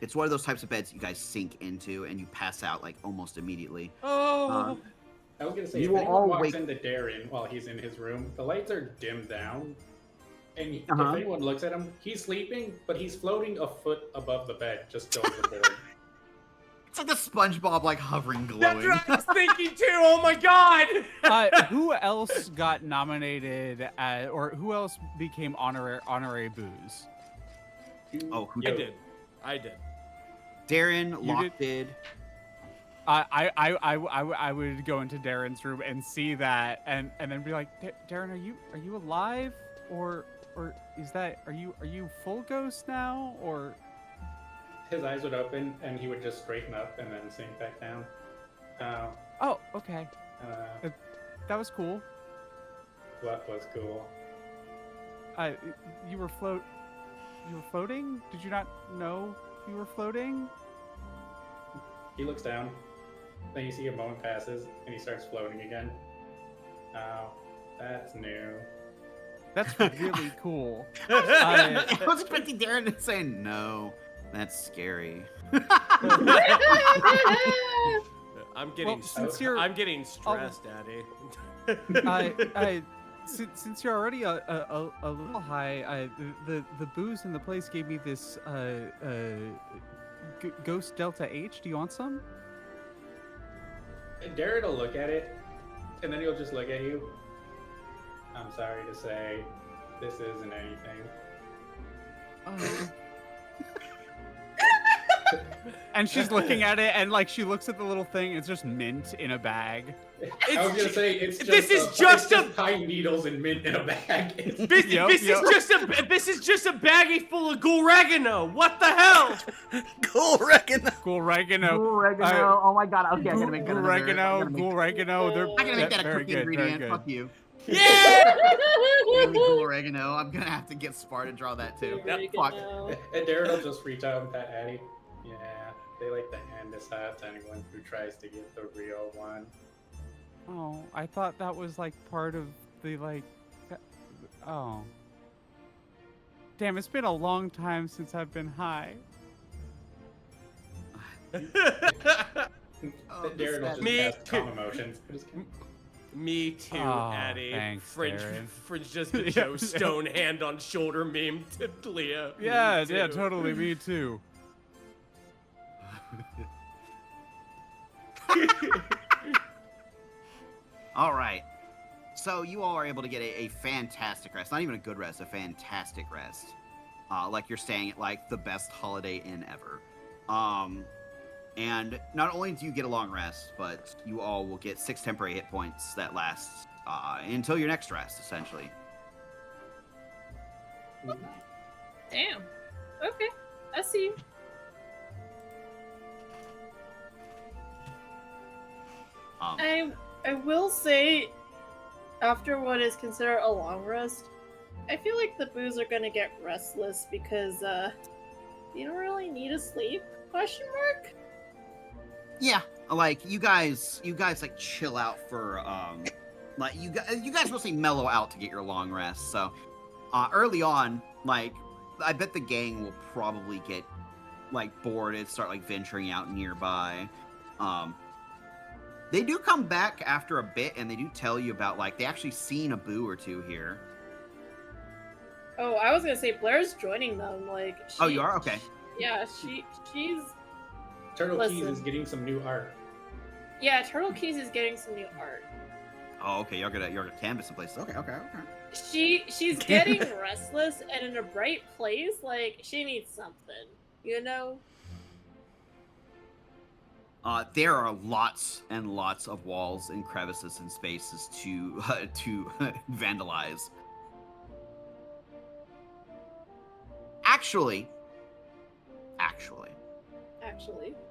it's one of those types of beds you guys sink into and you pass out like almost immediately. I was gonna say, if anyone walks into Darren while he's in his room, the lights are dimmed down. And if anyone looks at him, he's sleeping, but he's floating a foot above the bed, just over the board. It's like the SpongeBob like hovering, glowing. That's what I was thinking too. Oh my god. Who else got nominated or who else became honorary Boos? Oh, who I did. Darren, Locke did. I would go into Darren's room and see that and then be like, Darren, are you alive or is that are you full ghost now or? His eyes would open and he would just straighten up and then sink back down. Oh, okay. That was cool. What was cool? You were floating? Did you not know you were floating? He looks down. Then you see a moment passes and he starts floating again. Oh, that's new. That's really cool. I was expecting Darren to say no. That's scary. I'm getting stressed, Daddy. Since you're already a little high, the booze in the place gave me this Ghost Delta H. Do you want some? Darren will look at it, and then he'll just look at you. I'm sorry to say, this isn't anything. And she's looking at it, and like she looks at the little thing. It's just mint in a bag. I was gonna say it's just pine needles and mint in a bag. This is just a baggie full of ghoul-regano. What the hell? Ghoul-regano. Oh my god. Okay, I'm gonna make Ghoul-regano. I'm gonna make that a cooking ingredient. Fuck you. Yeah. Ghoul-regano. I'm gonna have to get Spar to draw that too. Fuck. And Darren will just reach out and pat Addie. Yeah, they like to hand this out to anyone who tries to get the real one. Oh, I thought that was like part of the like. Oh. Damn, it's been a long time since I've been high. Darren will just cast calm emotions. Me too, Addie. Thanks, Fringe just the Joe Stone hand on shoulder meme to Leah. Yeah, totally. Me too. All right. So you all are able to get a fantastic rest. Not even a good rest, a fantastic rest. Like you're staying at like the best Holiday Inn ever. And not only do you get a long rest, but you all will get 6 temporary hit points that lasts until your next rest, essentially. Damn. Okay. I see you. I will say, after what is considered a long rest, I feel like the Boos are gonna get restless because you don't really need a sleep? Question mark? Yeah, like you guys like chill out for like you guys mostly mellow out to get your long rest. So early on, like I bet the gang will probably get like bored and start like venturing out nearby. They do come back after a bit, and they do tell you about, like, they actually seen a boo or two here. Oh, I was gonna say Blair's joining them, like... Oh, you are? Okay. Yeah, she's... Turtle Keys is getting some new art. Yeah, Turtle Keys is getting some new art. Oh, okay, you're gonna canvas some places. Okay. She's getting restless, and in a bright place, like, she needs something, you know? There are lots and lots of walls and crevices and spaces to vandalize. Actually,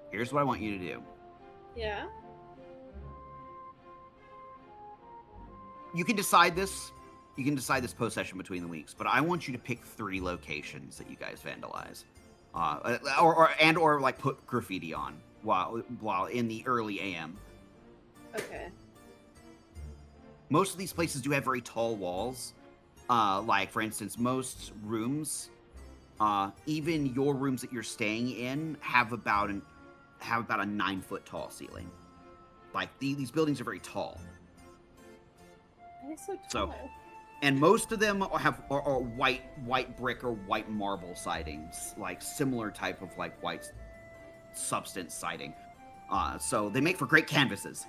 here's what I want you to do. Yeah. You can decide this. You can decide this post-session between the weeks, but I want you to pick 3 locations that you guys vandalize, or like put graffiti on while in the early AM. Okay. Most of these places do have very tall walls. Like for instance, most rooms, even your rooms that you're staying in, have about a 9-foot tall ceiling. Like these buildings are very tall. That is so tall. And most of them are white brick or white marble sidings, like similar type of like white substance siding. So they make for great canvases.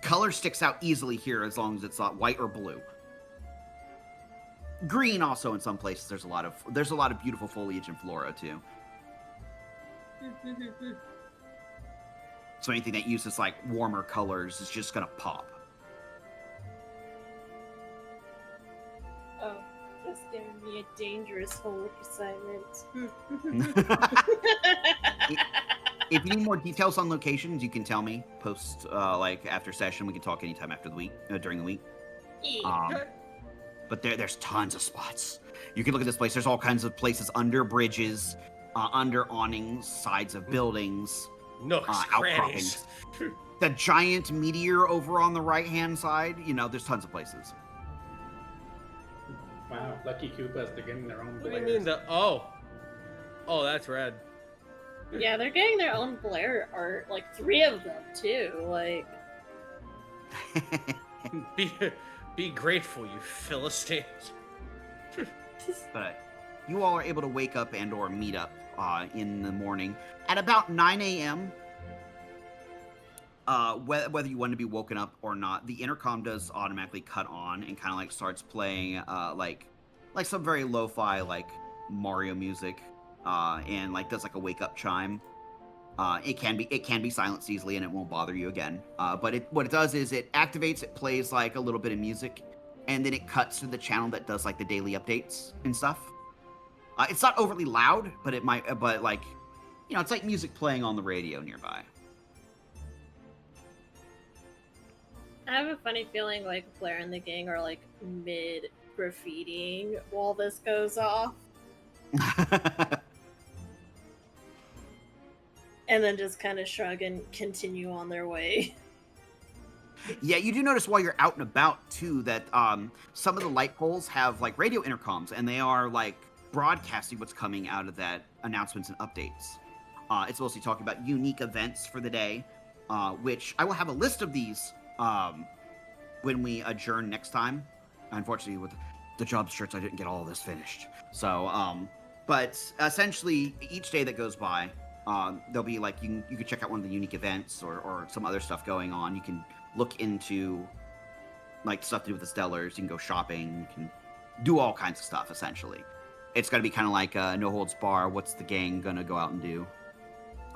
Color sticks out easily here as long as it's not white or blue. Green also in some places. There's a lot of beautiful foliage and flora too. So anything that uses like warmer colors is just gonna pop. Oh, that's giving me a dangerous homework assignment. If you need more details on locations, you can tell me post like after session. We can talk anytime after the week during the week. But there's tons of spots. You can look at this place. There's all kinds of places under bridges, under awnings, sides of buildings, Nooks, outcroppings. The giant meteor over on the right-hand side. You know, there's tons of places. Wow, Lucky Koopas, they're getting their own What do you Blairs. mean oh, that's rad. Yeah, they're getting their own Blair art, like 3 of them too. Like, Be grateful, you Philistines. But you all are able to wake up and or meet up in the morning at about 9 a.m. Whether you want to be woken up or not, the intercom does automatically cut on and kind of like starts playing like some very lo-fi like Mario music, and like does like a wake up chime. It can be silenced easily and it won't bother you again. But what it does is it activates, it plays like a little bit of music, and then it cuts to the channel that does like the daily updates and stuff. It's not overly loud, but like, you know, it's like music playing on the radio nearby. I have a funny feeling like Blair and the gang are like mid graffitiing while this goes off. And then just kind of shrug and continue on their way. Yeah, you do notice while you're out and about too that some of the light poles have like radio intercoms, and they are like broadcasting what's coming out of that, announcements and updates. It's mostly talking about unique events for the day, which I will have a list of these when we adjourn next time. Unfortunately, with the job search, I didn't get all of this finished. So, but essentially, each day that goes by, there'll be like you can check out one of the unique events or some other stuff going on. You can look into like stuff to do with the Stellars. You can go shopping. You can do all kinds of stuff. Essentially, it's gonna be kind of like no holds bar. What's the gang gonna go out and do?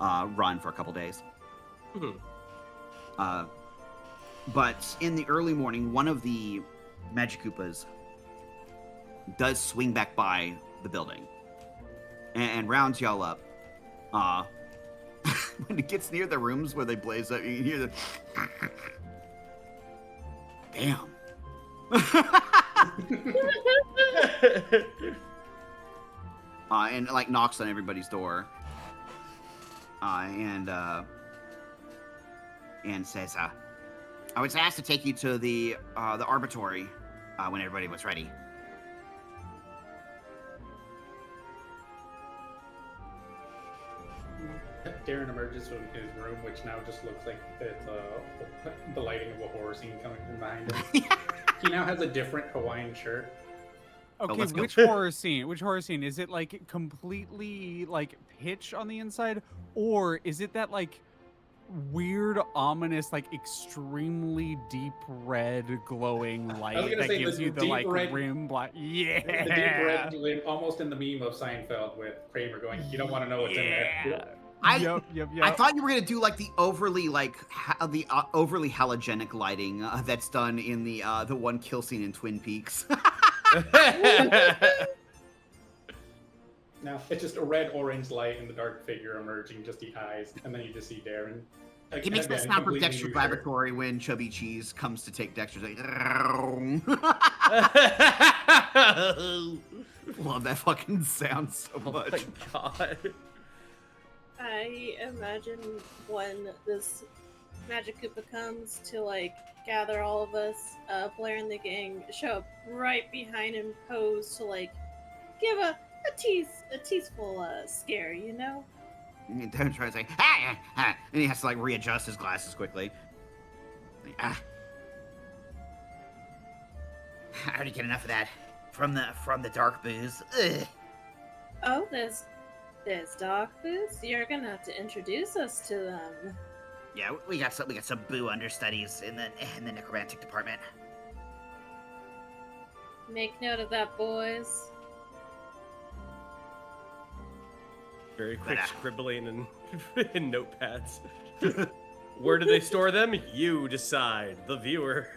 Run for a couple days. But in the early morning, one of the Magic Koopas does swing back by the building and rounds y'all up. When it gets near the rooms where they blaze up, you can hear the damn. And it, like, knocks on everybody's door. And says, I was asked to take you to the Arbitory when everybody was ready. Darren emerges from his room, which now just looks like it's the lighting of a horror scene coming from behind him. He now has a different Hawaiian shirt. Okay, which horror scene? Which horror scene? Is it like completely like pitch on the inside, or is it that like weird, ominous, like extremely deep red glowing light that gives you the like rim black? Yeah, the deep red, almost in the meme of Seinfeld with Kramer going, "You don't want to know what's in there." Yep. I thought you were gonna do like the overly overly halogenic lighting that's done in the one kill scene in Twin Peaks. No, it's just a red-orange light and the dark figure emerging, just the eyes, and then you just see Darren. Like, He makes that sound for Dexter's Laboratory when Chubby Cheese comes to take Dexter's like, love that fucking sound so much. Oh my god. I imagine when this Magic Koopa comes to like gather all of us, Blair and the gang show up right behind him, pose to like give a teasful scare, you know? And Darren tries to say, ah, ah, and he has to like readjust his glasses quickly. Like, I already get enough of that from the dark booze. Ugh. Oh, there's dark boots. You're gonna have to introduce us to them. Yeah, we got some boo understudies in the necromantic department. Make note of that, boys. Very quick But, scribbling and in notepads. Where do they store them? You decide, the viewer.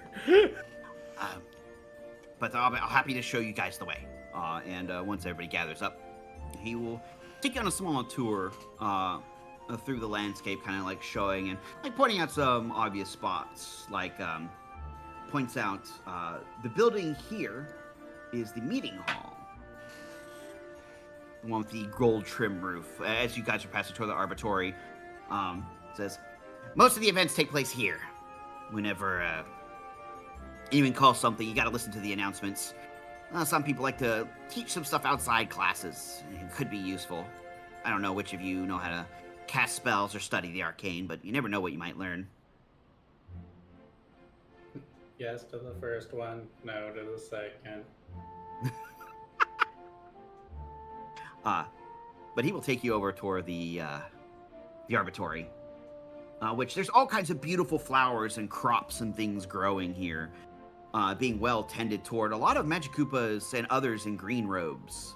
But I'm happy to show you guys the way. And once everybody gathers up, he will take you on a small tour through the landscape, kind of like showing and like pointing out some obvious spots. Like points out the building here is the meeting hall, the one with the gold trim roof. As you guys are passing toward the Arbitrary, says most of the events take place here. Whenever anyone calls something, you got to listen to the announcements. Some people like to teach some stuff outside classes. It could be useful. I don't know which of you know how to cast spells or study the arcane, but you never know what you might learn. Yes to the first one, no to the second. But he will take you over toward the Arbitrary, which there's all kinds of beautiful flowers and crops and things growing here, being well tended toward. A lot of Magikoopas and others in green robes.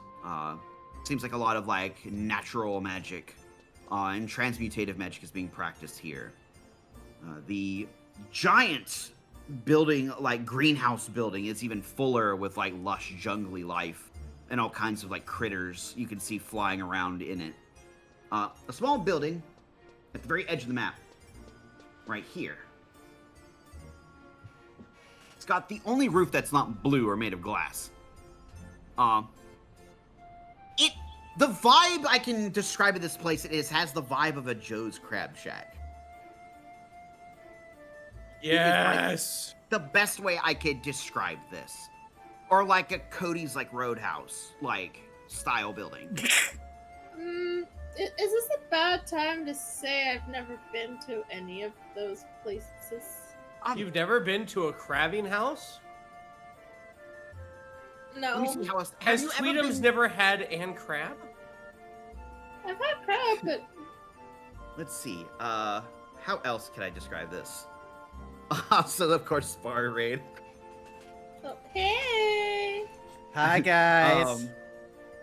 Seems like a lot of like natural magic and transmutative magic is being practiced here. The giant building, like greenhouse building, is even fuller with like lush jungly life and all kinds of like critters you can see flying around in it. A small building at the very edge of the map, right here. It's got the only roof that's not blue or made of glass. The vibe I can describe of this place has the vibe of a Joe's Crab Shack. Yes. The best way I could describe this. Or like a Cody's like Roadhouse like style building. Is this a bad time to say I've never been to any of those places? You've never been to a crabbing house? No. Let me see how else. Has Tweetum's never had Ann Crab? I've had crab, but Let's see. How else can I describe this? So of course Spar raid. oh, hey. Hi guys.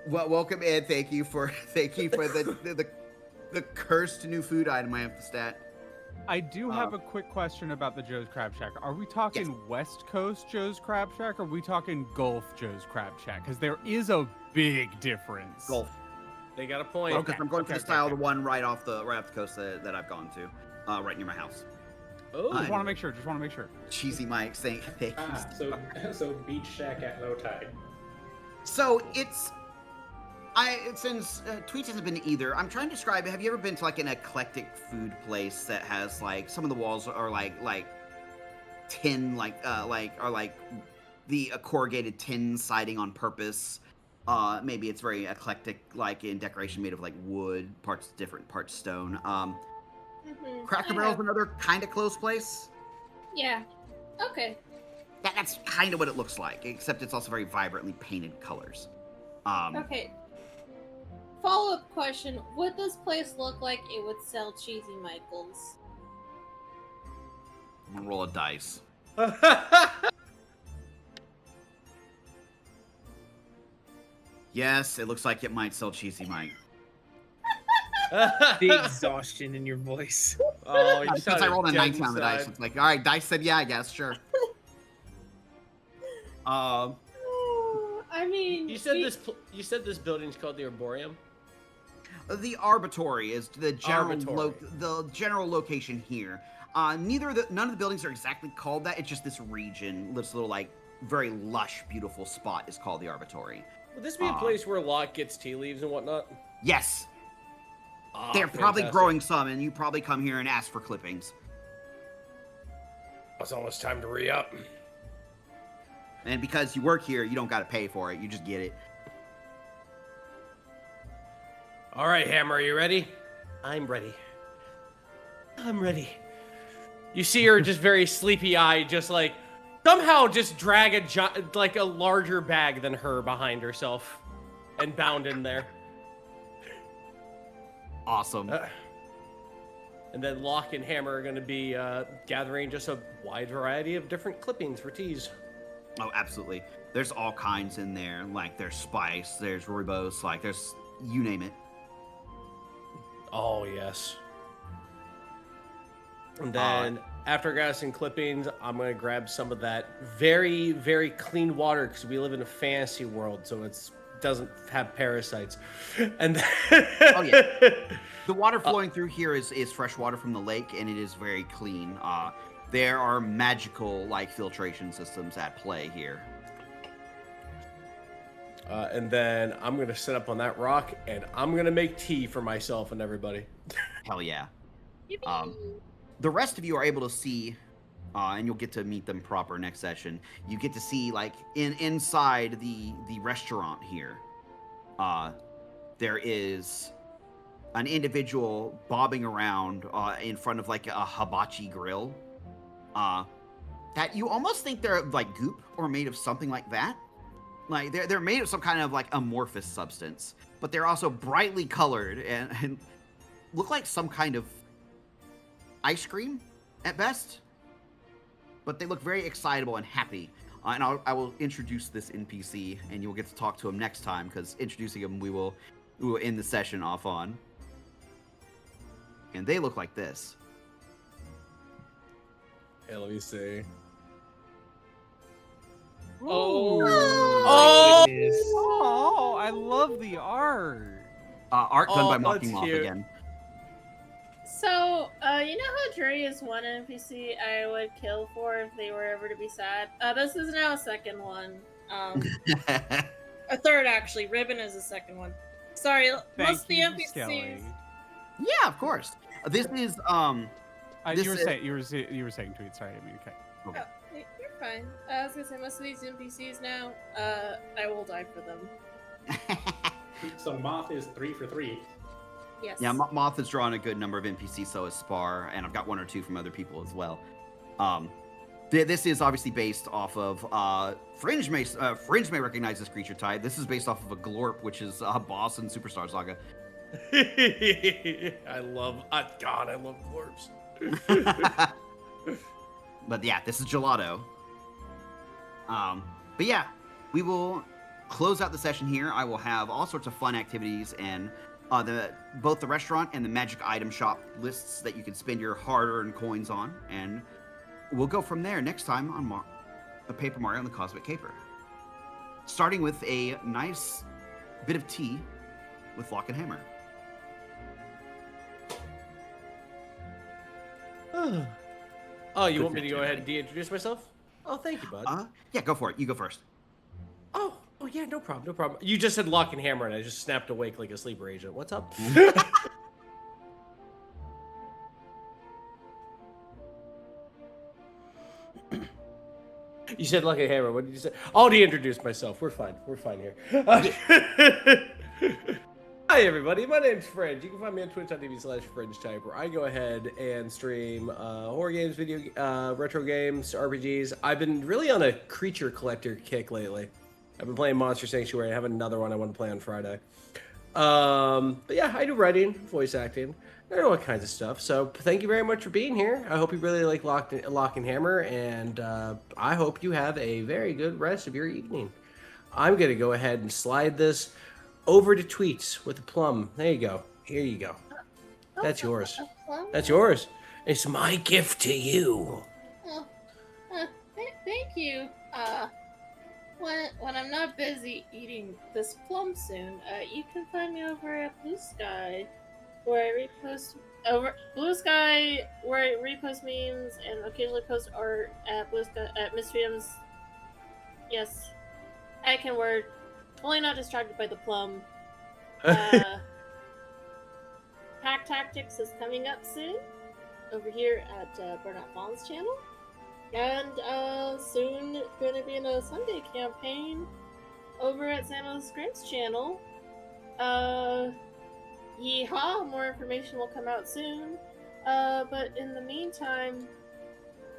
Well, welcome in. Thank you for the cursed new food item I have to stat. I do have a quick question about the Joe's Crab Shack. Are we talking West Coast Joe's Crab Shack, or are we talking Gulf Joe's Crab Shack? Because there is a big difference. Gulf. They got a point. Okay. I'm going for the style, the one right off the coast that I've gone to, right near my house. Oh, Just want to make sure. Cheesy Mike saying thank you. So beach shack at low tide. So since Tweets hasn't been to either, I'm trying to describe. Have you ever been to like an eclectic food place that has like some of the walls are like tin, like the corrugated tin siding on purpose? Maybe it's very eclectic, like in decoration made of like wood, parts different, parts stone. Cracker Barrel's another kind of close place. Yeah. Okay. That's kind of what it looks like, except it's also very vibrantly painted colors. Okay. Follow-up question: would this place look like it would sell Cheez-E Michaels? I'm gonna roll a dice. Yes, it looks like it might sell Cheez-E Mike. The exhaustion in your voice. Oh, you Since I rolled a 19 on the dice, it's like, all right, dice said yeah, I guess, sure. I mean, You said this building's called the Arboreum? The Arbitrary is the general Arbitrary. general location here. None of the buildings are exactly called that. It's just this region, this little like very lush, beautiful spot is called the Arbitrary. Would this be a place where Locke gets tea leaves and whatnot? Yes. Ah, They're probably fantastic. growing some, and you probably come here and ask for clippings. It's almost time to re-up. And because you work here, you don't got to pay for it. You just get it. All right, Hammer, are you ready? I'm ready. I'm ready. You see her just very sleepy-eyed, just like somehow just drag a larger bag than her behind herself and bound in there. Awesome. And then Lock and Hammer are going to be gathering just a wide variety of different clippings for teas. Oh, absolutely. There's all kinds in there. Like, there's spice, there's rooibos, like, there's you name it. Oh, yes. And then after grabbing clippings, I'm going to grab some of that very, very clean water because we live in a fantasy world, so it doesn't have parasites. And then Oh, yeah. The water flowing through here is fresh water from the lake, and it is very clean. There are magical, like, filtration systems at play here. And then I'm going to sit up on that rock, and I'm going to make tea for myself and everybody. Hell yeah. The rest of you are able to see, and you'll get to meet them proper next session. You get to see, like, inside the restaurant here, there is an individual bobbing around in front of, like, a hibachi grill. That you almost think they're, like, goop or made of something like that. Like, they're made of some kind of, like, amorphous substance. But they're also brightly colored and look like some kind of ice cream at best, but they look very excitable and happy. And I will introduce this NPC, and you will get to talk to him next time, because introducing him we will end the session off on. And they look like this. Hey, let me see. Oh, goodness. Oh, I love the art. Art done by that's Mocking Moth cute. again. So, you know how Dre is one NPC I would kill for if they were ever to be sad? This is now a second one. A third, actually. Ribbon is the second one. Sorry, most of the Thank you, NPCs. Skelly. Yeah, of course. This is You were saying tweets. Sorry, I didn't mean to cut. Okay. Oh, you're fine. I was gonna say, most of these NPCs now, I will die for them. So Moth is 3 for 3. Yes. Yeah, Moth has drawn a good number of NPCs, so is Spar, and I've got 1 or 2 from other people as well. This is obviously based off of Fringe may recognize this creature type. This is based off of a Glorp, which is a boss in Superstar Saga. I love Glorps. But yeah, this is Gelato. But yeah, we will close out the session here. I will have all sorts of fun activities and both the restaurant and the magic item shop lists that you can spend your hard-earned coins on, and we'll go from there next time on a Paper Mario and the Cosmic Caper. Starting with a nice bit of tea with Lock and Hammer. Oh, you Good want me to go fetch, ahead and de-introduce myself? Oh, thank you, bud. Yeah, go for it. You go first. Oh, yeah, no problem. You just said Lock and Hammer, and I just snapped awake like a sleeper agent. What's up? You said Lock and Hammer. What did you say? I'll de-introduce myself. We're fine here. Hi, everybody. My name's Fringe. You can find me on twitch.tv/FringeType, where I go ahead and stream horror games, retro games, RPGs. I've been really on a creature collector kick lately. I've been playing Monster Sanctuary. I have another one I want to play on Friday. But yeah, I do writing, voice acting, I know all kinds of stuff. So thank you very much for being here. I hope you really like Lock and Hammer, and I hope you have a very good rest of your evening. I'm going to go ahead and slide this over to tweets with a plum. There you go. Here you go. That's yours. That's yours. It's my gift to you. Thank you. When I'm not busy eating this plum soon, you can find me over at Blue Sky, where I repost memes and occasionally post art at Blue Sky at Mysteryums. Yes, I can word. Only not distracted by the plum. Pack Tactics is coming up soon over here at Burnout Fawn's channel. And soon going to be in a Sunday campaign over at Santa's Scrimps channel. Yeehaw! More information will come out soon. But in the meantime,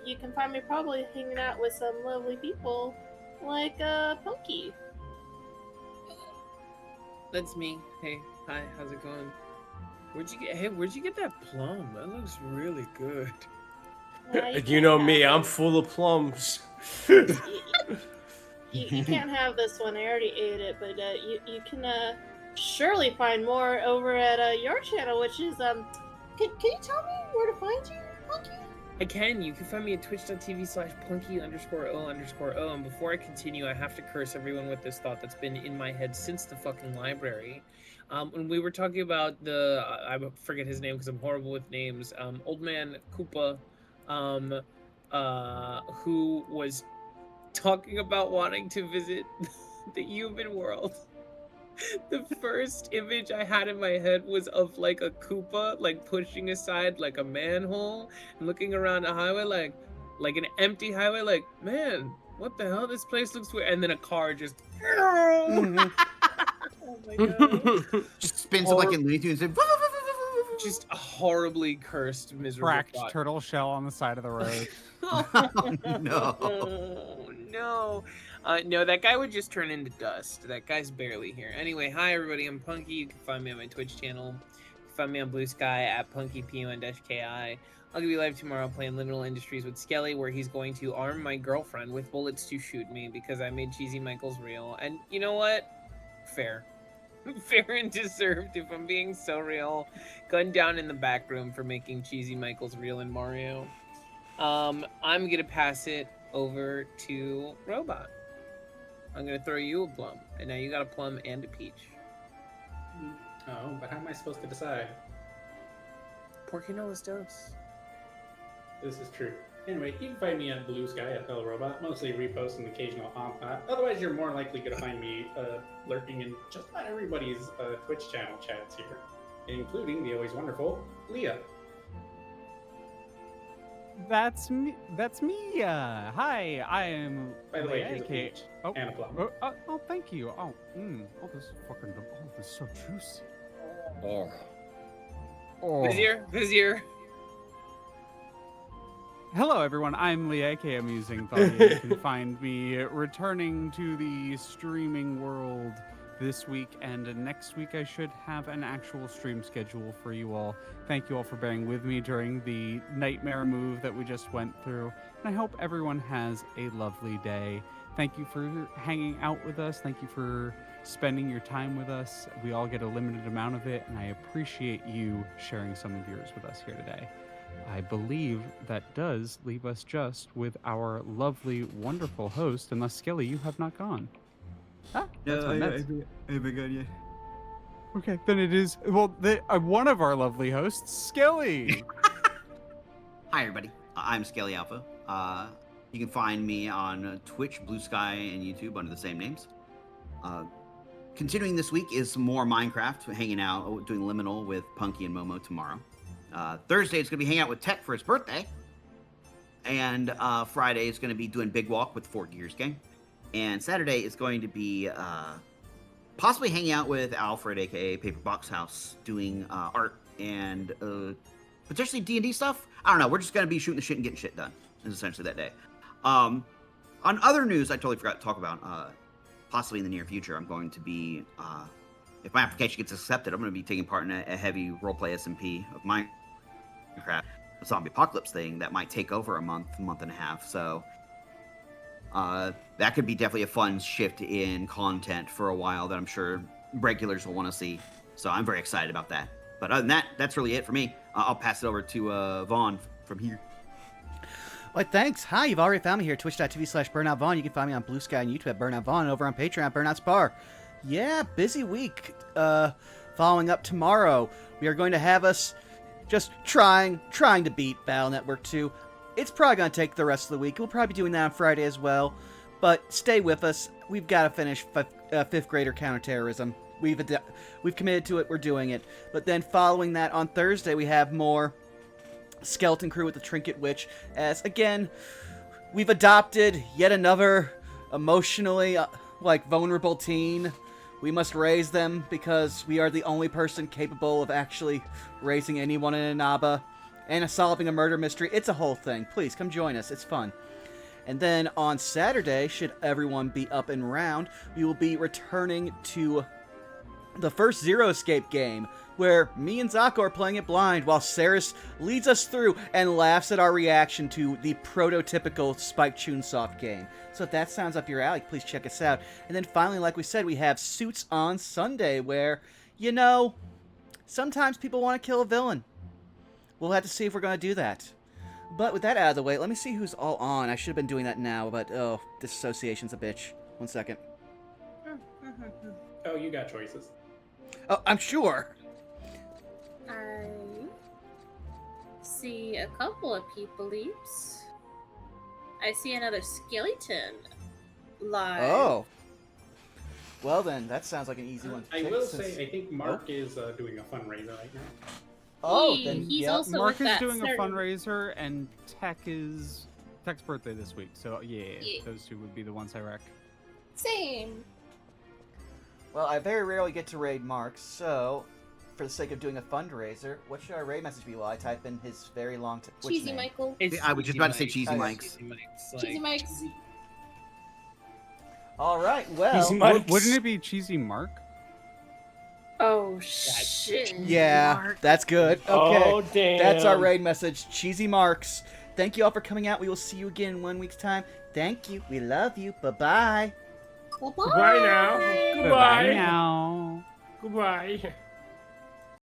you can find me probably hanging out with some lovely people like Punky. That's me. Hey, hi, how's it going? Where'd you get that plum? That looks really good. You know me, I'm full of plums. You can't have this one. I already ate it, but you can surely find more over at your channel, which is Can you tell me where to find you, Punky? I can. You can find me at twitch.tv/punky_o_o. And before I continue, I have to curse everyone with this thought that's been in my head since the fucking library. When we were talking about I forget his name because I'm horrible with names. Old man Koopa, who was talking about wanting to visit the human world. The first image I had in my head was of like a Koopa like pushing aside like a manhole and looking around a highway like an empty highway, like, man, what the hell, this place looks weird, and then a car just Oh my god. Just spins up like in Looney Tunes and just a horribly cursed, miserable Cracked thought. turtle shell on the side of the road. Oh, no. Oh, no. No, that guy would just turn into dust. That guy's barely here. Anyway, hi everybody, I'm Punky. You can find me on my Twitch channel. You can find me on Blue Sky at PunkyPun-KI. I'll be live tomorrow playing Liminal Industries with Skelly, where he's going to arm my girlfriend with bullets to shoot me because I made Cheez-E Michaels real. And you know what? Fair. Fair and deserved, if I'm being so real. Gunned down in the back room for making Cheez-E Michaels real in Mario. I'm gonna pass it over to Robot. I'm gonna throw you a plum, and now you got a plum and a peach. Oh, but how am I supposed to decide? Porque no los dos. This is true. Anyway, you can find me on Blue Sky at Robot, mostly repost and occasional haunt pot. Otherwise, you're more likely going to find me lurking in just about everybody's Twitch channel chats here, including the always wonderful Leah. That's me. That's me. Hi, I am. By the way, here's a okay. peach Oh, and a plum. oh, thank you. Oh, this is fucking. Oh, this is so juicy. Vizier. Hello, everyone. I'm Lee, aka Amusing Thought. You can find me returning to the streaming world this week, and next week I should have an actual stream schedule for you all. Thank you all for bearing with me during the nightmare move that we just went through, and I hope everyone has a lovely day. Thank you for hanging out with us. Thank you for spending your time with us. We all get a limited amount of it, and I appreciate you sharing some of yours with us here today. I believe that does leave us just with our lovely, wonderful host, unless Skelly, you have not gone. Ah, that's No, fine. I haven't gone yet. Okay, then it is, well, one of our lovely hosts, Skelly. Hi, everybody. I'm Skelly Alpha. You can find me on Twitch, Blue Sky, and YouTube under the same names. Continuing this week is some more Minecraft, hanging out, doing Liminal with Punky and Momo tomorrow. Thursday, it's going to be hanging out with Tech for his birthday. And Friday, it's going to be doing Big Walk with the 4 Gears gang. And Saturday is going to be possibly hanging out with Alfred, a.k.a. Paper Box House, doing art and potentially D&D stuff. I don't know. We're just going to be shooting the shit and getting shit done, is essentially that day. On other news, I totally forgot to talk about, possibly in the near future, I'm going to be, if my application gets accepted, I'm going to be taking part in a heavy roleplay SMP of Minecraft, a zombie apocalypse thing that might take over a month and a half. So that could be definitely a fun shift in content for a while that I'm sure regulars will want to see. So I'm very excited about that. But other than that, that's really it for me. I'll pass it over to Vaughn from here. Well, thanks. Hi, you've already found me here, twitch.tv/BurnoutVaughn. You can find me on Blue Sky and YouTube at Burnout Vaughn, and over on Patreon, Burnout Spar. Yeah, busy week. Following up tomorrow, we are going to have us just trying to beat Battle Network 2. It's probably going to take the rest of the week. We'll probably be doing that on Friday as well. But stay with us. We've got to finish fifth grader counterterrorism. We've committed to it. We're doing it. But then following that on Thursday, we have more Skeleton Crew with the Trinket Witch. As again, we've adopted yet another emotionally vulnerable teen. We must raise them because we are the only person capable of actually raising anyone in Inaba and solving a murder mystery. It's a whole thing. Please come join us. It's fun. And then on Saturday, should everyone be up and round, we will be returning to the first Zero Escape game, where me and Zako are playing it blind while Saris leads us through and laughs at our reaction to the prototypical Spike Chunsoft game. So if that sounds up your alley, please check us out. And then finally, like we said, we have Suits on Sunday, where, you know, sometimes people want to kill a villain. We'll have to see if we're going to do that. But with that out of the way, let me see who's all on. I should have been doing that now, but oh, disassociation's a bitch. 1 second. Oh, you got choices. Oh, I'm sure. I see a couple of people leaps. I see another skeleton live. Oh. Well then, that sounds like an easy one to I pick will since- say, I think Mark is doing a fundraiser right now. Oh, He- then he's yeah. also Mark with is that doing a certain- fundraiser, and Tech's birthday this week. So yeah, Yeah. those two would be the ones I rec. Same. Well, I very rarely get to raid Mark, so for the sake of doing a fundraiser, what should our raid message be while I type in his very long Twitch Cheesy name? Michael. I was just about to say Cheesy Oh, yeah. Mike's. Cheesy Mike's. All right, well, Cheesy Mike's. Wouldn't it be Cheesy Mark? Oh shit. yeah, that's good. Okay, Oh, damn. that's our raid message, Cheesy Marks. Thank you all for coming out. We will see you again in 1 week's time. Thank you. We love you. Bye-bye. Bye-bye. Goodbye now. Goodbye Goodbye. now. Goodbye.